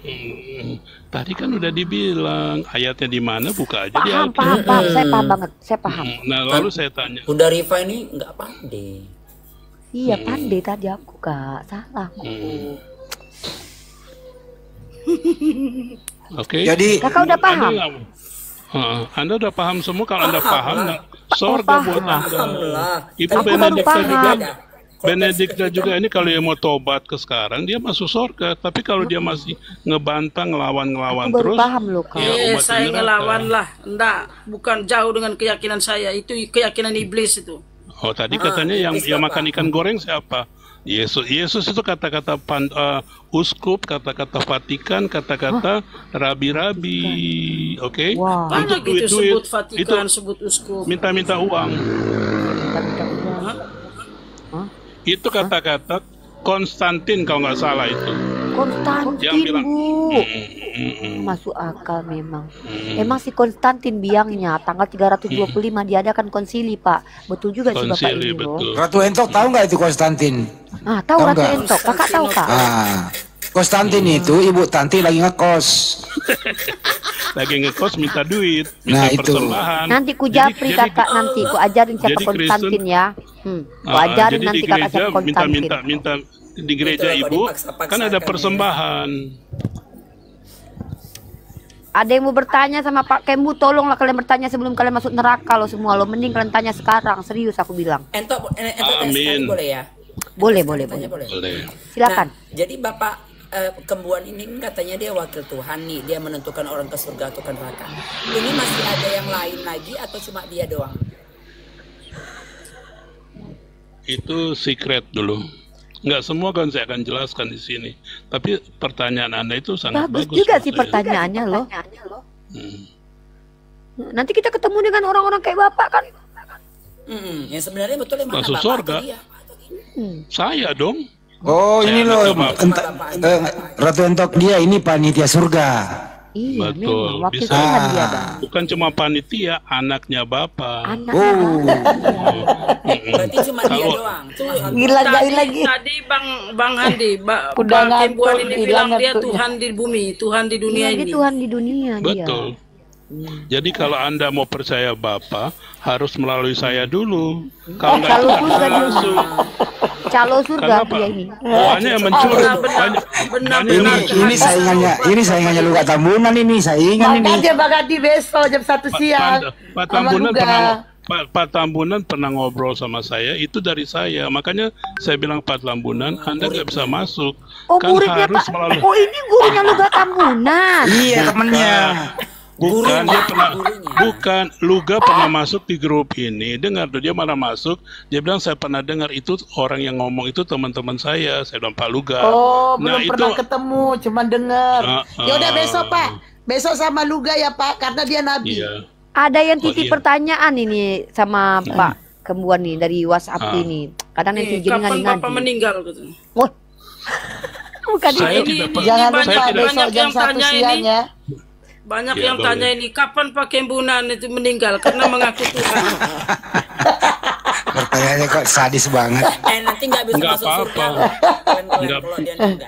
[SPEAKER 1] Tadi kan udah dibilang ayatnya di mana, buka aja di
[SPEAKER 2] Paham,
[SPEAKER 1] Alkitab.
[SPEAKER 2] paham. Saya paham banget. Saya paham.
[SPEAKER 1] Nah, lalu saya tanya,
[SPEAKER 8] Bunda Rifa ini nggak pandai.
[SPEAKER 2] Iya, pandai tadi aku Kak. Salah aku.
[SPEAKER 1] oke?
[SPEAKER 6] Jadi
[SPEAKER 2] Kakak udah paham?
[SPEAKER 1] Anda udah paham semua. Kalau Anda paham, nah, sorga buat Anda.
[SPEAKER 8] Alhamdulillah.
[SPEAKER 1] Ibu
[SPEAKER 2] Aku baru
[SPEAKER 1] Benedikta
[SPEAKER 2] paham.
[SPEAKER 1] juga, Benedikta juga ini kalau dia mau tobat ke sekarang, dia masuk sorga. Tapi kalau dia masih ngebantah, ngelawan
[SPEAKER 2] Aku baru
[SPEAKER 1] terus,
[SPEAKER 2] paham loh Kak.
[SPEAKER 1] ya umat
[SPEAKER 3] Saya
[SPEAKER 1] neraka.
[SPEAKER 3] ngelawan lah. Enggak, bukan jauh dengan keyakinan saya. Itu keyakinan iblis itu.
[SPEAKER 1] Oh, tadi katanya yang makan ikan goreng siapa? Yesus itu kata-kata uskup, kata-kata Vatikan, kata-kata rabi-rabi, oke?
[SPEAKER 2] Wah.
[SPEAKER 3] Mana
[SPEAKER 1] Untuk
[SPEAKER 3] gitu
[SPEAKER 1] duit-duit
[SPEAKER 3] sebut
[SPEAKER 1] itu
[SPEAKER 3] Vatikan, sebut uskup.
[SPEAKER 1] minta-minta uang.
[SPEAKER 2] Minta uang. Hah?
[SPEAKER 1] Itu kata-kata Konstantin kalau nggak salah itu. Yang
[SPEAKER 2] Konstantin,
[SPEAKER 1] bilang,
[SPEAKER 2] Bu. Masuk akal memang. Emang si Konstantin biangnya tanggal 325 diadakan konsili, Pak. Betul juga sih Bapak
[SPEAKER 1] konsili,
[SPEAKER 2] ini loh.
[SPEAKER 1] betul.
[SPEAKER 6] Ratu Entok tahu nggak itu Konstantin?
[SPEAKER 2] Ah, tahu
[SPEAKER 6] Tahu
[SPEAKER 2] Ratu
[SPEAKER 6] nggak?
[SPEAKER 2] Entok. Kakak tahu, Kak?
[SPEAKER 6] Konstantin itu Ibu Tanti lagi ngekos.
[SPEAKER 1] Lagi ngekos minta duit,
[SPEAKER 6] Nah,
[SPEAKER 1] minta
[SPEAKER 6] itu.
[SPEAKER 1] persembahan.
[SPEAKER 2] Nanti ku japri kakak nanti ku ajarin siapa
[SPEAKER 1] jadi
[SPEAKER 2] Konstantin
[SPEAKER 1] Kristen,
[SPEAKER 2] ya. Ku ajarin
[SPEAKER 1] jadi
[SPEAKER 2] nanti
[SPEAKER 1] di
[SPEAKER 2] kakak
[SPEAKER 1] gereja
[SPEAKER 2] siapa Konstantin.
[SPEAKER 1] minta di gereja
[SPEAKER 8] Itulah,
[SPEAKER 1] Ibu
[SPEAKER 8] kok dipaksa-paksakan
[SPEAKER 1] kan ada
[SPEAKER 8] ya.
[SPEAKER 1] persembahan.
[SPEAKER 2] Ada yang mau bertanya sama Pak Kembu, tolonglah kalian bertanya sebelum kalian masuk neraka lo semua lo. Mending kalian tanya sekarang, serius aku bilang.
[SPEAKER 8] Entok tanya
[SPEAKER 1] Amin.
[SPEAKER 8] sekali boleh ya?
[SPEAKER 2] Boleh, boleh,
[SPEAKER 8] Tanya
[SPEAKER 2] boleh.
[SPEAKER 8] boleh.
[SPEAKER 2] Silakan.
[SPEAKER 8] Nah, jadi Bapak Kembuan ini kan katanya dia wakil Tuhan nih, dia menentukan orang ke surga atau ke neraka. Ini masih ada yang lain lagi atau cuma dia doang?
[SPEAKER 1] Itu secret dulu. Nggak semua kan saya akan jelaskan di sini. Tapi pertanyaan Anda itu sangat
[SPEAKER 2] Bagus
[SPEAKER 1] bagus.
[SPEAKER 2] juga
[SPEAKER 1] menurut
[SPEAKER 2] sih
[SPEAKER 1] saya.
[SPEAKER 2] pertanyaannya loh.
[SPEAKER 1] Hmm.
[SPEAKER 2] Nanti kita ketemu dengan orang-orang kayak Bapak kan.
[SPEAKER 8] Yang sebenarnya betul yang mana
[SPEAKER 1] Masuk
[SPEAKER 8] Bapak
[SPEAKER 1] surga.
[SPEAKER 8] atau dia?
[SPEAKER 1] Saya dong.
[SPEAKER 6] Oh, ini loh, Ratu Entok dia ini panitia surga.
[SPEAKER 2] Iya,
[SPEAKER 1] Betul.
[SPEAKER 2] memang wakil
[SPEAKER 1] Bisa.
[SPEAKER 2] Tuhan dia dah.
[SPEAKER 1] Bukan cuma panitia, anaknya Bapak.
[SPEAKER 8] Berarti cuma dia doang. Cuma
[SPEAKER 3] Tadi Bang Handi,
[SPEAKER 7] Udah
[SPEAKER 3] Bang Kembuan
[SPEAKER 7] ngantuk,
[SPEAKER 3] ini
[SPEAKER 7] hilang
[SPEAKER 3] bilang dia
[SPEAKER 7] ngantuknya.
[SPEAKER 3] Tuhan di bumi, Tuhan di dunia
[SPEAKER 2] Iya, dia
[SPEAKER 3] ini.
[SPEAKER 2] Tuhan di dunia dia.
[SPEAKER 1] Betul. Jadi kalau Anda mau percaya Bapak, harus melalui saya dulu. Kalau nggak itu
[SPEAKER 2] Calo
[SPEAKER 1] nggak bisa
[SPEAKER 2] surga dia.
[SPEAKER 1] langsung.
[SPEAKER 2] Calo surga
[SPEAKER 1] Kenapa?
[SPEAKER 2] dia ini.
[SPEAKER 1] Banyak yang mencuri.
[SPEAKER 6] Ini saingannya Luga Tambunan ini, saingan ini.
[SPEAKER 7] Makanya Bang Adi besok jam 1 siang.
[SPEAKER 1] Pak
[SPEAKER 7] sama
[SPEAKER 1] Tambunan
[SPEAKER 7] Luga.
[SPEAKER 1] Pak Tambunan pernah ngobrol sama saya, itu dari saya. Makanya saya bilang Pak Tambunan, Anda nggak bisa masuk.
[SPEAKER 2] Oh,
[SPEAKER 1] Kan
[SPEAKER 2] muridnya
[SPEAKER 1] harus
[SPEAKER 2] Pak.
[SPEAKER 1] melalui.
[SPEAKER 2] Oh, ini gurunya Luga Tambunan.
[SPEAKER 6] Iya, temennya.
[SPEAKER 1] Bukan, dia pernah, bukan, Luga pernah masuk di grup ini. Dengar tuh, dia malah masuk. Dia bilang saya pernah dengar itu orang yang ngomong itu teman-teman saya. Saya bilang Pak Luga.
[SPEAKER 7] Oh,
[SPEAKER 1] Nah,
[SPEAKER 7] belum pernah ketemu, cuman dengar. Ya udah besok Pak. Besok sama Luga ya Pak, karena dia nabi.
[SPEAKER 1] Iya.
[SPEAKER 2] Ada yang
[SPEAKER 1] Oh,
[SPEAKER 2] titip
[SPEAKER 1] iya.
[SPEAKER 2] pertanyaan ini sama Pak Kembuan nih dari WhatsApp ini. Kadang
[SPEAKER 3] Nih,
[SPEAKER 2] netizen
[SPEAKER 3] kapan
[SPEAKER 2] ngadi-ngadi.
[SPEAKER 3] Bapak meninggal gitu.
[SPEAKER 2] Wah. Bukan
[SPEAKER 1] Saya
[SPEAKER 2] ini.
[SPEAKER 1] tidak pernah.
[SPEAKER 7] Jangan
[SPEAKER 3] banyak-
[SPEAKER 7] lupa
[SPEAKER 3] banyak
[SPEAKER 7] besok jam
[SPEAKER 3] yang
[SPEAKER 7] 1
[SPEAKER 3] tanya
[SPEAKER 7] siang
[SPEAKER 3] ini.
[SPEAKER 7] ya.
[SPEAKER 3] Banyak
[SPEAKER 1] Ya,
[SPEAKER 3] yang
[SPEAKER 1] boleh.
[SPEAKER 3] tanya ini, kapan Pak Kembunan itu meninggal karena mengaku Tuhan.
[SPEAKER 6] Pertanyaannya kok sadis banget.
[SPEAKER 8] Nanti nggak bisa
[SPEAKER 1] Nggak
[SPEAKER 8] masuk surga.
[SPEAKER 1] apa-apa.
[SPEAKER 8] Kalau dia meninggal.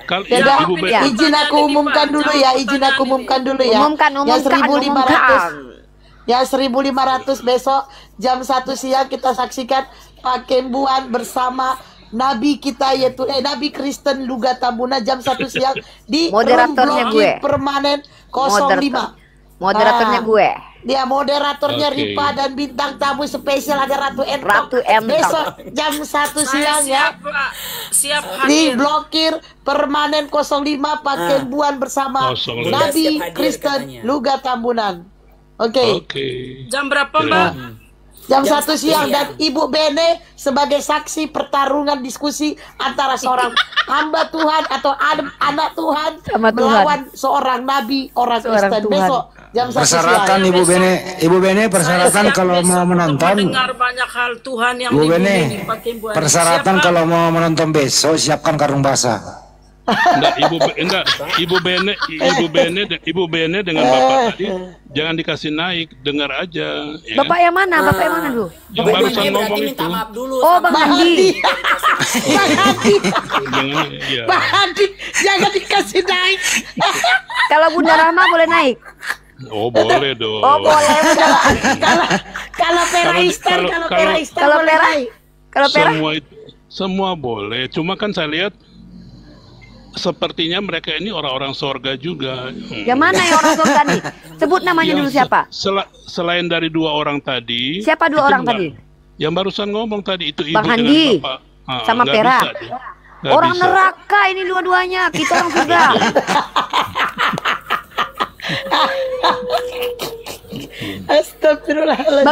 [SPEAKER 1] Kalau
[SPEAKER 2] Ya,
[SPEAKER 1] Ibu
[SPEAKER 2] Bang, ya.
[SPEAKER 7] Izin aku umumkan dulu ya, izin aku umumkan dulu ya.
[SPEAKER 2] Umumkan,
[SPEAKER 7] Yang 1.500.
[SPEAKER 2] umumkan.
[SPEAKER 7] Ya 1.500 besok jam 1 siang kita saksikan Pak Kembuan bersama Nabi kita yaitu Nabi Kristen Luga Tambunan jam 1 siang di
[SPEAKER 2] Moderatornya
[SPEAKER 7] room
[SPEAKER 2] gue.
[SPEAKER 7] blocking permanen 05.
[SPEAKER 2] Moderatornya gue.
[SPEAKER 7] Dia moderatornya
[SPEAKER 1] Oke.
[SPEAKER 7] Ripa dan bintang tamu spesial ada Ratu Entok.
[SPEAKER 2] Ratu Entok.
[SPEAKER 7] Besok jam 1 siang ya.
[SPEAKER 3] Siap Pak, siap
[SPEAKER 7] Di
[SPEAKER 3] hadir.
[SPEAKER 7] blokir permanen 05 Pak Kembuan bersama
[SPEAKER 1] 05.
[SPEAKER 7] Nabi
[SPEAKER 8] Siap hadir
[SPEAKER 7] Kristen
[SPEAKER 8] katanya.
[SPEAKER 7] Luga Tambunan. Oke.
[SPEAKER 1] Oke.
[SPEAKER 3] Jam berapa Mbak?
[SPEAKER 7] Jam
[SPEAKER 8] Jam
[SPEAKER 7] 1
[SPEAKER 8] 1
[SPEAKER 7] siang
[SPEAKER 8] siang.
[SPEAKER 7] dan Ibu Bene sebagai saksi pertarungan diskusi antara seorang hamba Tuhan atau anak Tuhan
[SPEAKER 2] Sama Tuhan.
[SPEAKER 7] melawan seorang nabi orang
[SPEAKER 2] Seorang
[SPEAKER 7] Kristen.
[SPEAKER 2] Tuhan.
[SPEAKER 7] Besok jam 1
[SPEAKER 6] Persyaratan
[SPEAKER 7] siang.
[SPEAKER 6] Ibu Bene persyaratan
[SPEAKER 3] Siap
[SPEAKER 6] kalau
[SPEAKER 3] besok
[SPEAKER 6] mau
[SPEAKER 3] untuk
[SPEAKER 6] menonton.
[SPEAKER 3] mendengar banyak hal Tuhan yang
[SPEAKER 6] Bu
[SPEAKER 3] di bumi
[SPEAKER 6] Bene,
[SPEAKER 3] ini, Pak Kembuan.
[SPEAKER 6] persyaratan
[SPEAKER 3] Siap, Pak?
[SPEAKER 6] kalau mau menonton besok siapkan karung basah.
[SPEAKER 1] Ibu Bene dengan Bapak tadi jangan dikasih naik, dengar aja. Ya.
[SPEAKER 2] Bapak yang mana? Bapak yang mana dulu?
[SPEAKER 1] Yang
[SPEAKER 8] Bapak
[SPEAKER 1] barusan
[SPEAKER 8] ini berarti
[SPEAKER 1] ngomong
[SPEAKER 8] minta
[SPEAKER 1] itu.
[SPEAKER 8] maaf dulu.
[SPEAKER 2] Oh,
[SPEAKER 8] sama
[SPEAKER 2] Bang
[SPEAKER 7] Bang
[SPEAKER 2] Andi.
[SPEAKER 7] Andi. Bang Andi.
[SPEAKER 1] Jangan, ya.
[SPEAKER 7] Bang Andi. Jangan dikasih naik.
[SPEAKER 2] Kalau Bunda Rahma boleh naik.
[SPEAKER 1] Oh boleh dong.
[SPEAKER 2] Oh, boleh.
[SPEAKER 7] Kalau Pera Istar, kalau Pera Istar
[SPEAKER 2] Kalau
[SPEAKER 7] boleh
[SPEAKER 2] Pera?
[SPEAKER 7] naik.
[SPEAKER 2] Kalau Pera?
[SPEAKER 1] Semua boleh. Cuma kan saya lihat sepertinya mereka ini orang-orang sorga juga.
[SPEAKER 2] Yang mana yang orang surga nih? Sebut namanya dulu siapa?
[SPEAKER 1] Selain dari dua orang tadi.
[SPEAKER 2] Siapa dua
[SPEAKER 1] itu
[SPEAKER 2] orang
[SPEAKER 1] enggak-
[SPEAKER 2] tadi?
[SPEAKER 1] Yang barusan ngomong tadi itu Ibu
[SPEAKER 2] Bang
[SPEAKER 1] dengan
[SPEAKER 2] Andi
[SPEAKER 1] Bapak.
[SPEAKER 2] sama
[SPEAKER 1] nggak
[SPEAKER 2] Pera.
[SPEAKER 1] bisa dia. Nggak
[SPEAKER 2] Orang
[SPEAKER 1] bisa.
[SPEAKER 2] neraka ini dua-duanya. Kita orang surga.
[SPEAKER 7] Astagfirullahaladzim.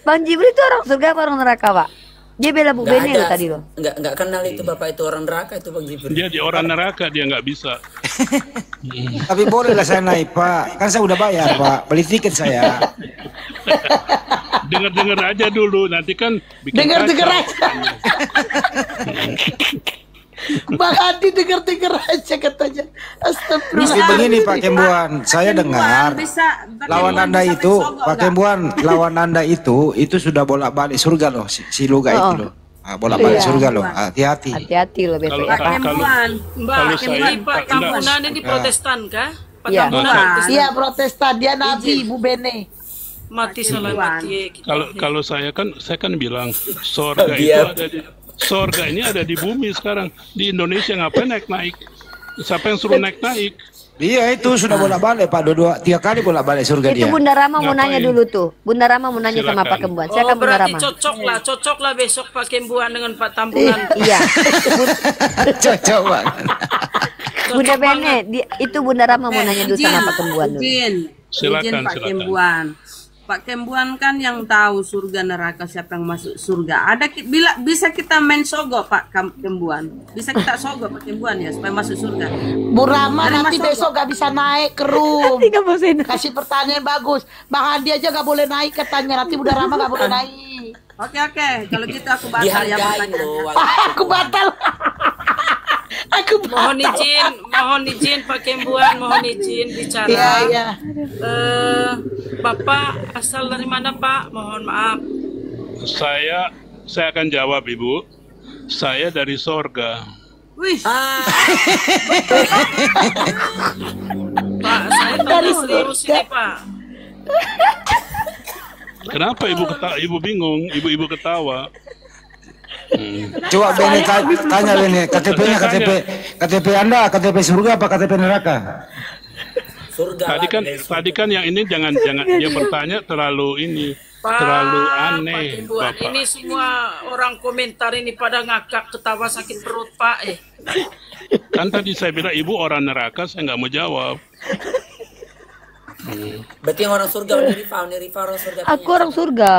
[SPEAKER 2] Bang Jibril itu orang surga apa orang neraka, Pak? Dia bela Bu
[SPEAKER 8] Nggak
[SPEAKER 2] Bene
[SPEAKER 8] ada,
[SPEAKER 2] loh tadi loh.
[SPEAKER 8] nggak kenal itu bapak itu orang neraka itu Bang Jibril.
[SPEAKER 1] Dia di orang neraka, dia nggak bisa.
[SPEAKER 6] Tapi bolehlah saya naik Pak, kan saya udah bayar Pak, beli tiket saya.
[SPEAKER 1] Dengar-dengar aja dulu, nanti kan bikin
[SPEAKER 7] Dengar-dengar
[SPEAKER 1] kacau.
[SPEAKER 7] aja. Bang Adi dengar-dengar aja katanya.
[SPEAKER 6] Tapi
[SPEAKER 7] Astagfirullah.
[SPEAKER 6] begini Pak Kembuan, saya dengar lawan Anda itu, Pak Kembuan, lawan Anda itu sudah bolak-balik surga loh, si Luga itu loh. Bolak-balik
[SPEAKER 2] Iya.
[SPEAKER 6] surga loh, hati-hati.
[SPEAKER 2] Hati-hati loh besok.
[SPEAKER 3] Pak Kembuan, Mbak,
[SPEAKER 1] kalau
[SPEAKER 3] Kembuan
[SPEAKER 1] saya-
[SPEAKER 3] Pak Tambunan ini
[SPEAKER 6] Ya.
[SPEAKER 3] Protestan kah? Pak
[SPEAKER 2] Iya.
[SPEAKER 3] Tambunan Protestan.
[SPEAKER 7] Iya Protestan, dia nabi Bu Bene.
[SPEAKER 3] Mati salah mati.
[SPEAKER 1] Kalau saya kan bilang sorga itu
[SPEAKER 8] Dia-
[SPEAKER 1] ada di sorga ini ada di bumi sekarang. Di Indonesia ngapain naik-naik? Siapa yang suruh naik-naik?
[SPEAKER 6] Iya itu sudah bolak-balik Pak, tiga kali bolak-balik surga
[SPEAKER 2] Itu
[SPEAKER 6] dia.
[SPEAKER 2] Bunda Rama mau
[SPEAKER 1] Ngapain?
[SPEAKER 2] nanya dulu tuh. Bunda Rama mau nanya sama
[SPEAKER 1] Silakan.
[SPEAKER 2] Pak Kembuan. Saya kan Bunda
[SPEAKER 3] berarti
[SPEAKER 2] Rama.
[SPEAKER 3] cocok lah besok Pak Kembuan dengan Pak Tambunan.
[SPEAKER 2] Iya.
[SPEAKER 6] Cocok banget.
[SPEAKER 2] Bunda Bene, itu Bunda Rama mau nanya dulu sama Pak Kembuan dulu.
[SPEAKER 1] Silakan,
[SPEAKER 10] Pak
[SPEAKER 1] silakan.
[SPEAKER 10] Kembuan. Pak Kembuan kan yang tahu surga neraka siapa yang masuk surga. Bisa kita main sogo Pak Kembuan. Bisa kita sogo Pak Kembuan ya supaya masuk surga.
[SPEAKER 7] Bu Rama
[SPEAKER 10] Dari
[SPEAKER 7] nanti
[SPEAKER 10] Mas
[SPEAKER 7] besok gak bisa naik ke room. Kasih pertanyaan bagus. Bang Adi aja gak boleh naik katanya. Nanti Bunda Rama gak boleh naik.
[SPEAKER 10] Oke. Kalau gitu aku batal ya
[SPEAKER 8] Dihargai
[SPEAKER 10] pertanyaannya.
[SPEAKER 8] loh.
[SPEAKER 7] Aku batal. Aku
[SPEAKER 3] Mohon
[SPEAKER 7] batal.
[SPEAKER 3] izin Pak Kembuan, mohon izin bicara.
[SPEAKER 7] Iya.
[SPEAKER 3] Bapak asal dari mana Pak? Mohon maaf.
[SPEAKER 1] Saya akan jawab Ibu. Saya dari sorga.
[SPEAKER 3] Wih. Pak, saya tanya serius ini Pak.
[SPEAKER 1] Kenapa Ibu bingung? Ibu ketawa.
[SPEAKER 6] Coba Bene tanya Bene, KTP-nya KTP Anda, KTP surga apa KTP neraka?
[SPEAKER 8] Surga.
[SPEAKER 1] Tadi kan yang ini jangan dia bertanya terlalu aneh,
[SPEAKER 3] Pak Kembuan,
[SPEAKER 1] Bapak.
[SPEAKER 3] ini semua orang komentar ini pada ngakak ketawa sakit perut Pak.
[SPEAKER 1] Kan tadi saya bilang Ibu orang neraka, saya nggak mau jawab.
[SPEAKER 8] Berarti yang orang surga Uni Rifa orang surga.
[SPEAKER 2] Aku orang surga.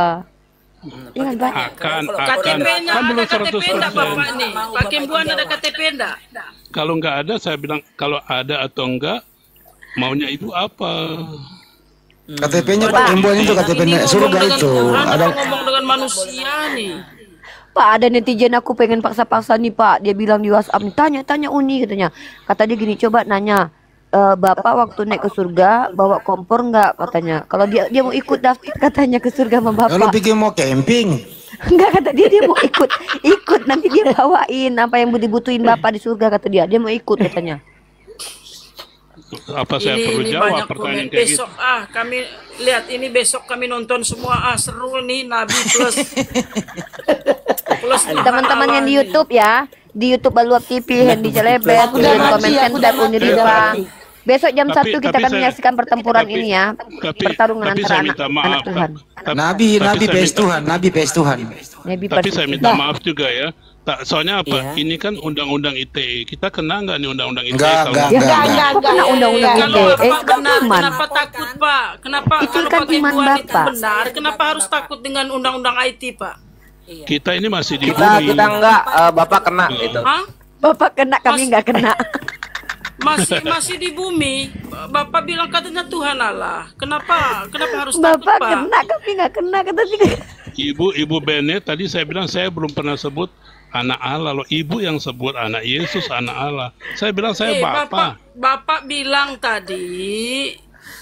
[SPEAKER 2] Ingat Pak.
[SPEAKER 1] Akan
[SPEAKER 3] KTP-nya
[SPEAKER 1] kan belum
[SPEAKER 3] ada KTP enggak
[SPEAKER 1] 100%.
[SPEAKER 3] Bapak nih? Pak Kembuan ada KTP enggak?
[SPEAKER 1] Kalau nggak ada, saya bilang kalau ada atau enggak, maunya Ibu apa?
[SPEAKER 6] KTP-nya Pak Kembuan itu KTP surga itu. Ada
[SPEAKER 3] Ngomong dengan manusia nih.
[SPEAKER 2] Pak, ada netizen aku pengen paksa-paksa nih Pak. Dia bilang di WhatsApp, tanya Uni katanya. Kata dia gini, coba nanya, Bapak waktu naik ke surga bawa kompor nggak katanya. Kalau dia mau ikut daftar katanya ke surga sama
[SPEAKER 6] Kalau
[SPEAKER 2] Bapak.
[SPEAKER 6] pikir mau camping,
[SPEAKER 2] Enggak, kata dia mau ikut nanti dia bawain apa yang dibutuhin Bapak di surga kata dia. Dia mau ikut katanya.
[SPEAKER 1] Apa saya perlu
[SPEAKER 3] Ini
[SPEAKER 1] jawab
[SPEAKER 3] banyak
[SPEAKER 1] pertanyaan
[SPEAKER 3] komen.
[SPEAKER 1] kayak gitu?
[SPEAKER 3] Besok kami lihat ini besok kami nonton semua seru nih Nabi plus
[SPEAKER 2] Teman-teman yang di YouTube ya, di YouTube Baluap TV, Hendy Celebet,
[SPEAKER 7] Aku udah
[SPEAKER 2] Komen
[SPEAKER 7] mati,
[SPEAKER 2] Center
[SPEAKER 7] aku udah
[SPEAKER 2] dan Uni
[SPEAKER 7] mati,
[SPEAKER 2] Rifa.
[SPEAKER 7] udah mati.
[SPEAKER 2] Besok jam
[SPEAKER 1] Tapi-
[SPEAKER 2] 1 kita
[SPEAKER 1] tapi
[SPEAKER 2] akan
[SPEAKER 1] saya-
[SPEAKER 2] menyaksikan pertempuran
[SPEAKER 1] tapi-
[SPEAKER 2] ini ya. Pertarungan
[SPEAKER 1] tapi
[SPEAKER 2] antara
[SPEAKER 1] saya
[SPEAKER 2] anak,
[SPEAKER 1] minta
[SPEAKER 2] anak
[SPEAKER 1] maaf.
[SPEAKER 2] Tuhan.
[SPEAKER 6] Nabi PS Tuhan, Nabi PS Tuhan.
[SPEAKER 2] Nabi
[SPEAKER 1] Tapi saya minta
[SPEAKER 2] Persekutuan.
[SPEAKER 1] maaf juga ya. Soalnya apa?
[SPEAKER 8] Iya.
[SPEAKER 1] Ini kan undang-undang ITE. Kita kena nggak nih undang-undang ITE?
[SPEAKER 6] Enggak,
[SPEAKER 1] kalau-
[SPEAKER 6] enggak,
[SPEAKER 2] Ya
[SPEAKER 6] enggak.
[SPEAKER 2] enggak, kok kena undang-undang
[SPEAKER 3] Kalau
[SPEAKER 2] ITE?
[SPEAKER 3] Bapak
[SPEAKER 2] Kan
[SPEAKER 3] benar,
[SPEAKER 2] iman.
[SPEAKER 3] kenapa takut Pak? Kenapa
[SPEAKER 2] Itu
[SPEAKER 3] kalau
[SPEAKER 2] kan
[SPEAKER 3] Pak
[SPEAKER 2] iman
[SPEAKER 3] Kembuan itu
[SPEAKER 2] Bapak.
[SPEAKER 3] benar, kenapa harus takut dengan undang-undang IT Pak?
[SPEAKER 1] Kita ini masih di
[SPEAKER 5] Kita
[SPEAKER 1] bumi.
[SPEAKER 5] enggak, Bapak kena gitu.
[SPEAKER 3] Hah?
[SPEAKER 2] Bapak kena, kami nggak kena.
[SPEAKER 3] Masih di bumi. Bapak bilang katanya Tuhan Allah. Kenapa harus takut
[SPEAKER 2] Bapak
[SPEAKER 3] Pak?
[SPEAKER 2] kena, kami nggak kena kata dia.
[SPEAKER 1] Ibu Bene tadi saya bilang saya belum pernah sebut anak Allah loh. Ibu yang sebut anak Yesus, anak Allah. Saya bilang saya Bapak.
[SPEAKER 3] Bapak bilang tadi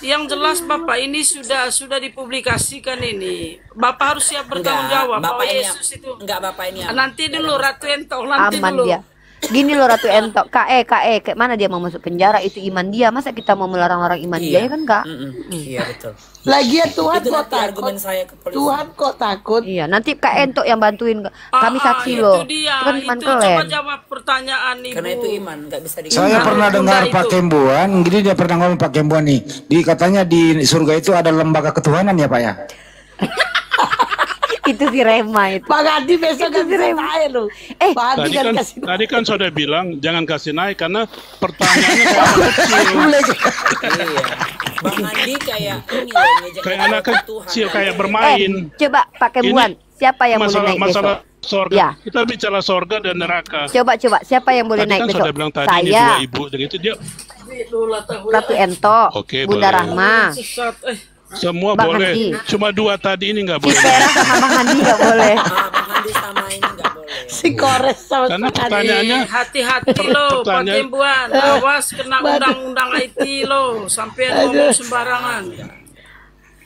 [SPEAKER 3] yang jelas Bapak ini sudah dipublikasikan ini. Bapak harus siap bertanggung jawab bahwa Yesus itu.
[SPEAKER 8] Enggak Bapak ini.
[SPEAKER 3] Nanti dulu Ratu Entok, nanti
[SPEAKER 2] Aman
[SPEAKER 3] dulu.
[SPEAKER 2] dia. Gini loh Ratu Entok, kayak mana dia mau masuk penjara, itu iman dia. Masa kita mau melarang orang iman dia, ya kan Kak?
[SPEAKER 8] Iya betul.
[SPEAKER 7] Lagian Tuhan
[SPEAKER 8] Itu
[SPEAKER 7] kok
[SPEAKER 8] nanti
[SPEAKER 7] takut.
[SPEAKER 8] argumen saya ke polisi.
[SPEAKER 7] Tuhan kok takut.
[SPEAKER 2] Iya, nanti Kak Entok yang bantuin. Kami saksi
[SPEAKER 3] itu
[SPEAKER 2] loh.
[SPEAKER 3] dia.
[SPEAKER 2] Itu kan iman
[SPEAKER 3] Itu
[SPEAKER 2] kalian.
[SPEAKER 3] coba jawab pertanyaan Ibu.
[SPEAKER 8] Karena itu iman, nggak bisa di.
[SPEAKER 6] Saya pernah dengar Pak Kembuan, gini dia pernah ngomong Pak Kembuan nih. Katanya di surga itu ada lembaga ketuhanan ya Pak ya?
[SPEAKER 2] Itu si Rema itu.
[SPEAKER 7] Bang Adi besok
[SPEAKER 2] Itu
[SPEAKER 7] kan bisa
[SPEAKER 2] keren.
[SPEAKER 7] naik loh. Bang Adi kan kasih
[SPEAKER 1] Tadi kan sudah bilang jangan kasih naik karena pertanyaannya terlalu kecil.
[SPEAKER 8] Iya. Bang Andi kayak ini loh, ngejek
[SPEAKER 1] Kayak anak
[SPEAKER 8] Tuhan.
[SPEAKER 1] kecil kayak bermain.
[SPEAKER 2] Coba Pak Kembuan, siapa yang boleh
[SPEAKER 1] Masalah
[SPEAKER 2] naik besok?
[SPEAKER 1] Sorga.
[SPEAKER 2] Ya.
[SPEAKER 1] Kita bicara sorga dan neraka.
[SPEAKER 2] Coba siapa yang boleh
[SPEAKER 1] Tadi
[SPEAKER 2] naik
[SPEAKER 1] kan
[SPEAKER 2] besok?
[SPEAKER 1] sudah bilang tadi ini dua
[SPEAKER 2] Saya,
[SPEAKER 1] ibu, dan itu dia
[SPEAKER 2] Ratu Ento,
[SPEAKER 1] Oke,
[SPEAKER 2] Bunda
[SPEAKER 1] boleh.
[SPEAKER 2] Rahma,
[SPEAKER 1] semua
[SPEAKER 2] Bang
[SPEAKER 1] boleh.
[SPEAKER 2] Handi.
[SPEAKER 1] Cuma dua tadi ini nggak boleh.
[SPEAKER 2] Cipera sama Bang Handi nggak boleh.
[SPEAKER 8] Bang Handi sama ini nggak boleh.
[SPEAKER 7] Si Kores sama
[SPEAKER 1] Karena
[SPEAKER 7] sekali.
[SPEAKER 1] pertanyaannya
[SPEAKER 3] Hati-hati lo, Pak
[SPEAKER 1] pertanyaan-
[SPEAKER 3] Kembuan. Awas kena undang-undang IT lo. Sampai ngomong sembarangan.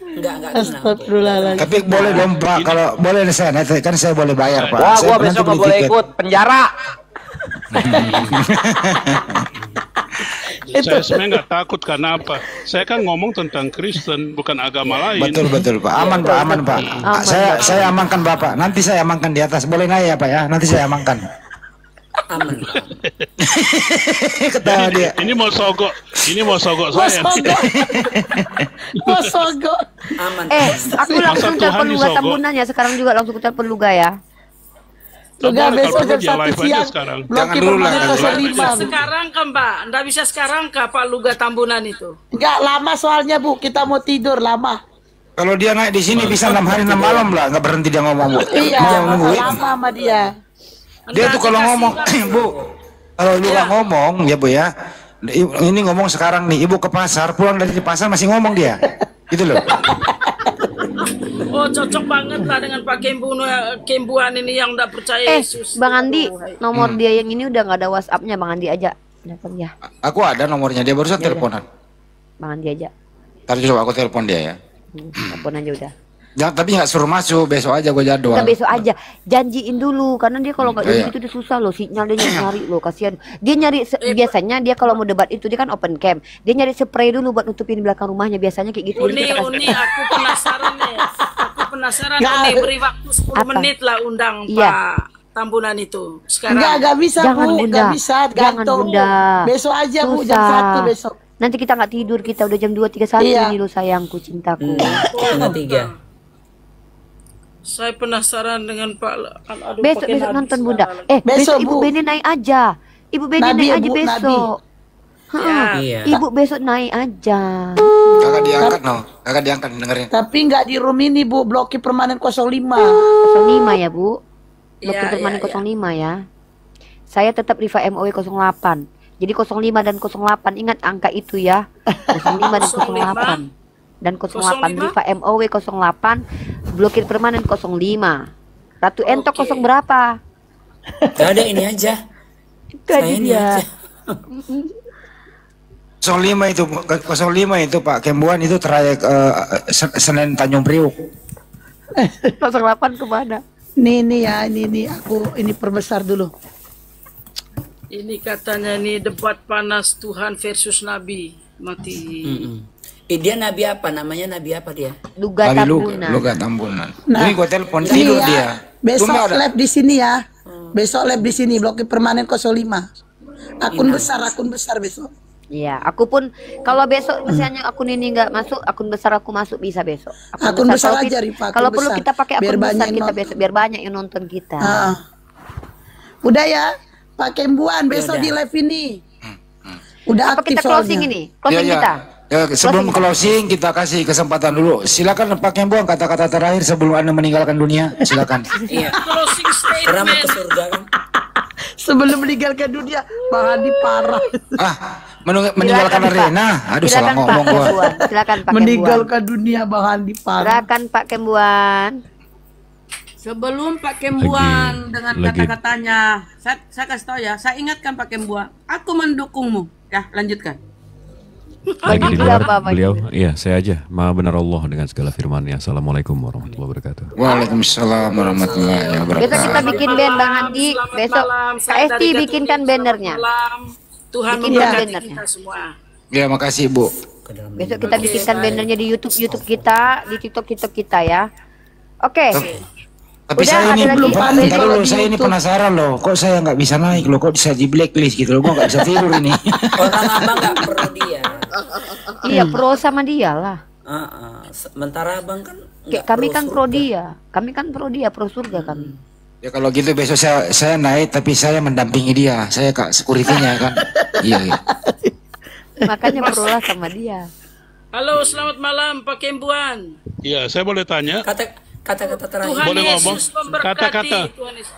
[SPEAKER 8] Enggak kena.
[SPEAKER 7] Astagfirullahaladzim.
[SPEAKER 6] Tapi boleh dong Pak, kalau boleh saya naik, kan saya boleh bayar Pak.
[SPEAKER 5] Wah,
[SPEAKER 6] Saya
[SPEAKER 5] gua
[SPEAKER 6] nanti
[SPEAKER 5] besok
[SPEAKER 6] beli
[SPEAKER 5] nggak boleh
[SPEAKER 6] tiket.
[SPEAKER 5] ikut penjara.
[SPEAKER 1] saya sebenarnya nggak takut karena apa? Saya kan ngomong tentang Kristen, bukan agama lain.
[SPEAKER 6] Betul Pak. Aman Pak, aman Pak. Saya amankan Bapak. Nanti saya amankan di atas. Boleh naik ya Pak ya? Nanti saya amankan.
[SPEAKER 8] Aman.
[SPEAKER 6] Ketawa dia.
[SPEAKER 1] Ini mau sogok saya.
[SPEAKER 7] Mau sogok.
[SPEAKER 8] Aman.
[SPEAKER 2] Aku langsung
[SPEAKER 1] Masa Tuhan
[SPEAKER 2] telepon Luga
[SPEAKER 1] disogok?
[SPEAKER 2] Tambunannya sekarang juga langsung telepon Luga ya.
[SPEAKER 7] Udah
[SPEAKER 1] Boleh,
[SPEAKER 7] besok
[SPEAKER 1] kalau
[SPEAKER 7] jam
[SPEAKER 1] dia
[SPEAKER 7] 1
[SPEAKER 1] live aja
[SPEAKER 7] siang.
[SPEAKER 1] sekarang.
[SPEAKER 7] Blokir
[SPEAKER 6] Jangan dulu lah,
[SPEAKER 7] permanen
[SPEAKER 6] jangan dulu.
[SPEAKER 7] 05.
[SPEAKER 3] Sekarang kan, Mbak? Nggak bisa sekarang kah Pak Luga Tambunan itu?
[SPEAKER 7] Enggak lama soalnya Bu, kita mau tidur lama.
[SPEAKER 6] Kalau dia naik di sini bisa 6 hari 6 malam lah, nggak berhenti dia ngomong Bu.
[SPEAKER 7] Iya,
[SPEAKER 6] Mau nungguin.
[SPEAKER 7] lama sama dia.
[SPEAKER 6] Dia tuh kalau ngomong, Bu, kalau lu nggak ngomong ya Bu ya, ini ngomong sekarang nih, Ibu ke pasar, pulang dari pasar masih ngomong dia, gitu loh.
[SPEAKER 3] Oh, cocok banget lah dengan Pak Kembuan ini yang nggak percaya Yesus.
[SPEAKER 2] Bang Andi, nomor dia yang ini udah nggak ada WhatsApp-nya, Bang Andi aja. Telepon ya,
[SPEAKER 6] Aku ada nomornya, dia barusan teleponan.
[SPEAKER 2] Bang Andi aja.
[SPEAKER 6] Ntar coba aku telepon dia ya.
[SPEAKER 2] Telepon aja udah.
[SPEAKER 6] Jangan, tapi nggak suruh masuk, besok aja gue jadwal.
[SPEAKER 2] Udah besok aja, janjiin dulu karena dia kalau nggak
[SPEAKER 6] Iya.
[SPEAKER 2] janji itu dia susah loh, sinyal dia nyari loh, kasihan. Dia nyari biasanya dia kalau mau debat itu dia kan open cam, dia nyari spray dulu buat nutupin belakang rumahnya, biasanya kayak gitu. Jadi kita kasih-
[SPEAKER 3] Uni, aku penasaran nih. Aku penasaran
[SPEAKER 7] Nggak.
[SPEAKER 3] Uni, beri waktu 10
[SPEAKER 2] Apa?
[SPEAKER 3] menit lah undang
[SPEAKER 2] Iya.
[SPEAKER 3] Pak Tambunan itu. Sekarang.
[SPEAKER 7] Enggak bisa
[SPEAKER 2] Jangan,
[SPEAKER 7] Bu,
[SPEAKER 2] Bunda.
[SPEAKER 7] enggak bisa,
[SPEAKER 2] Jangan,
[SPEAKER 7] gantung.
[SPEAKER 2] Bunda.
[SPEAKER 7] Besok aja Bu, jam
[SPEAKER 2] Susah.
[SPEAKER 7] 1 besok.
[SPEAKER 2] Nanti kita nggak tidur, kita udah jam 2.31
[SPEAKER 7] Iya.
[SPEAKER 2] nih lo sayangku, cintaku.
[SPEAKER 8] Setengah 3.
[SPEAKER 3] Saya penasaran dengan Pak. Aduh,
[SPEAKER 2] Besok
[SPEAKER 3] pakai
[SPEAKER 2] nonton
[SPEAKER 3] habis
[SPEAKER 2] Bunda.
[SPEAKER 3] lah.
[SPEAKER 7] Besok,
[SPEAKER 2] Besok Ibu
[SPEAKER 7] Bu.
[SPEAKER 2] Beni naik aja. Ibu Beni
[SPEAKER 7] Nabi
[SPEAKER 2] naik
[SPEAKER 7] ya,
[SPEAKER 2] aja
[SPEAKER 7] Bu,
[SPEAKER 2] besok. Ha,
[SPEAKER 8] Iya.
[SPEAKER 2] Ibu besok naik aja.
[SPEAKER 6] Kakak diangkat no, kakak diangkat dengerin.
[SPEAKER 7] Tapi enggak di room ini Bu, blokir permanen 05.
[SPEAKER 2] 05 ya Bu.
[SPEAKER 3] Iya,
[SPEAKER 2] Blokir permanen
[SPEAKER 3] iya,
[SPEAKER 2] 05 ya. Saya tetap Riva MOW 08. Jadi 05 dan 08 ingat angka itu ya. 05 dan 08. Dan 08 Riva MOW 08. Blokir permanen 05. Ratu Ento
[SPEAKER 3] Oke.
[SPEAKER 2] 0 berapa?
[SPEAKER 8] Gak ada ini aja.
[SPEAKER 2] Itu aja
[SPEAKER 8] Saya ini
[SPEAKER 2] dia.
[SPEAKER 8] aja.
[SPEAKER 6] 05 itu Pak Kembuan itu trayek Senen Tanjung Priuk.
[SPEAKER 2] 08 kemana?
[SPEAKER 7] Nih ya, ini aku ini perbesar dulu.
[SPEAKER 3] Ini katanya nih debat panas Tuhan versus Nabi. Mati.
[SPEAKER 8] Dia nabi apa? Namanya nabi apa dia?
[SPEAKER 2] Luga
[SPEAKER 6] Kali
[SPEAKER 2] Tambunan.
[SPEAKER 6] lu gak tambunan.
[SPEAKER 7] Nah,
[SPEAKER 6] Ini gua telepon
[SPEAKER 7] Ini
[SPEAKER 6] tidur
[SPEAKER 7] ya,
[SPEAKER 6] dia.
[SPEAKER 7] Besok
[SPEAKER 6] Cuma ada-
[SPEAKER 7] live di sini ya. Besok live di sini blokir permanen 05. Akun besar besok.
[SPEAKER 2] Iya, aku pun kalau besok misalnya akun ini nggak masuk, akun besar aku masuk bisa besok.
[SPEAKER 7] Akun besar
[SPEAKER 2] kalau
[SPEAKER 7] aja,
[SPEAKER 2] kita-
[SPEAKER 7] Rifa, akun
[SPEAKER 2] Kalau perlu
[SPEAKER 7] besar.
[SPEAKER 2] kita pakai
[SPEAKER 7] Biar
[SPEAKER 2] akun
[SPEAKER 7] banyak
[SPEAKER 2] besar
[SPEAKER 7] yang
[SPEAKER 2] kita
[SPEAKER 7] nonton.
[SPEAKER 2] besok biar banyak yang nonton kita.
[SPEAKER 7] Udah ya, Pak Kembuan besok
[SPEAKER 8] udah.
[SPEAKER 7] di live ini. Udah
[SPEAKER 2] Apa
[SPEAKER 7] aktif
[SPEAKER 2] kita closing
[SPEAKER 7] soalnya.
[SPEAKER 2] ini? Closing kita.
[SPEAKER 6] Ya, sebelum closing kita kasih kesempatan dulu. Silakan Pak Kembuan kata-kata terakhir sebelum Anda meninggalkan dunia. Silakan.
[SPEAKER 8] Iya.
[SPEAKER 3] Closing
[SPEAKER 8] Pernah mau
[SPEAKER 3] statement.
[SPEAKER 8] ke surga kan?
[SPEAKER 7] Sebelum meninggalkan dunia, Bang Hadi parah.
[SPEAKER 6] Meninggalkan
[SPEAKER 2] Silakan, Pak.
[SPEAKER 6] arena. Aduh salah
[SPEAKER 2] Silakan, Pak
[SPEAKER 6] ngomong gua.
[SPEAKER 2] Kembuan. Silakan Pak Kembuan.
[SPEAKER 7] Meninggalkan dunia Bang Hadi parah.
[SPEAKER 2] Silakan Pak Kembuan.
[SPEAKER 10] Sebelum Pak Kembuan dengan
[SPEAKER 9] lagi.
[SPEAKER 10] kata-katanya, saya kasih tahu ya, saya ingatkan Pak Kembuan, aku mendukungmu. Ya, lanjutkan.
[SPEAKER 9] Lagi di
[SPEAKER 2] Bagi
[SPEAKER 9] luar
[SPEAKER 2] apa, Bagi?
[SPEAKER 9] beliau. Iya, saya aja. Maha benar Allah dengan segala firman-Nya. Assalamualaikum warahmatullahi wabarakatuh.
[SPEAKER 6] Waalaikumsalam warahmatullahi
[SPEAKER 2] Besok
[SPEAKER 6] wabarakatuh.
[SPEAKER 2] kita bikin band Bang Handi.
[SPEAKER 3] Selamat
[SPEAKER 2] Besok
[SPEAKER 3] malam. Saya
[SPEAKER 2] KST
[SPEAKER 3] dari Katolik,
[SPEAKER 2] bikinkan
[SPEAKER 3] selamat
[SPEAKER 2] bannernya.
[SPEAKER 3] malam. Tuhan
[SPEAKER 2] Bikin
[SPEAKER 3] memberkati
[SPEAKER 2] bannernya.
[SPEAKER 3] kita semua.
[SPEAKER 6] Ya makasih Bu.
[SPEAKER 2] Besok kita bikinkan bannernya di YouTube kita, di TikTok kita ya. Oke.
[SPEAKER 6] Tapi
[SPEAKER 2] Udah,
[SPEAKER 6] saya ini
[SPEAKER 2] ada
[SPEAKER 6] belum
[SPEAKER 2] lagi?
[SPEAKER 6] paham.
[SPEAKER 7] Ada
[SPEAKER 6] Ntar
[SPEAKER 7] lagi
[SPEAKER 6] dulu, saya ini
[SPEAKER 7] YouTube.
[SPEAKER 6] penasaran loh. Kok saya nggak bisa naik loh? Kok bisa di blacklist gitu loh? Gua nggak bisa tidur ini.
[SPEAKER 8] Orang abang nggak perlu dia.
[SPEAKER 2] Iya, pro sama dia lah.
[SPEAKER 8] Sementara abang kan
[SPEAKER 2] Kayak
[SPEAKER 8] nggak
[SPEAKER 2] kami
[SPEAKER 8] pro
[SPEAKER 2] kan
[SPEAKER 8] surga.
[SPEAKER 2] pro dia. Kami kan pro dia, pro surga kami.
[SPEAKER 6] Ya kalau gitu besok saya naik tapi saya mendampingi dia. Saya kak security-nya kan. Iya.
[SPEAKER 2] Makanya pro lah sama dia.
[SPEAKER 3] Halo, selamat malam Pak Kembuan.
[SPEAKER 1] Iya, saya boleh tanya.
[SPEAKER 8] Kata-kata terakhir.
[SPEAKER 3] Tuhan
[SPEAKER 1] Boleh ngomong?
[SPEAKER 3] Yesus memberkati.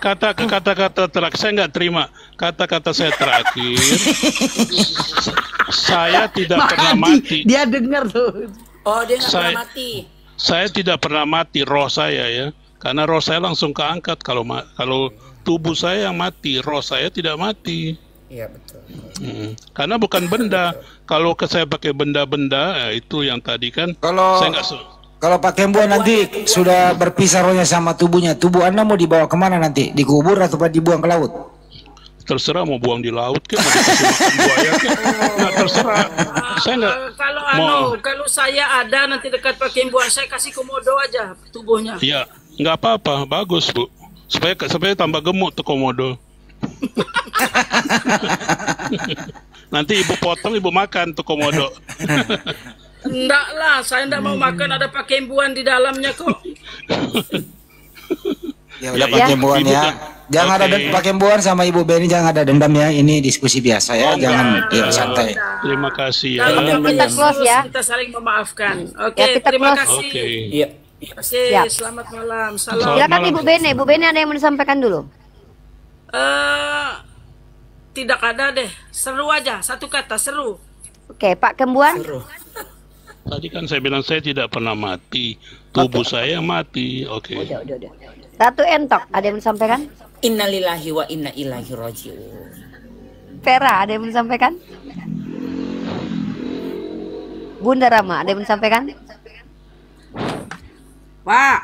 [SPEAKER 1] Kata-kata terakhir. Saya nggak terima. Kata-kata saya terakhir. Saya tidak pernah mati.
[SPEAKER 7] Dia dengar tuh.
[SPEAKER 8] Oh, dia nggak
[SPEAKER 1] Saya-
[SPEAKER 8] pernah mati.
[SPEAKER 1] Saya tidak pernah mati, roh saya ya. Karena roh saya langsung keangkat. Kalau tubuh saya yang mati, roh saya tidak mati.
[SPEAKER 8] Iya betul.
[SPEAKER 1] Karena bukan benda. Kalau saya pakai benda-benda, itu yang tadi kan.
[SPEAKER 6] Kalau
[SPEAKER 1] Saya nggak
[SPEAKER 6] kalau Pak Kembuan nanti sudah berpisah rohnya sama tubuhnya, tubuh Anda mau dibawa kemana nanti? Dikubur atau dibuang ke laut?
[SPEAKER 1] terserah mau buang di laut ke, mau dikasih makan buaya ke, nggak terserah. Saya nggak mau.
[SPEAKER 3] Kalau saya ada nanti dekat Pak Kembuan, saya kasih komodo aja tubuhnya.
[SPEAKER 1] Iya, nggak apa-apa, bagus Bu. Supaya tambah gemuk tuh komodo. Nanti ibu potong, ibu makan tuh komodo.
[SPEAKER 3] Enggak lah, saya enggak mau makan, ada Pak Kembuan di dalamnya kok.
[SPEAKER 6] Ya udah Pak Kembuan ya. Jangan ada Pak Kembuan sama Ibu Beni, jangan ada dendam ya. Ini diskusi biasa ya, jangan ya, santai.
[SPEAKER 1] Terima kasih ya.
[SPEAKER 3] Kalau
[SPEAKER 2] kita close ya.
[SPEAKER 3] kita saling memaafkan. Oke,
[SPEAKER 2] Ya, kita
[SPEAKER 3] terima
[SPEAKER 2] close.
[SPEAKER 3] kasih.
[SPEAKER 1] Oke.
[SPEAKER 8] Iya.
[SPEAKER 3] Oke,
[SPEAKER 2] Siap.
[SPEAKER 3] selamat malam. Salam.
[SPEAKER 2] Silakan Ibu Bene. Ibu Bene ada yang mau disampaikan dulu?
[SPEAKER 3] Tidak ada deh. Seru aja, satu kata seru.
[SPEAKER 2] Oke, Pak Kembuan.
[SPEAKER 1] Tadi kan saya bilang saya tidak pernah mati, tubuh saya mati. Oke.
[SPEAKER 2] Udah. Ratu Entok, ada yang mau disampaikan?
[SPEAKER 8] Innalillahi wa inna ilaihi rajiun.
[SPEAKER 2] Vera, ada yang mau disampaikan? Bunda Rama, ada yang mau disampaikan?
[SPEAKER 3] Pak,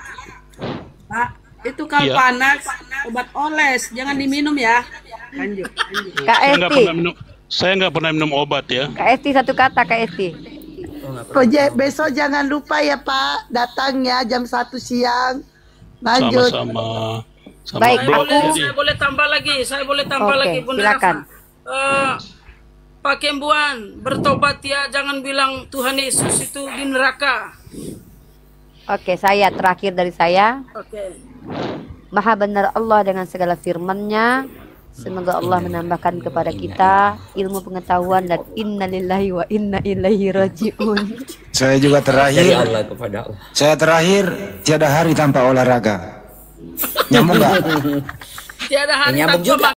[SPEAKER 3] itu kalau
[SPEAKER 1] Iya.
[SPEAKER 3] panas obat oles, jangan diminum ya. Lanjut.
[SPEAKER 2] Kak Esti.
[SPEAKER 1] Saya nggak pernah minum obat ya.
[SPEAKER 2] Kak Esti satu kata, Kak Esti.
[SPEAKER 7] Besok jangan lupa ya Pak, datangnya jam 1 siang. Lanjut.
[SPEAKER 1] Sama-sama.
[SPEAKER 2] Baik,
[SPEAKER 3] Saya boleh tambah
[SPEAKER 2] Oke,
[SPEAKER 3] lagi, Bunda
[SPEAKER 2] silakan.
[SPEAKER 3] Rafa. Pak Kembuan, bertobat ya, jangan bilang Tuhan Yesus itu di neraka.
[SPEAKER 2] Oke, saya terakhir dari saya.
[SPEAKER 3] Oke.
[SPEAKER 2] Maha benar Allah dengan segala firman-Nya. Semoga Allah menambahkan kepada kita ilmu pengetahuan dan innalillahi wa inna ilaihi rajiun.
[SPEAKER 6] Saya juga
[SPEAKER 8] Dari
[SPEAKER 6] terakhir.
[SPEAKER 8] Allah kepada Allah.
[SPEAKER 6] Saya terakhir tiada hari tanpa olahraga. Nyambung nggak?
[SPEAKER 3] Tiada hari
[SPEAKER 8] Nyambung
[SPEAKER 3] tanpa
[SPEAKER 8] juga.